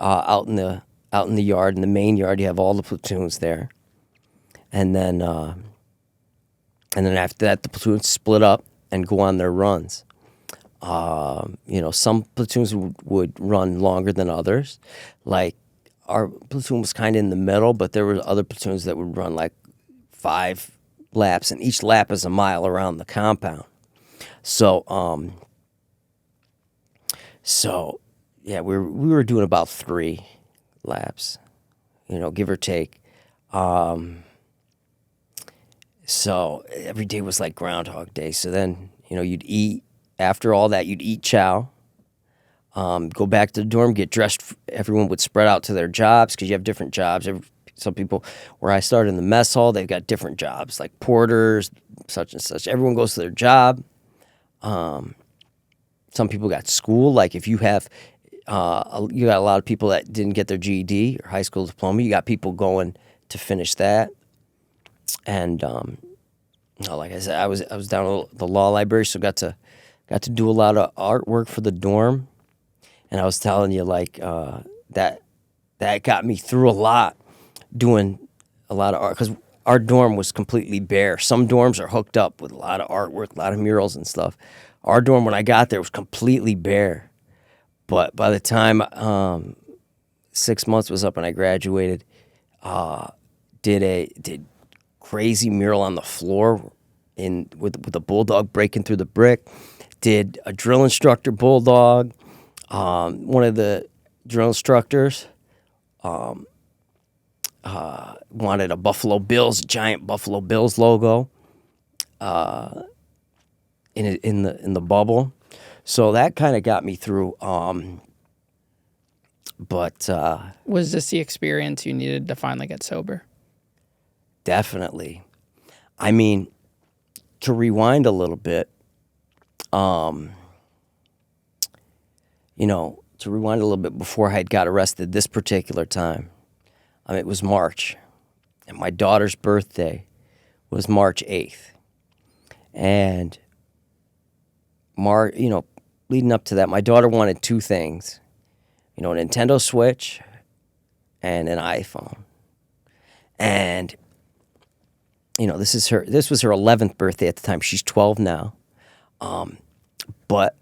Speaker 1: out in the yard, in the main yard. You have all the platoons there, and then after that, the platoons split up and go on their runs. Some platoons would run longer than others. Like our platoon was kind of in the middle, but there were other platoons that would run like 5 laps, and each lap is a mile around the compound. So yeah, we were doing about 3 laps, give or take. So every day was like Groundhog Day. So then, you'd eat. After all that, you'd eat chow, go back to the dorm, get dressed. Everyone would spread out to their jobs because you have different jobs. Some people, where I started in the mess hall, they've got different jobs, like porters, such and such. Everyone goes to their job. Some people got school. Like if you have, you got a lot of people that didn't get their GED or high school diploma. You got people going to finish that. And like I said, I was down at the law library, so got to do a lot of artwork for the dorm. And I was telling you, like that got me through a lot, doing a lot of art, because our dorm was completely bare. Some dorms are hooked up with a lot of artwork, a lot of murals and stuff. Our dorm, when I got there, was completely bare. But by the time 6 months was up and I graduated, did crazy mural on the floor with a bulldog breaking through the brick. Did a drill instructor bulldog. One of the drill instructors wanted a giant Buffalo Bills logo in the bubble. So that kind of got me through. But
Speaker 2: was this the experience you needed to finally get sober?
Speaker 1: Definitely. I mean, to rewind a little bit, to rewind a little bit before I got arrested this particular time. It was March, and my daughter's birthday was March 8th. And leading up to that, my daughter wanted two things, a Nintendo Switch and an iPhone. And, this was her 11th birthday at the time. She's 12 now. But,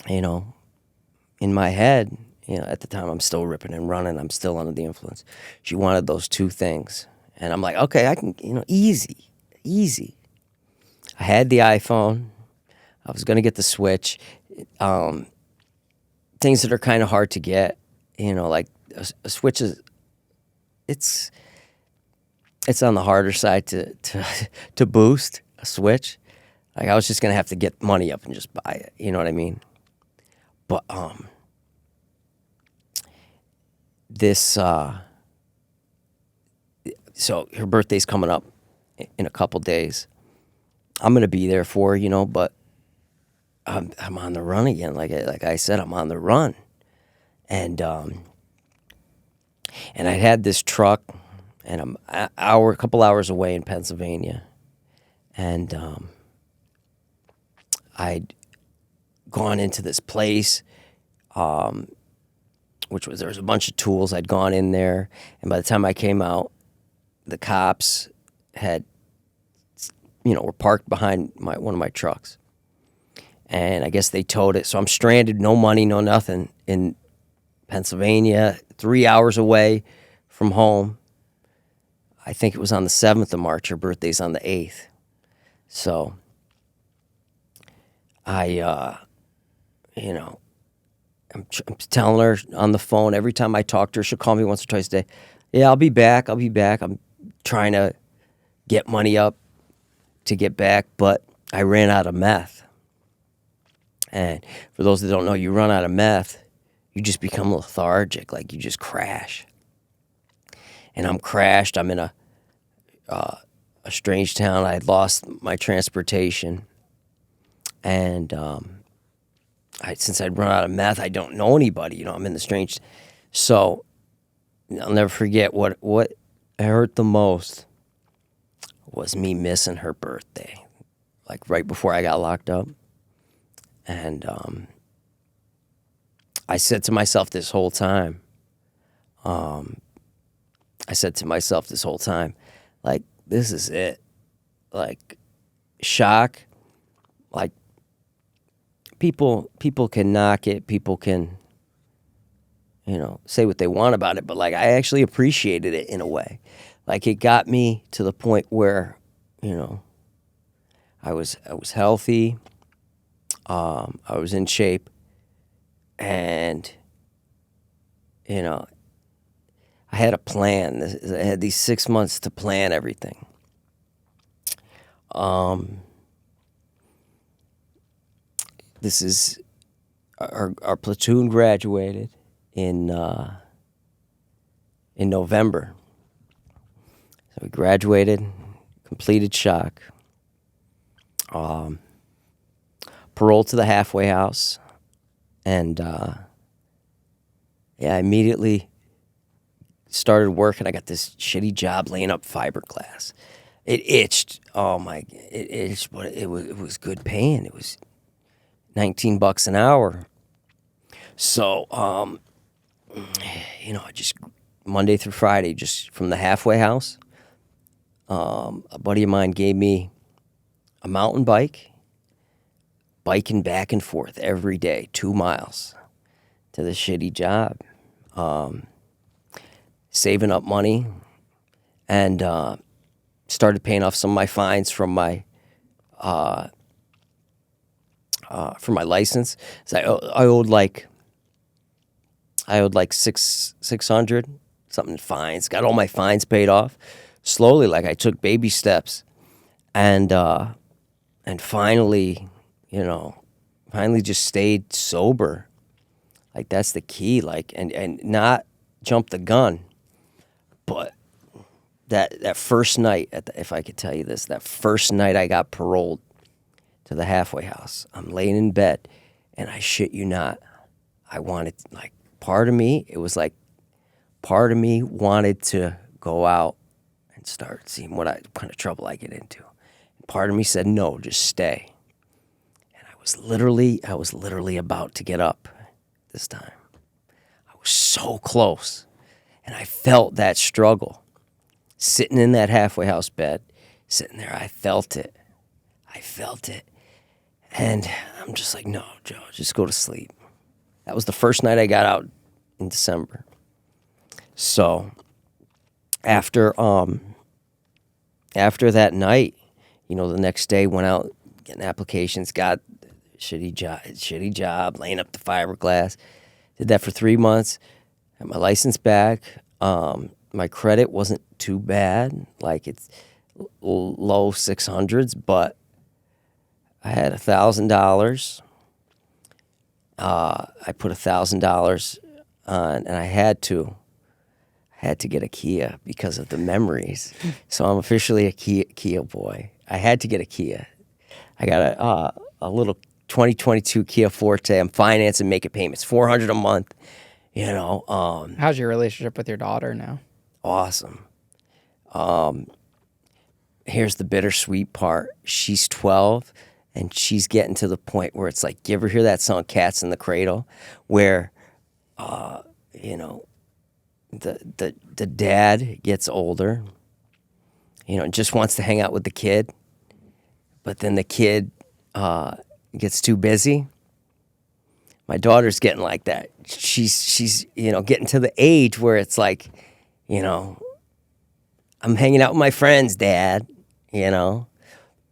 Speaker 1: in my head, at the time I'm still ripping and running. I'm still under the influence. She wanted those two things. And I'm like, okay, I can, easy. I had the iPhone. I was going to get the Switch. Things that are kind of hard to get, like a Switch it's on the harder side to boost a Switch. Like I was just going to have to get money up and just buy it. You know what I mean? But so her birthday's coming up in a couple days. I'm going to be there for her, but I'm on the run again. Like I said, I'm on the run. And I had this truck, and I'm a couple hours away in Pennsylvania. And I'd gone into this place, there was a bunch of tools. I'd gone in there, and by the time I came out, the cops were parked behind one of my trucks. And I guess they towed it. So I'm stranded, no money, no nothing, in Pennsylvania, 3 hours away from home. I think it was on the 7th of March. Her birthday's on the 8th. So I'm telling her on the phone, every time I talk to her, she'll call me once or twice a day. Yeah, I'll be back. I'm trying to get money up to get back, but I ran out of meth. And for those that don't know, you run out of meth, you just become lethargic, like you just crash. And I'm crashed. I'm in a strange town. I had lost my transportation. And since I'd run out of meth, I don't know anybody. I'm in the strange. So I'll never forget what hurt the most was me missing her birthday, like right before I got locked up. And I said to myself this whole time, like, this is it. Like, shock. Like, people can knock it. People can, say what they want about it. But, like, I actually appreciated it in a way. Like, it got me to the point where, I was healthy. I was in shape. And, I had a plan. I had these 6 months to plan everything. This is our platoon graduated in November. So we graduated, completed shock, paroled to the halfway house, and I immediately started working. I got this shitty job laying up fiberglass. It itched. It itched, but it was good paying. It was $19 an hour. So, just Monday through Friday, just from the halfway house, a buddy of mine gave me a mountain bike, biking back and forth every day, 2 miles to the shitty job, saving up money, and started paying off some of my fines from my license. So I owed like $600 something in fines. Got all my fines paid off slowly. Like I took baby steps, and finally, just stayed sober. Like that's the key. Like and not jump the gun, but that first night if I could tell you this, that first night I got paroled to the halfway house, I'm laying in bed, and I shit you not, I wanted, like, part of me wanted to go out and start seeing what kind of trouble I get into. And part of me said, no, just stay. And I was literally about to get up this time. I was so close. And I felt that struggle. Sitting in that halfway house bed, sitting there, I felt it. And I'm just like, no, Joe, just go to sleep. That was the first night I got out in December. So after that night, the next day went out getting applications, got shitty job, laying up the fiberglass. Did that for 3 months. Got my license back. My credit wasn't too bad, like it's low 600s, but I had $1,000. I put $1,000 on, and I had to get a Kia because of the memories. So I'm officially a Kia boy. I had to get a Kia. I got a little 2022 Kia Forte. I'm financing, making payments, $400 a month.
Speaker 2: How's your relationship with your daughter now?
Speaker 1: Awesome. Here's the bittersweet part. She's 12, and she's getting to the point where it's like, you ever hear that song Cats in the Cradle, where the dad gets older, and just wants to hang out with the kid, but then the kid gets too busy. My daughter's getting like that. She's getting to the age where it's like, I'm hanging out with my friends, Dad,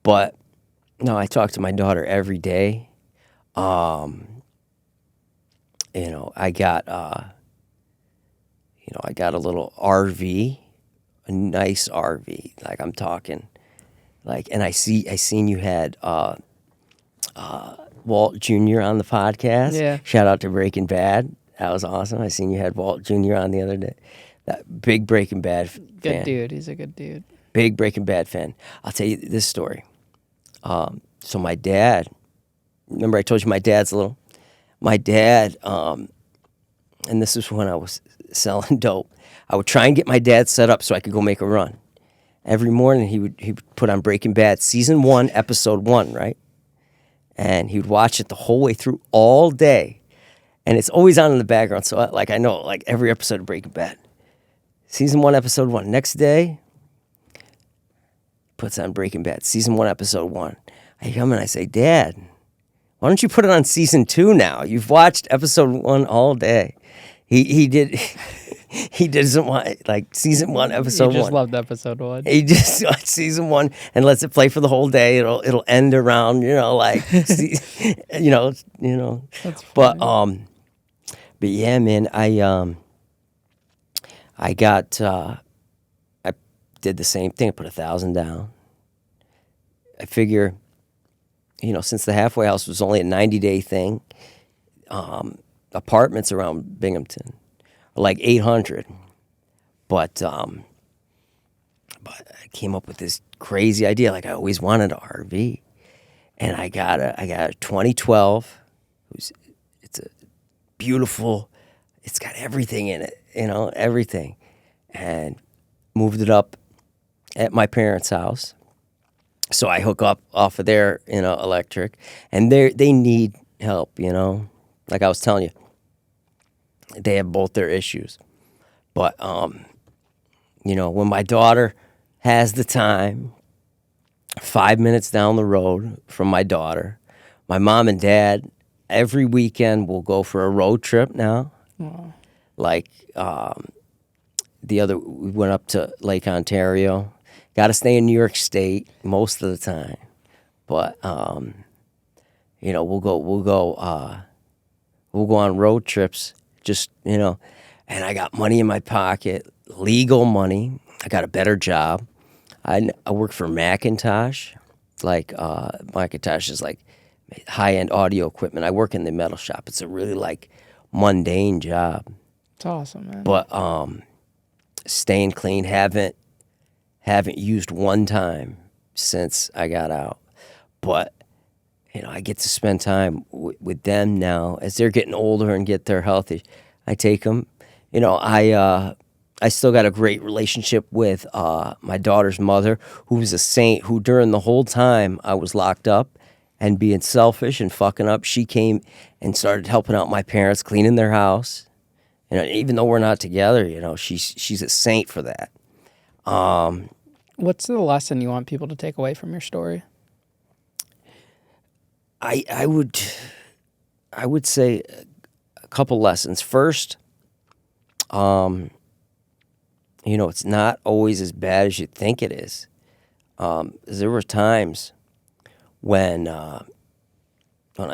Speaker 1: But no, I talk to my daughter every day. I got I got a little RV, a nice RV. Like, I'm talking, like, and I seen you had Walt Jr. on the podcast.
Speaker 2: Yeah.
Speaker 1: Shout out to Breaking Bad. That was awesome. I seen you had Walt Jr. on the other day. That big Breaking Bad fan.
Speaker 2: Good dude. He's a good dude.
Speaker 1: Big Breaking Bad fan. I'll tell you this story. So my dad, remember I told you my dad, and this is when I was selling dope. I would try and get my dad set up so I could go make a run. Every morning he would put on Breaking Bad, season 1, episode 1, right? And he would watch it the whole way through all day. And it's always on in the background, so I know like every episode of Breaking Bad. Season 1, episode 1. Next day, puts on Breaking Bad, season 1, episode 1. I come and I say, Dad, why don't you put it on season 2 now? You've watched episode 1 all day. He doesn't want, like, season 1, episode 1.
Speaker 2: He just loved episode 1.
Speaker 1: He just watched season 1 and lets it play for the whole day. It'll end around, like,
Speaker 2: That's funny.
Speaker 1: But yeah, man, I did the same thing. I put $1,000 down. I figure, since the halfway house was only a 90-day thing, apartments around Binghamton are like 800. But I came up with this crazy idea. Like, I always wanted an RV, and I got a 2012. It's a beautiful. It's got everything in it, everything, and moved it up at my parents' house. So I hook up off of their, electric, and they need help, Like I was telling you, they have both their issues. But, when my daughter has the time, 5 minutes down the road from my daughter, my mom and dad, every weekend will go for a road trip now.
Speaker 2: Wow.
Speaker 1: Like, we went up to Lake Ontario. Got to stay in New York State most of the time, but we'll go on road trips. Just and I got money in my pocket, legal money. I got a better job. I work for Macintosh. Like, Macintosh is like high-end audio equipment. I work in the metal shop. It's a really like mundane job.
Speaker 2: It's awesome, man.
Speaker 1: But staying clean, haven't used one time since I got out. But I get to spend time with them now as they're getting older and get their healthy. I take them. I still got a great relationship with my daughter's mother, who was a saint, who during the whole time I was locked up and being selfish and fucking up, she came and started helping out my parents, cleaning their house. Even though we're not together, she's a saint for that.
Speaker 2: What's the lesson you want people to take away from your story?
Speaker 1: I would say a couple lessons. First, it's not always as bad as you think it is. There were times when I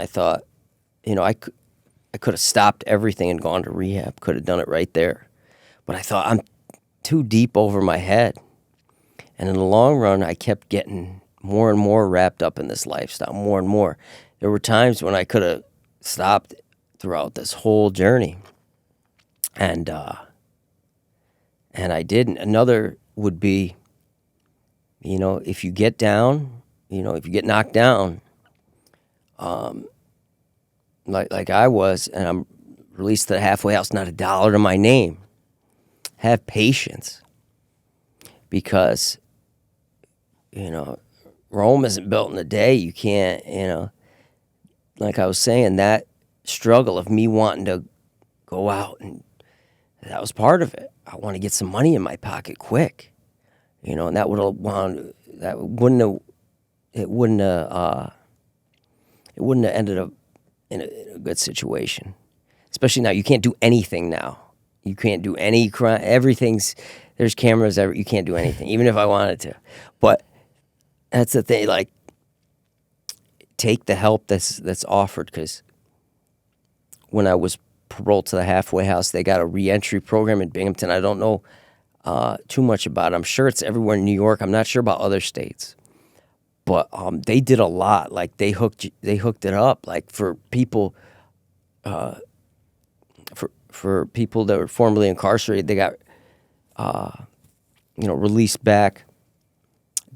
Speaker 1: thought, I could have stopped everything and gone to rehab. Could have done it right there. But I thought, I'm too deep over my head. And in the long run, I kept getting more and more wrapped up in this lifestyle, more and more. There were times when I could have stopped throughout this whole journey. And I didn't. Another would be, if you get down, if you get knocked down, like I was, and I'm released to the halfway house, not $1 to my name. Have patience, because, Rome isn't built in a day. You can't, like I was saying, that struggle of me wanting to go out, and that was part of it. I want to get some money in my pocket quick, and that wouldn't have ended up in a good situation. Especially now, you can't do anything now. You can't do any crime. There's cameras. You can't do anything, even if I wanted to. But that's the thing. Like, take the help that's offered. Because when I was paroled to the halfway house, they got a reentry program in Binghamton. I don't know too much about it. I'm sure it's everywhere in New York. I'm not sure about other states. But they did a lot. Like, they hooked it up. Like, for people, for people that were formerly incarcerated, they got, released back.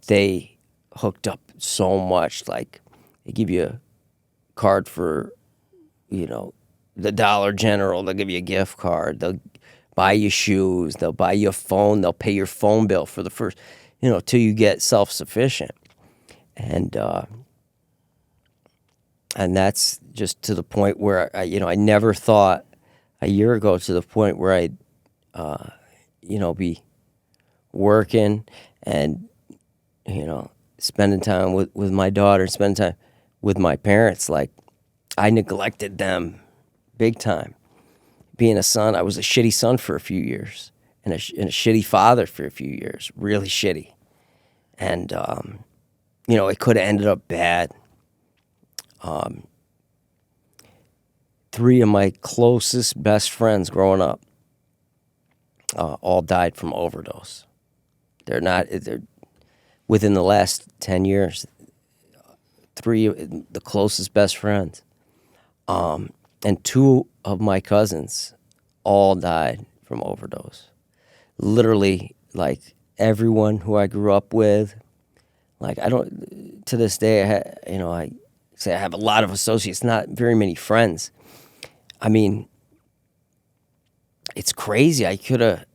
Speaker 1: They hooked up so much. Like, they give you a card for, the Dollar General. They'll give you a gift card. They'll buy you shoes. They'll buy you a phone. They'll pay your phone bill for the first, till you get self-sufficient. And that's just to the point where I never thought a year ago, to the point where I'd, be working and, spending time with my daughter, spending time with my parents. Like, I neglected them big time. Being a son, I was a shitty son for a few years, and a shitty father for a few years, really shitty. And, it could have ended up bad. 3 of my closest best friends growing up all died from overdose. They're within the last 10 years, 3 of the closest best friends. And 2 of my cousins all died from overdose. Literally, like, everyone who I grew up with. Like, to this day, I say I have a lot of associates, not very many friends. I mean, it's crazy. I could have,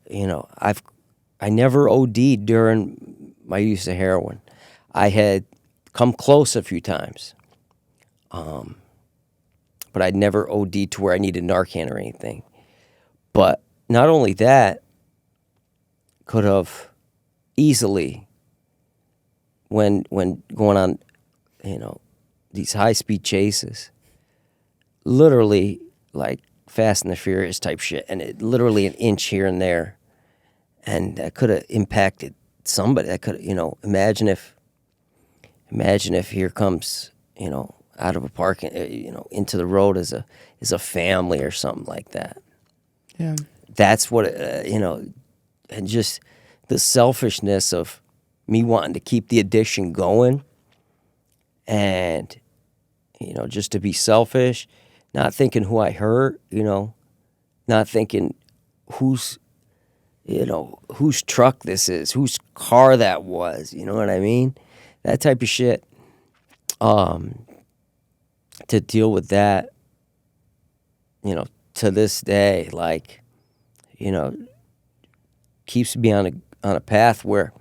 Speaker 1: I never OD'd during my use of heroin. I had come close a few times. But I'd never OD'd to where I needed Narcan or anything. But not only that, could have easily, when going on, these high-speed chases, literally like Fast and the Furious type shit, and it literally an inch here and there, and that could have impacted somebody. That could, imagine if here comes, out of a park, into the road as a family or something like that.
Speaker 2: Yeah,
Speaker 1: that's what and just the selfishness of me wanting to keep the addiction going, and just to be selfish, not thinking who I hurt, not thinking whose truck this is, whose car that was, you know what I mean? That type of shit. to deal with that, you know, to this day, like, you know, keeps me on a path where,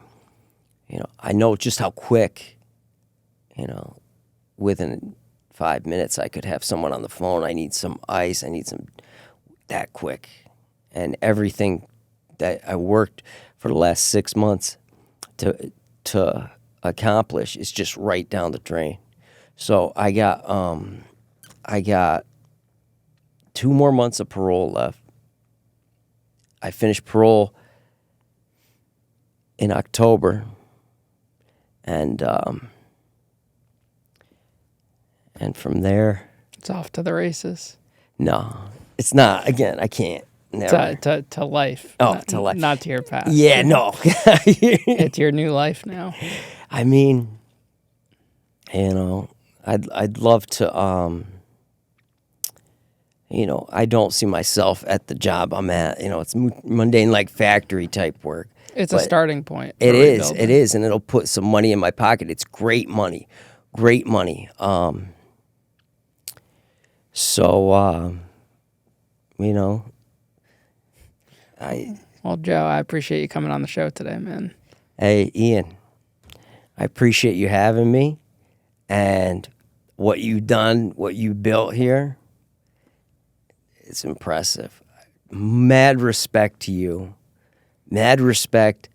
Speaker 1: you know, I know just how quick, you know, within 5 minutes I could have someone on the phone. I need some ice. I need some that quick. And everything that I worked for the last 6 months to accomplish is just right down the drain. So I got 2 more months of parole left. I finished parole in October, and from there,
Speaker 2: It's off to the races.
Speaker 1: no, it's not. Again, I can't. Never.
Speaker 2: To life.
Speaker 1: Oh, to life.
Speaker 2: Not to your past.
Speaker 1: Yeah, no.
Speaker 2: It's your new life now.
Speaker 1: I mean, you know, I'd love to. You know, I don't see myself at the job I'm at. You know, it's mundane, like factory type work.
Speaker 2: It's a starting point.
Speaker 1: It is, and it'll put some money in my pocket. It's great money. So, you know,
Speaker 2: Well, Joe, I appreciate you coming on the show today, man.
Speaker 1: Hey, Ian, I appreciate you having me, and what you've done, what you built here. It's impressive. Mad respect to you. Mad respect,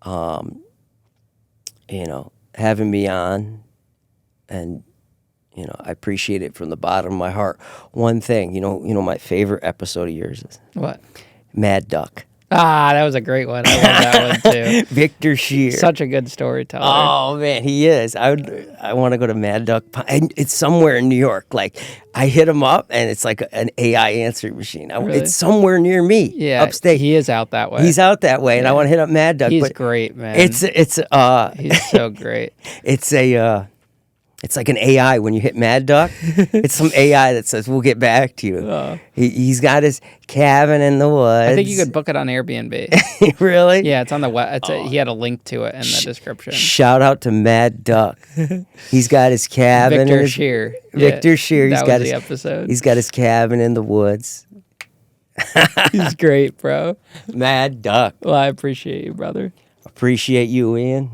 Speaker 1: you know, having me on. And, you know, I appreciate it from the bottom of my heart. One thing, you know, my favorite episode of yours is
Speaker 2: What?
Speaker 1: Mad Duck.
Speaker 2: Ah, that was a great one. I love that one too.
Speaker 1: Victor Shear.
Speaker 2: Such a good storyteller.
Speaker 1: Oh man, he is. I want to go to Mad Duck. And it's somewhere in New York. Like I hit him up, and it's like an AI answering machine.
Speaker 2: Really?
Speaker 1: It's somewhere near me.
Speaker 2: Yeah,
Speaker 1: upstate.
Speaker 2: he is out that way.
Speaker 1: He's out that way, and I want to hit up Mad Duck.
Speaker 2: He's
Speaker 1: but
Speaker 2: great, man.
Speaker 1: It's
Speaker 2: he's so great.
Speaker 1: It's like an AI when you hit Mad Duck. It's some AI that says, we'll get back to you. He's got his cabin in the woods.
Speaker 2: I think you could book it on Airbnb.
Speaker 1: Really?
Speaker 2: Yeah, it's on the web. He had a link to it in the description.
Speaker 1: Shout out to Mad Duck. He's got his cabin.
Speaker 2: Victor Shear.
Speaker 1: Victor Shear.
Speaker 2: That was the episode.
Speaker 1: He's got his cabin in the woods.
Speaker 2: He's great, bro.
Speaker 1: Mad Duck.
Speaker 2: Well, I appreciate you, brother.
Speaker 1: Appreciate you, Ian.